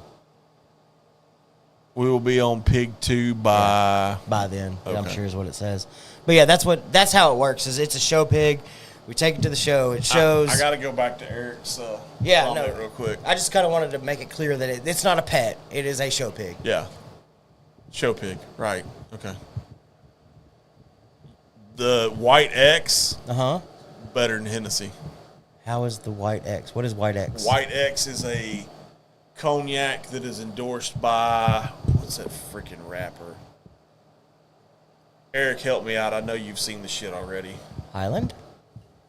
We will be on pig 2 by then. Okay. I'm sure is what it says. But yeah, that's how it works. Is it's a show pig. We take it to the show. It shows. I got to go back to Eric's comment real quick. I just kind of wanted to make it clear that it's not a pet. It is a show pig. Yeah. Show pig. Right. Okay. The White X. Better than Hennessy. How is the White X? What is White X? White X is a cognac that is endorsed by, what's that freaking rapper? Eric, help me out. I know you've seen the shit already. Highland?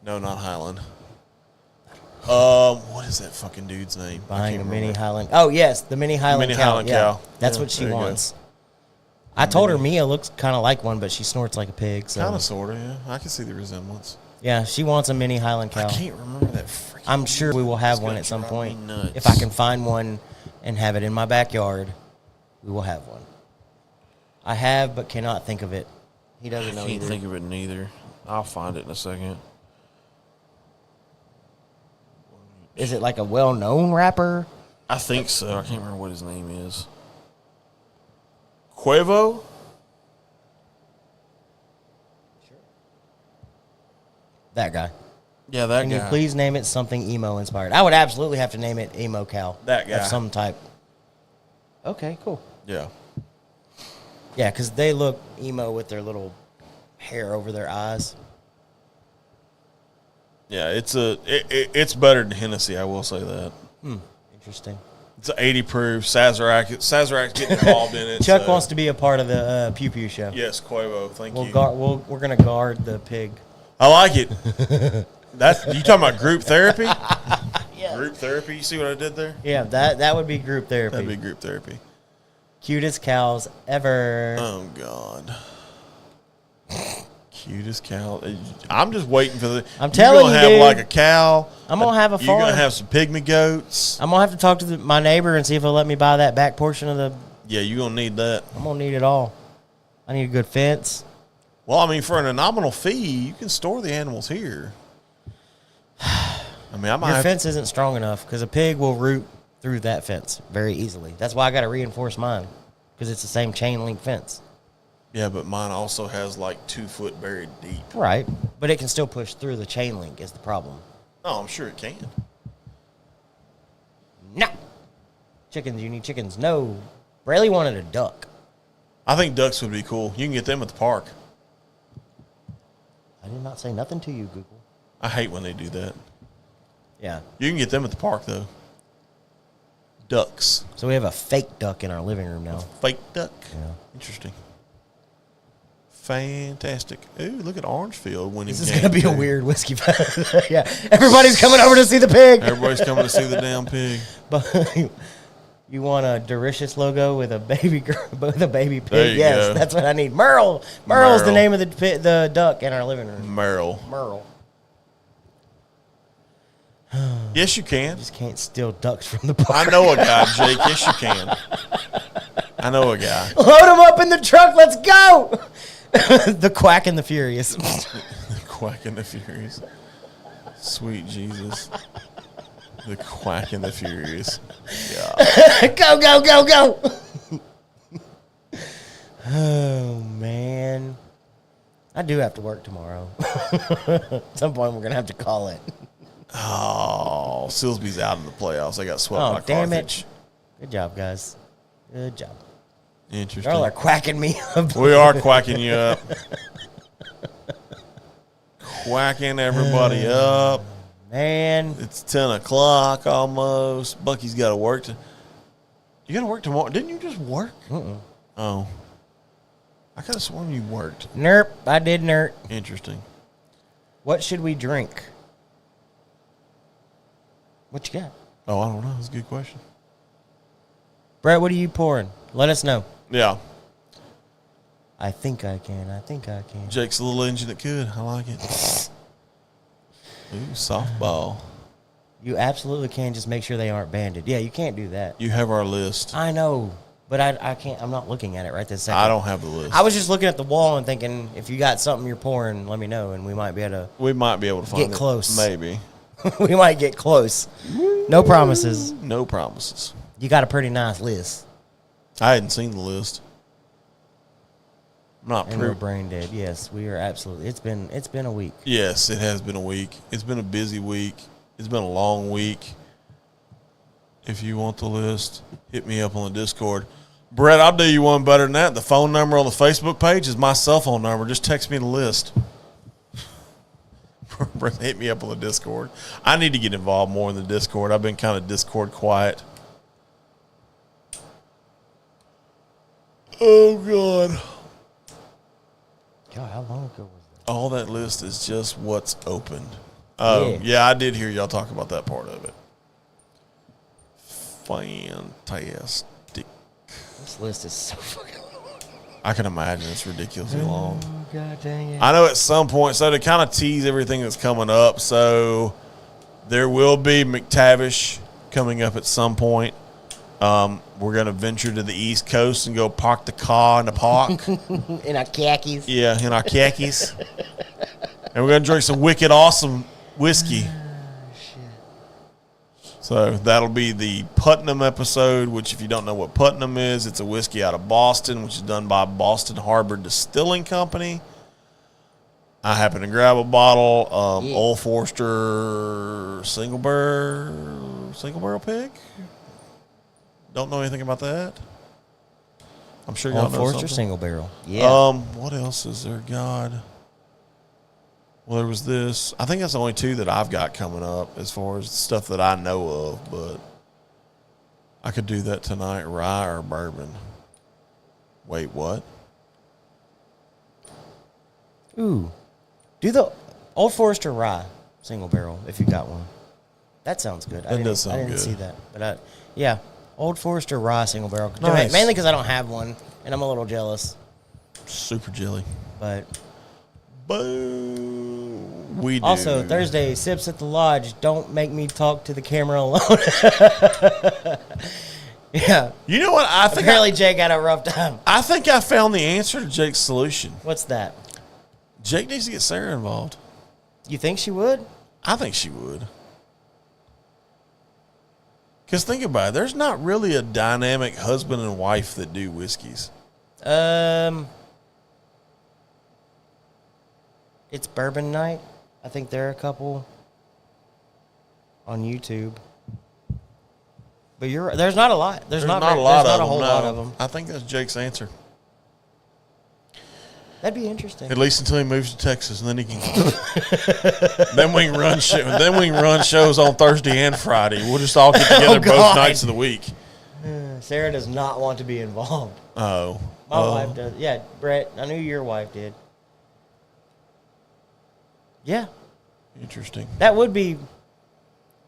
No, not Highland. What is that fucking dude's name? Buying a mini Highland. Oh, yes, the mini Highland cow. That's what she wants. I told her Mia looks kind of like one, but she snorts like a pig. So. Kind of, sort of, yeah. I can see the resemblance. Yeah, she wants a mini Highland cow. I can't remember that freaking. I'm sure we will have one at some point. If I can find one and have it in my backyard, we will have one. I have, but cannot think of it. He doesn't know either. I can't think of it neither. I'll find it in a second. Is it like a well-known rapper? I think so. I can't remember what his name is. Quavo? That guy. Yeah, that guy. Can you please name it something emo inspired? I would absolutely have to name it Emo Cow. That guy. Of some type. Okay, cool. Yeah. Yeah, because they look emo with their little hair over their eyes. Yeah, it's better than Hennessy, I will say that. Interesting. It's an 80 proof. Sazarak's getting involved in it. Chuck wants to be a part of the Pew Pew show. Yes, Quavo. Thank you. We're going to guard the pig. I like it. You talking about group therapy? Yeah. Group therapy. You see what I did there? Yeah, that would be group therapy. That'd be group therapy. Cutest cows ever. Oh, God. Cutest cow. I'm just waiting for the. I'm telling you, You're going to have dude. like a cow. I'm going to have a farm. You're going to have some pygmy goats. I'm going to have to talk to my neighbor and see if he'll let me buy that back portion of the. Yeah, you're going to need that. I'm going to need it all. I need a good fence. Well, I mean, for an nominal fee, you can store the animals here. I mean, Your fence isn't strong enough because a pig will root through that fence very easily. That's why I got to reinforce mine because it's the same chain link fence. Yeah, but mine also has like 2 foot buried deep. Right, but it can still push through the chain link is the problem. Oh, I'm sure it can. No. Chickens, you need chickens. No. Braley wanted a duck. I think ducks would be cool. You can get them at the park. I did not say nothing to you, Google. I hate when they do that. Yeah. You can get them at the park, though. Ducks. So we have a fake duck in our living room now. Fake duck. Yeah. Interesting. Fantastic. Ooh, look at Orangefield when This is going to be a weird whiskey. Yeah. Everybody's coming over to see the pig. Everybody's coming to see the damn pig. But you want a Delicious logo with a baby girl, with a baby pig? There you Yes, go. that's what I need. Merle's the name of the duck in our living room. Merle. Yes, you can. Just can't steal ducks from the park. I know a guy, Jake. Yes, you can. I know a guy. Load them up in the truck. Let's go. The Quack and the Furious. The Quack and the Furious. Sweet Jesus. The Quack and the Furious. Yeah. Go. Oh, man. I do have to work tomorrow. At some point, we're going to have to call it. Oh, Silsby's out in the playoffs. They got swept by damn Carthage. it. Good job, guys. Good job. Interesting. Y'all are quacking me up. We are quacking you up. Quacking everybody up. Man. It's 10 o'clock almost. Bucky's got to work. You got to work tomorrow. Didn't you just work? Oh. I could have sworn you worked. Nerp. I did nerp. Interesting. What should we drink? What you got? Oh, I don't know. That's a good question. Brett, what are you pouring? Let us know. Yeah. I think I can. Jake's a little engine that could. I like it. Ooh, softball. You absolutely can. Just make sure they aren't banded. Yeah, you can't do that. You have our list. I know, but I can't. I'm not looking at it right this second. I don't have the list. I was just looking at the wall and thinking, if you got something you're pouring, let me know, and we might be able We might be able to find Get close. Maybe. to. We might get close. No promises. No promises. You got a pretty nice list. I hadn't seen the list. I'm not And we're proof. brain dead. Yes, we are absolutely. It's been a week. Yes, it has been a week. It's been a busy week. It's been a long week. If you want the list, hit me up on the Discord. Brett, I'll do you one better than that. The phone number on the Facebook page is my cell phone number. Just text me the list. Brett, hit me up on the Discord. I need to get involved more in the Discord. I've been kind of Discord quiet. Oh, God. God, how long ago was that? All that list is just what's opened. Oh, yeah, I did hear y'all talk about that part of it. Fantastic. This list is so fucking long. I can imagine it's ridiculously long. Oh, God dang it. I know at some point, so to kind of tease everything that's coming up, so there will be McTavish coming up at some point. We're going to venture to the East Coast and go park the car in the park. In our khakis. Yeah, in our khakis. And we're going to drink some wicked awesome whiskey. So that'll be the Putnam episode, which if you don't know what Putnam is, it's a whiskey out of Boston, which is done by Boston Harbor Distilling Company. I happened to grab a bottle. Old Forester single barrel pig. Don't know anything about that. I'm sure y'all Old know Forester something. single barrel. Yeah. What else is there? God. Well, there was this. I think that's the only two that I've got coming up as far as stuff that I know of. But I could do that tonight, rye or bourbon. Wait, what? Ooh. Do the Old Forester rye single barrel if you got one. That sounds good. That does sound I didn't good. see that. But, yeah, Old Forester rye single barrel. Nice. Mainly because I don't have one, and I'm a little jealous. Super jelly. But Boom. We do. also, Thursday, Sips at the Lodge. Don't make me talk to the camera alone. Yeah. You know what? I think Apparently, Jake had a rough time. I think I found the answer to Jake's solution. What's that? Jake needs to get Sarah involved. You think she would? I think she would. Because think about it. There's not really a dynamic husband and wife that do whiskeys. It's Bourbon Night. I think they're a couple on YouTube. But there's not a lot. There's not a whole lot of them. I think that's Jake's answer. That'd be interesting. At least until he moves to Texas, and then he can. Then we can run shows on Thursday and Friday. We'll just all get together both nights of the week. Sarah does not want to be involved. Oh, My wife does. Yeah, Brett. I knew your wife did. Yeah, interesting. that would be.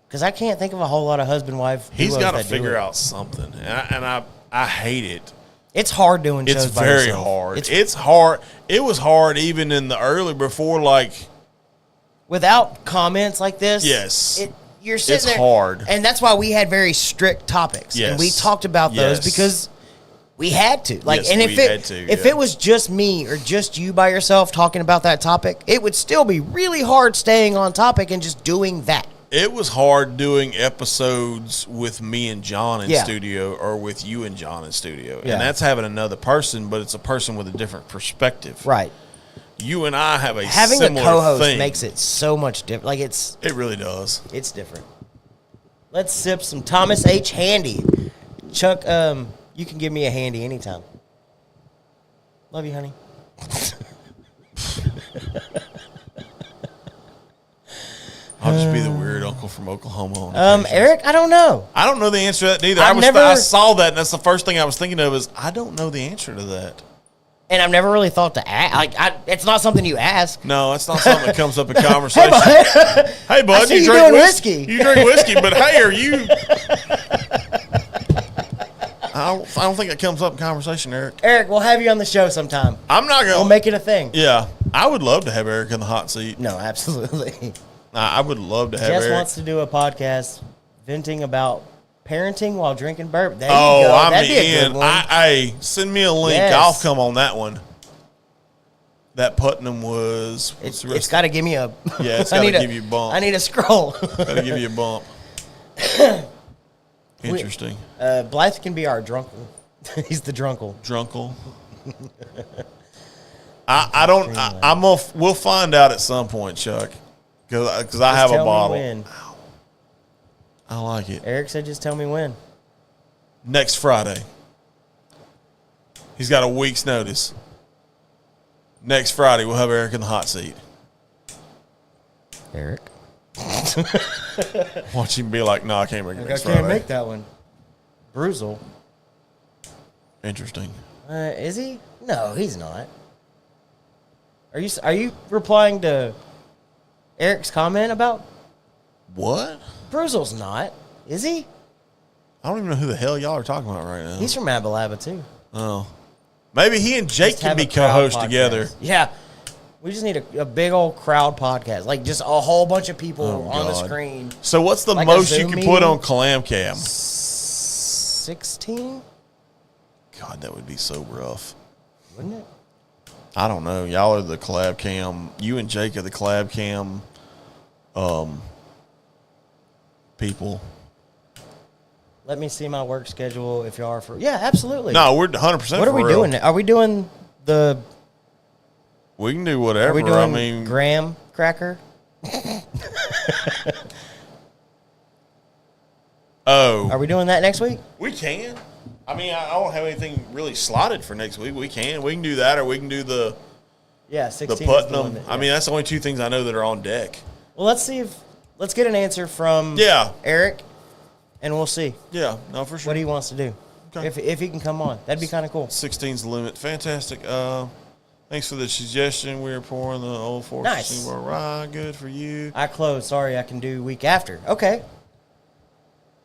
Because I can't think of a whole lot of husband-wife. He's got to figure out something, and I hate it. It's hard doing shows. It's very hard. It's hard. It was hard even in the early before, like without comments like this. Yes, you're sitting it's there, hard, and that's why we had very strict topics. Yes, and we talked about those because we had to. Like, yes, and if it was just me or just you by yourself talking about that topic, it would still be really hard staying on topic and just doing that. It was hard doing episodes with me and John in studio or with you and John in studio. Yeah. And that's having another person, but it's a person with a different perspective. Having You and I have a similar co-host thing. makes it so much different. Like it really does. It's different. Let's sip some Thomas H. Handy. Chuck, you can give me a handy anytime. Love you, honey. I'll just be the weird uncle from Oklahoma. On occasions. Eric, I don't know. I don't know the answer to that neither. I saw that, and that's the first thing I was thinking of is I don't know the answer to that. And I've never really thought to ask. It's not something you ask. No, it's not something that comes up in conversation. Hey, bud, I see you drink whiskey. You drink whiskey, but hey, are you? I don't think it comes up in conversation, Eric. Eric, we'll have you on the show sometime. I'm not going to. We'll make it a thing. Yeah, I would love to have Eric in the hot seat. No, absolutely. I would love to have Jess Eric. wants to do a podcast venting about parenting while drinking bourbon. There you go. I'm That'd be a in. good one. Send me a link. Yes. I'll come on that one. That Putnam was. It's got to give me a. Yeah, it's got to give you a bump. I need a scroll. Got to give you a bump. Interesting. Blythe can be our drunkle. He's the drunkle. Drunkle. I don't. We'll find out at some point, Chuck. Because I have a bottle. When. I like it. Eric said, "Just tell me when." Next Friday. He's got a week's notice. Next Friday, we'll have Eric in the hot seat. Eric. Watch him be like, "No, I can't make it next I can't Friday." make that one. Bruzel. Interesting. Is he? No, he's not. Are you replying to Eric's comment about What? Bruzel's not? Is he? I don't even know who the hell y'all are talking about right now. He's from Abilaba too. Oh. Maybe he and Jake Just can have be a crowd co-hosts podcast. together. Yeah. We just need a big old crowd podcast. Like just a whole bunch of people on the screen. So what's the Like a most you Zoom can meeting? put on Clam Cam? 16? God, that would be so rough. Wouldn't it? I don't know. Y'all are the collab cam. You and Jake are the collab cam people. Let me see my work schedule if y'all are for. Yeah, absolutely. No, we're 100% What are we doing? Are we doing the. We can do whatever. Are we doing I mean, graham cracker? Oh. Are we doing that next week? We can. I mean, I don't have anything really slotted for next week. We can. We can do that, or we can do the Yeah, 16 the is the Putnam. one that- I mean, that's the only two things I know that are on deck. Well, let's get an answer from Yeah. Eric, and we'll see Yeah, no, for sure. what he wants to do. Okay. If he can come on, that'd be kind of cool. 16's the limit. Fantastic. Thanks for the suggestion. We were pouring the Old Forester Nice. Single Barrel Rye. Good for you. I closed. Sorry, I can do week after. Okay.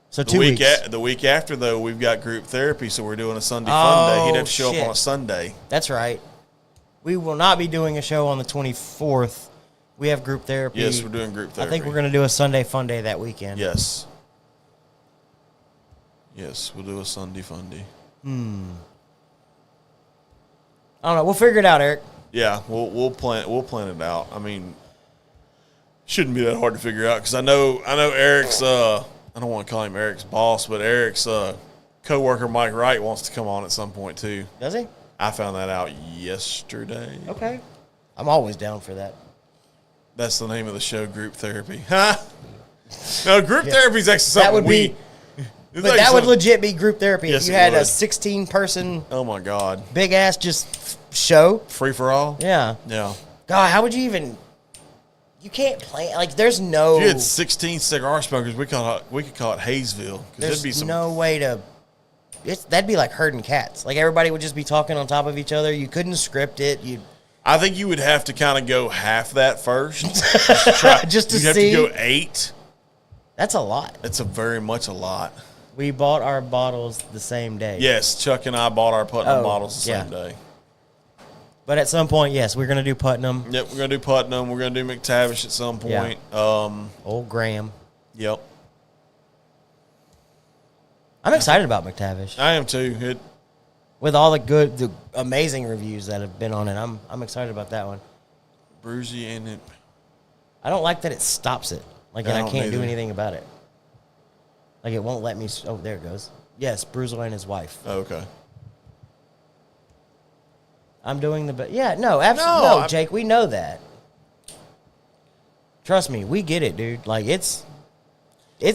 So The 2 week weeks. the week after, though, we've got group therapy, so we're doing a Sunday fun day. He'd have to show shit. up on a Sunday. That's right. We will not be doing a show on the 24th. We have group therapy. Yes, we're doing group therapy. I think we're going to do a Sunday fun day that weekend. Yes. Yes, we'll do a Sunday fun day. I don't know. We'll figure it out, Eric. Yeah, we'll plan it out. I mean, shouldn't be that hard to figure out because I know Eric's. I don't want to call him Eric's boss, but Eric's coworker Mike Wright wants to come on at some point too. Does he? I found that out yesterday. Okay. I'm always down for that. That's the name of the show, Group Therapy. Huh? No, group therapy is actually something That would be. It's But like that would something- legit be group therapy. Yes, if you it had a would. 16-person, Oh my God! big-ass just show. Free for all. Yeah. Yeah. God, how would you even... You can't play... Like, there's no... If you had 16 cigar smokers, we could call it Hayesville. 'Cause There's there'd be some. no way to... That'd be like herding cats. Like, everybody would just be talking on top of each other. You couldn't script it. You I think you would have to kind of go half that first. just to You'd have see. to go 8. That's a lot. That's very much a lot. We bought our bottles the same day. Yes, Chuck and I bought our Putnam Oh, bottles the yeah. same day. But at some point, yes, we're going to do Putnam. Yep, we're going to do Putnam. We're going to do McTavish at some point. Old Graham. Yep. I'm excited about McTavish. I am too. With all the amazing reviews that have been on it, I'm excited about that one. Bruzy and it. I don't like that it stops it. Like, I and I don't can't do either. anything about it. Like, it won't let me... Oh, there it goes. Yes, Bruzel and his wife. Oh, okay. I'm doing the... Yeah, no, absolutely. No, I'm- Jake, we know that. Trust me, we get it, dude. Like, it's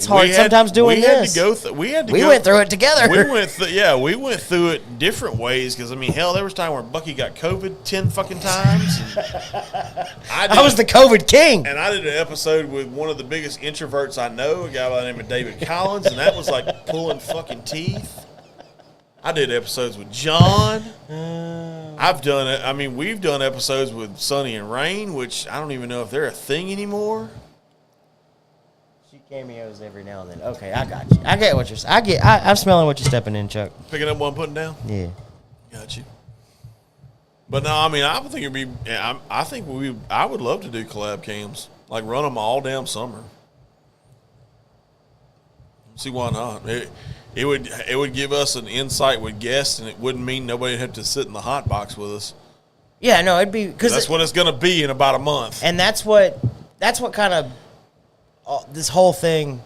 hard sometimes doing this. We had to We go went through it together. We went through it different ways because I mean, hell, there was time where Bucky got COVID 10 fucking times. I was the COVID king. And I did an episode with one of the biggest introverts I know, a guy by the name of David Collins, and that was like pulling fucking teeth. I did episodes with John. I've done it. I mean, we've done episodes with Sonny and Rain, which I don't even know if they're a thing anymore. She cameos every now and then. Okay, I got you. I get what you're saying. I'm smelling what you're stepping in, Chuck. Picking up what I'm putting down. Yeah. Got you. But no, I mean, I would think it'd be. I would love to do collab cams, like run them all damn summer. See why not? It would give us an insight with guests, and it wouldn't mean nobody would have to sit in the hot box with us. Yeah, no, it'd be because That's what it's going to be in about a month. and that's what kind of this whole thing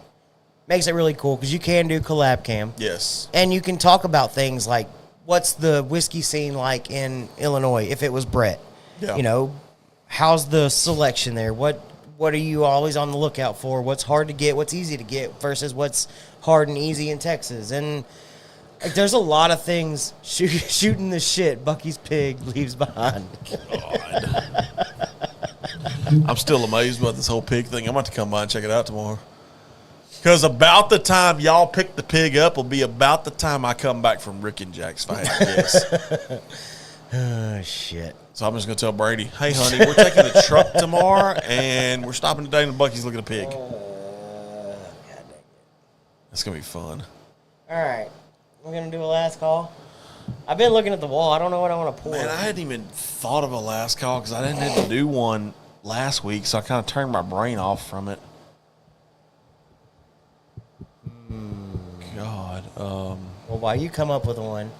makes it really cool because you can do collab cam Yes. and you can talk about things like what's the whiskey scene like in Illinois if it was Brett. Yeah. You know, how's the selection there? What are you always on the lookout for? What's hard to get? What's easy to get versus what's hard and easy in Texas? And like, there's a lot of things shooting the shit Bucky's pig leaves behind. God. I'm still amazed about this whole pig thing. I'm about to come by and check it out tomorrow. Because about the time y'all pick the pig up will be about the time I come back from Rick and Jack's, if I had to guess. Oh, shit. So I'm just going to tell Brady, hey, honey, we're taking the truck tomorrow, and we're stopping today in the Bucky's looking at a pig. God dang it. That's going to be fun. All right. We're going to do a last call. I've been looking at the wall. I don't know what I want to pour. Man, I hadn't even thought of a last call because I didn't have to do one last week, so I kind of turned my brain off from it. God. Well, while you come up with one.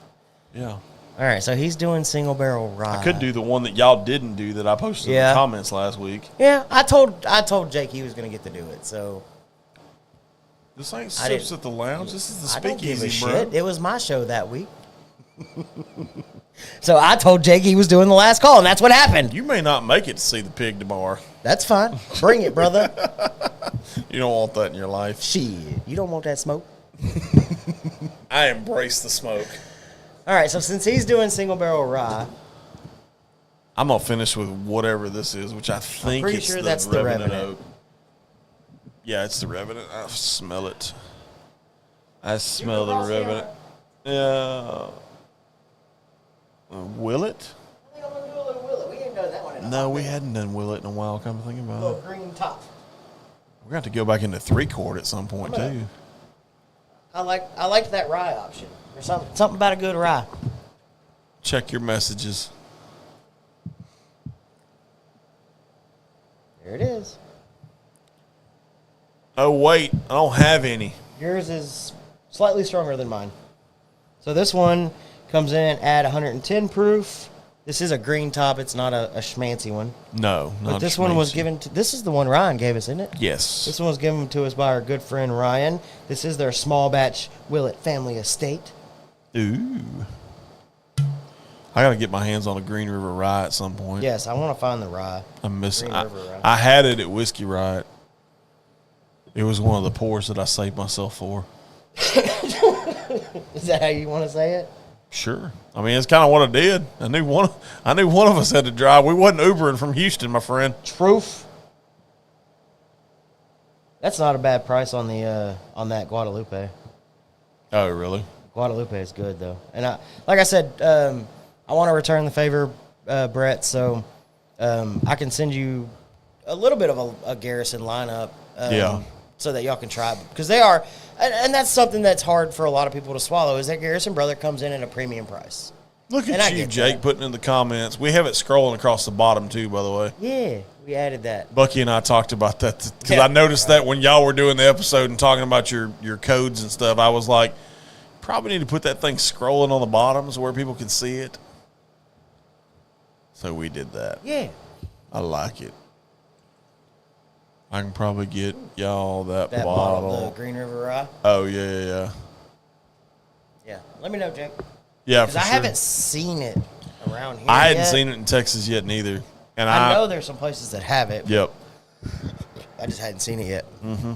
Yeah. All right, so he's doing single barrel rye. I could do the one that y'all didn't do that I posted in the comments last week. Yeah, I told Jake he was going to get to do it, so. This ain't I didn't- Sips at the Lounge. This is the I don't give a Speakeasy, bro. shit. It was my show that week. So I told Jake he was doing the last call, and that's what happened. You may not make it to see the pig tomorrow. That's fine. Bring it, brother. You don't want that in your life. Shit. You don't want that smoke? I embrace the smoke. All right, so since he's doing single barrel rye, I'm going to finish with whatever this is, which I think pretty it's sure the that's the Revenant Revenant. Oak. Yeah, it's the Revenant. I smell it. I smell the ribbon. Yeah. Willet? I think I'm going to do a little Willet. We ain't done that one in a No, hot we minute. hadn't done Willet in a while. Come to think A about little it. green top. We're going to have to go back into 3-quart at some point, too. I liked that rye option. There's something about a good rye. Check your messages. There it is. Oh, wait. I don't have any. Yours is slightly stronger than mine. So this one comes in at 110 proof. This is a green top. It's not a schmancy one. No, not But this one was given to... This is the one Ryan gave us, isn't it? Yes. This one was given to us by our good friend Ryan. This is their small batch Willet family estate. Ooh. I got to get my hands on a Green River Rye at some point. Yes, I want to find the rye. I'm missing. Green River Rye. I had it at Whiskey Riot. It was one of the pours that I saved myself for. Is that how you want to say it? Sure. I mean, it's kind of what I did. I knew one of us had to drive. We wasn't Ubering from Houston, my friend. Truth. That's not a bad price on the on that Guadalupe. Oh, really? Guadalupe is good though, and like I said, I want to return the favor, Brett. So I can send you a little bit of a Garrison lineup. Yeah. So that y'all can try, because they are, and that's something that's hard for a lot of people to swallow, is that Garrison Brother comes in at a premium price. Look And I at you, get Jake, that. putting in the comments. We have it scrolling across the bottom, too, by the way. Yeah, we added that. Bucky and I talked about that because Yeah, I noticed that when y'all were doing the episode and talking about your codes and stuff, I was like, probably need to put that thing scrolling on the bottom so where people can see it. So we did that. Yeah. I like it. I can probably get y'all that That bottle. bottle, the Green River Rye. Oh, yeah. Yeah. Let me know, Jake. Yeah, Because for I sure. haven't seen it around here I hadn't yet. seen it in Texas yet neither. And I know there's some places that have it. Yep. I just hadn't seen it yet. Mm-hmm.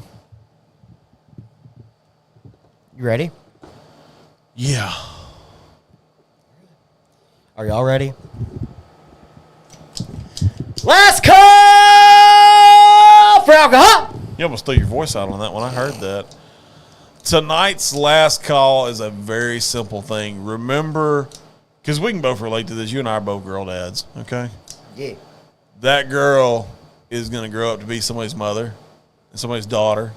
You ready? Yeah. Are y'all ready? Last call for alcohol. You almost threw your voice out on that one. I heard that. Tonight's last call is a very simple thing. Remember, because we can both relate to this. You and I are both girl dads, okay? Yeah. That girl is going to grow up to be somebody's mother and somebody's daughter.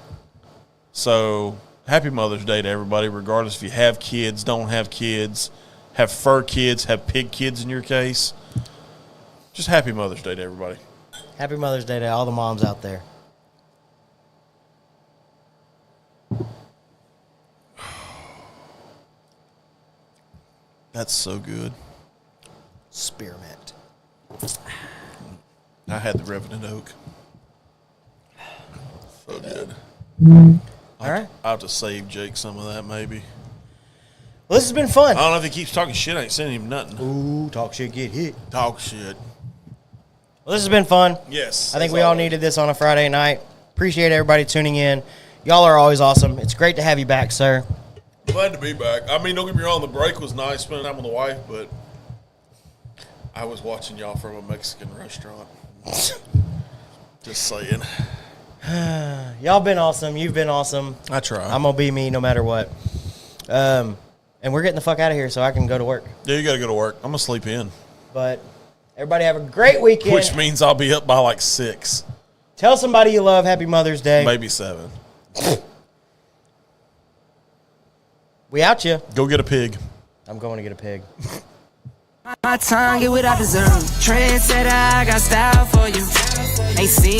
So, happy Mother's Day to everybody, regardless if you have kids, don't have kids, have fur kids, have pig kids in your case. Just happy Mother's Day to everybody. Happy Mother's Day to all the moms out there. That's so good. Spearmint. I had the Revenant Oak. So good. All right. I'll have to save Jake some of that, maybe. Well, this has been fun. I don't know if he keeps talking shit. I ain't sending him nothing. Ooh, talk shit, get hit. Talk shit. Well, this has been fun. Yes. I think we all needed this on a Friday night. Appreciate everybody tuning in. Y'all are always awesome. It's great to have you back, sir. Glad to be back. I mean, don't get me wrong. The break was nice, spending time with the wife, but I was watching y'all from a Mexican restaurant. Just saying. Y'all been awesome. You've been awesome. I try. I'm going to be me no matter what. And we're getting the fuck out of here so I can go to work. Yeah, you got to go to work. I'm going to sleep in. But everybody have a great weekend. Which means I'll be up by like 6. Tell somebody you love. Happy Mother's Day. Maybe 7. We out you. Go get a pig. I'm going to get a pig. My tongue, get what I deserve. Trendsetter, I got style for you. Ain't seen